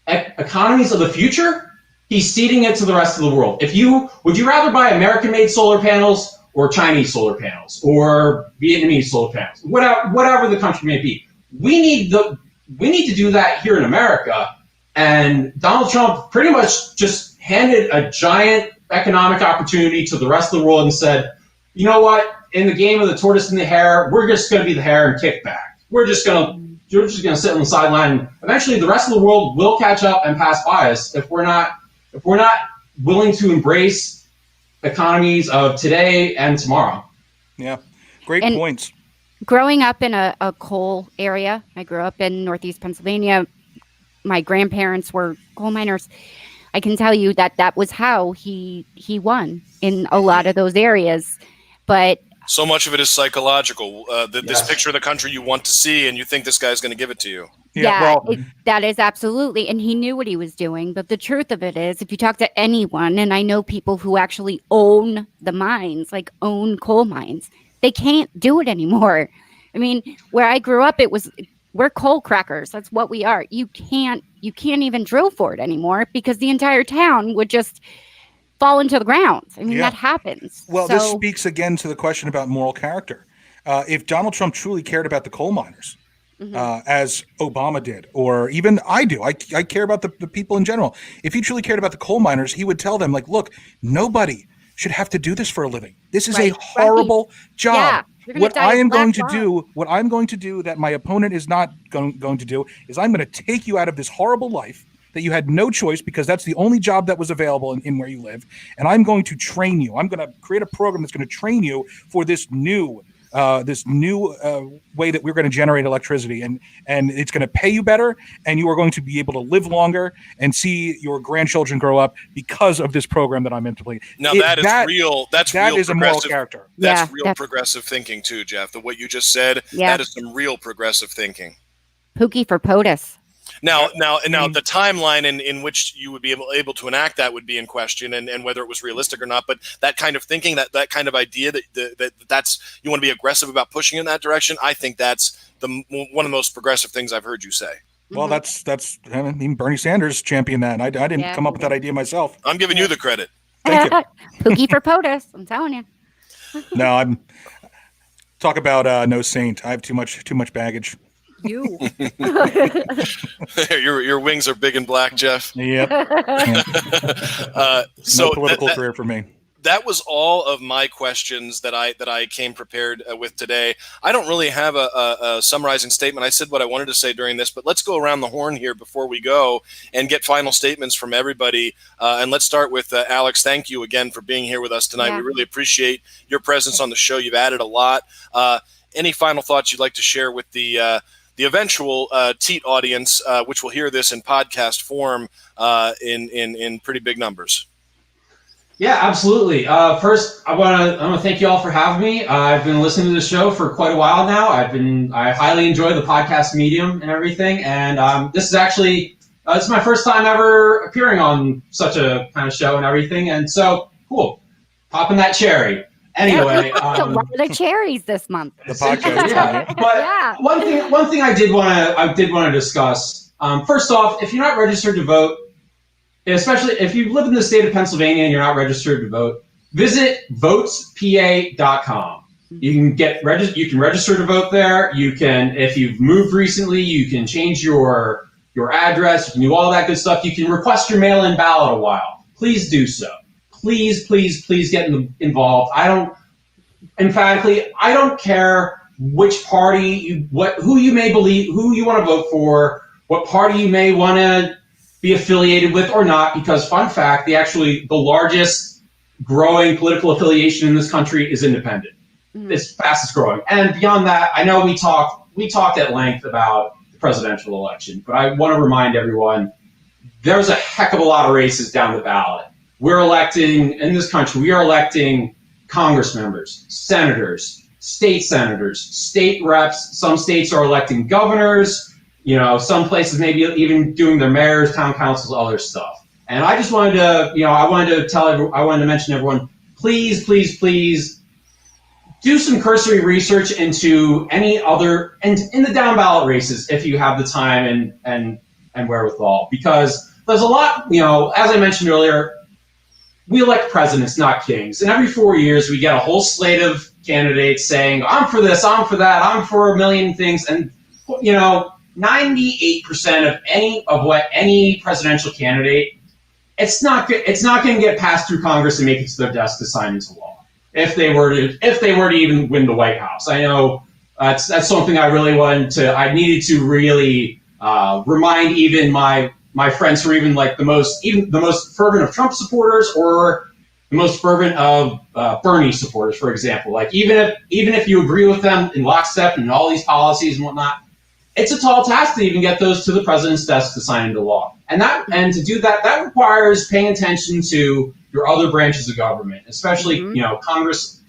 economies of the future. He's seeding it to the rest of the world. Would you rather buy American-made solar panels or Chinese solar panels or Vietnamese solar panels, whatever the country may be? We need to do that here in America. And Donald Trump pretty much just handed a giant economic opportunity to the rest of the world and said, you know what? In the game of the tortoise and the hare, we're just going to be the hare and kick back. You're just going to sit on the sideline. Eventually, the rest of the world will catch up and pass by us if we're not willing to embrace economies of today and tomorrow. Yeah, great points. Growing up in a coal area, I grew up in Northeast Pennsylvania. My grandparents were coal miners. I can tell you that was how he won in a lot of those areas. But so much of it is psychological. This picture of the country you want to see, and you think this guy's going to give it to you. That is absolutely. And he knew what he was doing. But the truth of it is, if you talk to anyone, and I know people who actually own the mines, like own coal mines, they can't do it anymore. I mean, where I grew up, we're coal crackers. That's what we are. You can't even drill for it anymore because the entire town would just fall into the ground. I mean, that happens. Well, this speaks again to the question about moral character. If Donald Trump truly cared about the coal miners, as Obama did, or even I do, I care about the people in general. If he truly cared about the coal miners, he would tell them, look, nobody should have to do this for a living. This is Right. a horrible job. Yeah. You're gonna What die I of am black going to lung. do, what I'm going to do that my opponent is not going to do, is I'm going to take you out of this horrible life that you had no choice because that's the only job that was available in where you live. And I'm going to train you. I'm going to create a program that's going to train you for this new way that we're going to generate electricity, and it's going to pay you better, and you are going to be able to live longer and see your grandchildren grow up because of this program that I'm implementing. Now that is a moral character. That's real progressive thinking too, Jeff. What you just said, that is some real progressive thinking. Pookie for POTUS. Now, the timeline in which you would be able to enact that would be in question, and whether it was realistic or not. But that kind of thinking, that kind of idea that's you want to be aggressive about pushing in that direction. I think that's one of the most progressive things I've heard you say. Well, that's I mean, Bernie Sanders championed that. I didn't come up with that idea myself. I'm giving you the credit. Thank you. Pookie for POTUS. I'm telling you. No, I'm talk about no saint. I have too much baggage. You. your wings are big and black, Jeff. Yep. So political career for me. That was all of my questions that I came prepared with today. I don't really have a summarizing statement. I said what I wanted to say during this, but let's go around the horn here before we go and get final statements from everybody. And let's start with Alex. Thank you again for being here with us tonight. We really appreciate your presence on the show. You've added a lot. Any final thoughts you'd like to share with the eventual TEAT audience, which will hear this in podcast form in pretty big numbers? Yeah, absolutely. First, I want to thank you all for having me. I've been listening to the show for quite a while now. I highly enjoy the podcast medium and everything. And this is actually it's my first time ever appearing on such a kind of show and everything. And so cool, popping that cherry. Anyway, what are the cherries this month? The podcast. Yeah. But one thing I did want to discuss. First off, if you're not registered to vote, especially if you live in the state of Pennsylvania and you're not registered to vote, visit votespa.com. You can register to vote there. You can, if you've moved recently, you can change your address. You can do all that good stuff. You can request your mail-in ballot a while. Please do so. Please get involved. I don't care which party, who you may believe, who you want to vote for, what party you may want to be affiliated with or not, because fun fact, the largest growing political affiliation in this country is independent. It's fastest growing. And beyond that, I know we talked at length about the presidential election, but I want to remind everyone, there's a heck of a lot of races down the ballot. We're electing, in this country, we are electing Congress members, senators, state reps. Some states are electing governors. Some places maybe even doing their mayors, town councils, other stuff. And I just wanted to, I wanted to mention everyone, please do some cursory research into any other, and in the down ballot races, if you have the time and wherewithal, because there's a lot, as I mentioned earlier, we elect presidents, not kings. And every 4 years, we get a whole slate of candidates saying, I'm for this, I'm for that, I'm for a million things. And, 98% of what any presidential candidate, it's not going to get passed through Congress and make it to their desk to sign into law. If they were to even win the White House. I know that's something I needed to really remind even my friends who are even like the most fervent of Trump supporters or the most fervent of Bernie supporters, for example. Like even if you agree with them in lockstep and all these policies and whatnot, it's a tall task to even get those to the president's desk to sign into law. And to do that requires paying attention to your other branches of government, especially Congress.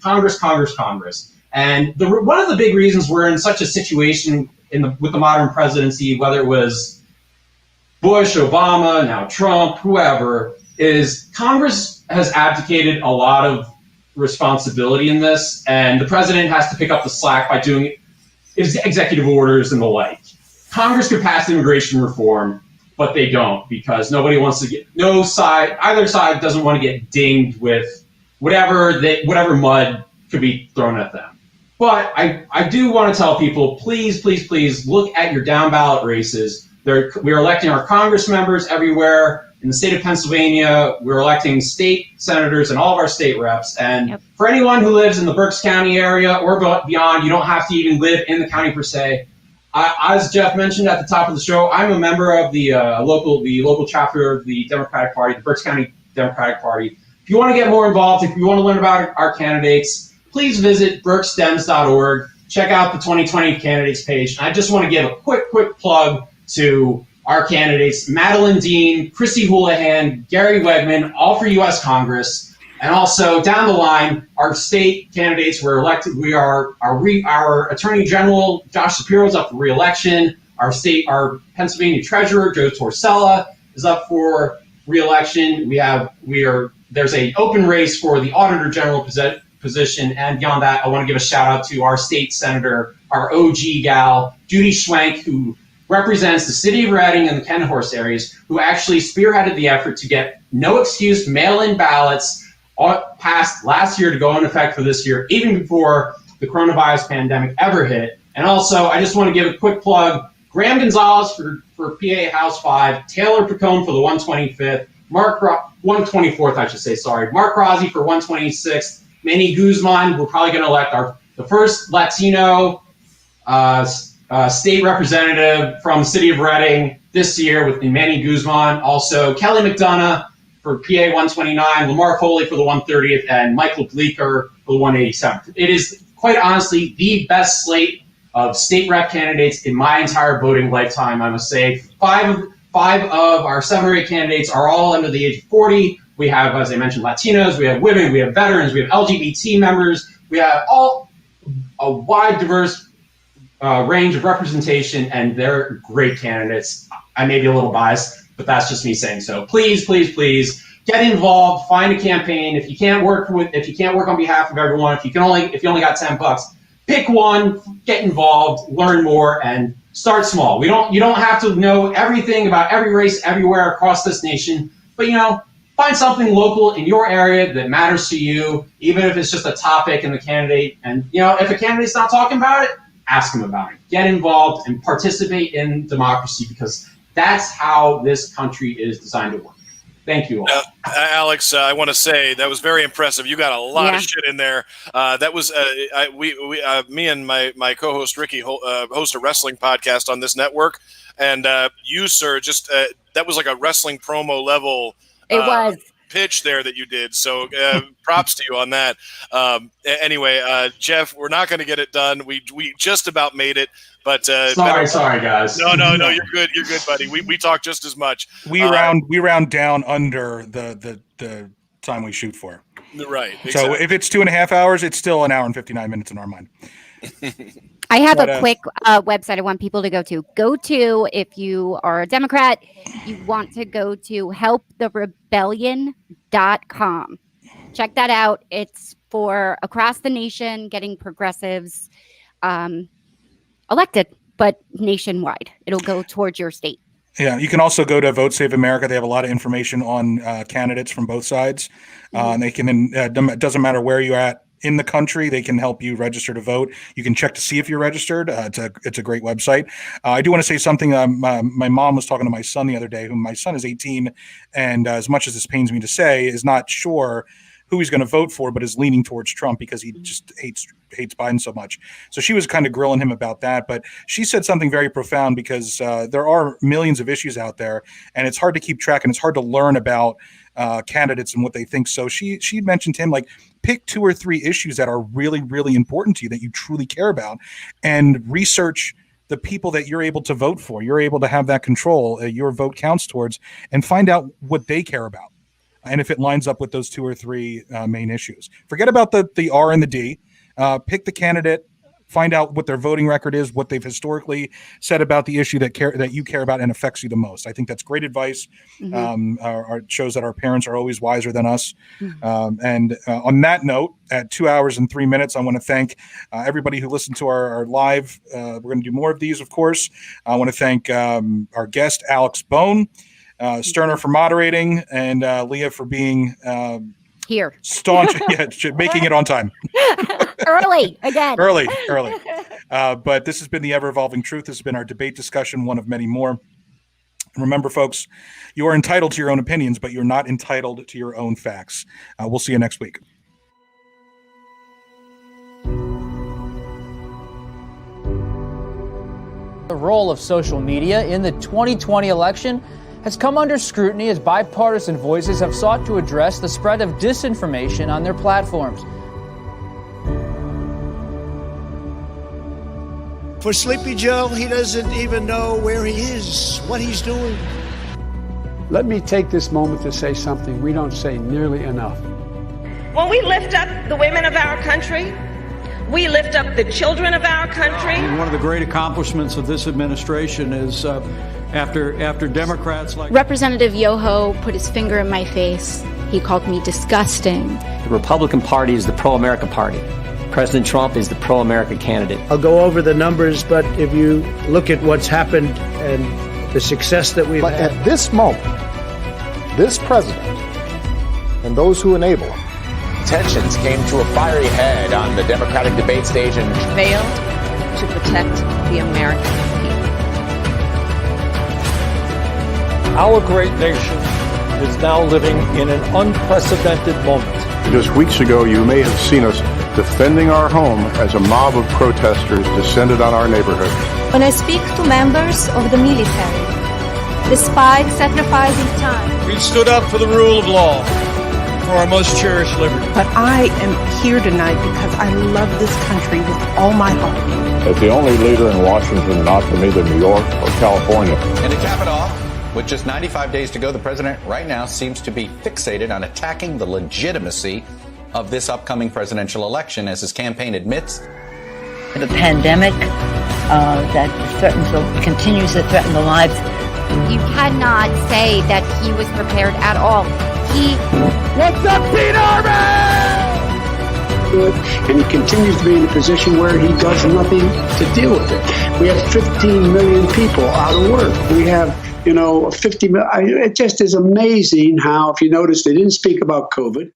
And one of the big reasons we're in such a situation with the modern presidency, whether it was Bush, Obama, now Trump, whoever, is Congress has abdicated a lot of responsibility in this, and the president has to pick up the slack by doing executive orders and the like. Congress could pass immigration reform, but they don't, because nobody wants to either side doesn't want to get dinged with whatever mud could be thrown at them. But I do want to tell people, please look at your down ballot races. We are electing our Congress members everywhere. In the state of Pennsylvania, we're electing state senators and all of our state reps. And for anyone who lives in the Berks County area or beyond, you don't have to even live in the county per se. As Jeff mentioned at the top of the show, I'm a member of the local chapter of the Democratic Party, the Berks County Democratic Party. If you want to get more involved, if you want to learn about our candidates, please visit berksdems.org. Check out the 2020 candidates page. And I just want to give a quick plug to our candidates: Madeline Dean, Chrissy Houlihan, Gary Wegman, all for U.S. Congress. And also down the line, our state candidates were elected. Our Attorney General, Josh Shapiro, is up for re-election. Our Pennsylvania Treasurer, Joe Torsella, is up for re-election. There's an open race for the Auditor General position. And beyond that, I want to give a shout out to our state senator, our OG gal, Judy Schwenk, who represents the city of Reading and the Kenhorst areas, who actually spearheaded the effort to get no excuse mail-in ballots passed last year to go into effect for this year, even before the coronavirus pandemic ever hit. And also, I just want to give a quick plug: Graham Gonzalez for PA House 5, Taylor Picone for the 125th, 124th, I should say, sorry, Mark Rossi for 126th, Manny Guzman. We're probably going to elect the first Latino state representative from the city of Reading this year with Manny Guzman. Also, Kelly McDonough for PA 129, Lamar Foley for the 130th, and Michael Bleeker for the 187th. It is quite honestly the best slate of state rep candidates in my entire voting lifetime, I must say. Five of our 7 or 8 candidates are all under the age of 40. We have, as I mentioned, Latinos, we have women, we have veterans, we have LGBT members, we have a wide, diverse range of representation, and they're great candidates. I may be a little biased, but that's just me saying so. Please, please, please get involved. Find a campaign. If you can't work on behalf of everyone, if you only got $10, pick one, get involved, learn more, and start small. You don't have to know everything about every race everywhere across this nation, but find something local in your area that matters to you, even if it's just a topic in the candidate. And if a candidate's not talking about it, ask them about it. Get involved and participate in democracy, because that's how this country is designed to work. Thank you all. Alex, I want to say that was very impressive. You got a lot of shit in there. That was me and my co-host Ricky host a wrestling podcast on this network, and you, sir, just that was like a wrestling promo level. It was pitch there that you did. So props to you on that. Anyway, Jeff, we're not going to get it done. We just about made it. But sorry, guys. No, you're good. You're good, buddy. We talk just as much. We round down under the time we shoot for. Right. Exactly. So if it's 2.5 hours, it's still an hour and 59 minutes in our mind. I have a quick website I want people to go to. Go to, if you are a Democrat, you want to go to helptherebellion.com. Check that out. It's for across the nation, getting progressives elected, but nationwide. It'll go towards your state. Yeah, you can also go to Vote Save America. They have a lot of information on candidates from both sides. And they can, it doesn't matter where you're at in the country, they can help you register to vote. You can check to see if you're registered. It's a great website. I do want to say something. My mom was talking to my son the other day, my son is 18, and as much as this pains me to say, is not sure who he's going to vote for, but is leaning towards Trump because he just hates Biden so much. So she was kind of grilling him about that, but she said something very profound, because there are millions of issues out there, and it's hard to keep track, and it's hard to learn about candidates and what they think. So she mentioned to him, like, pick 2 or 3 issues that are really, really important to you, that you truly care about, and research the people that you're able to vote for. You're able to have that control, your vote counts towards, and find out what they care about. And if it lines up with those 2 or 3 main issues, forget about the R and the D. Pick the candidate, find out what their voting record is, what they've historically said about the issue that you care about and affects you the most. I think that's great advice. It shows that our parents are always wiser than us. And on that note, at 2 hours and 3 minutes, I want to thank everybody who listened to our live. We're going to do more of these, of course. I want to thank our guest, Alex Bohne, Sterner for moderating, and Leah for being here, staunch, making it on time. Early again. Early. But this has been the Ever Evolving Truth. This has been our debate discussion, one of many more. Remember, folks, you are entitled to your own opinions, but you're not entitled to your own facts. We'll see you next week. The role of social media in the 2020 election has come under scrutiny as bipartisan voices have sought to address the spread of disinformation on their platforms. For Sleepy Joe, he doesn't even know where he is, what he's doing. Let me take this moment to say something we don't say nearly enough. When we lift up the women of our country, we lift up the children of our country. One of the great accomplishments of this administration is after Democrats like Representative Yoho put his finger in my face. He called me disgusting. The Republican Party is the pro-America party. President Trump is the pro-America candidate. I'll go over the numbers, but if you look at what's happened and the success that we've But had. at this moment, this president and those who enable him. Tensions came to a fiery head on the Democratic debate stage and failed to protect the American people. Our great nation is now living in an unprecedented moment. Just weeks ago, you may have seen us defending our home as a mob of protesters descended on our neighborhood. When I speak to members of the military, despite sacrificing time, We've stood up for the rule of law, for our most cherished liberty. But I am here tonight because I love this country with all my heart. As the only leader in Washington not from either New York or California. And to cap it off, with just 95 days to go, the president right now seems to be fixated on attacking the legitimacy of this upcoming presidential election, as his campaign admits. The pandemic that continues to threaten the lives. You cannot say that he was prepared at all. What's up, Pete Irving? And he continues to be in a position where he does nothing to deal with it. We have 15 million people out of work. We have, 50 million. It just is amazing how, if you notice, they didn't speak about COVID.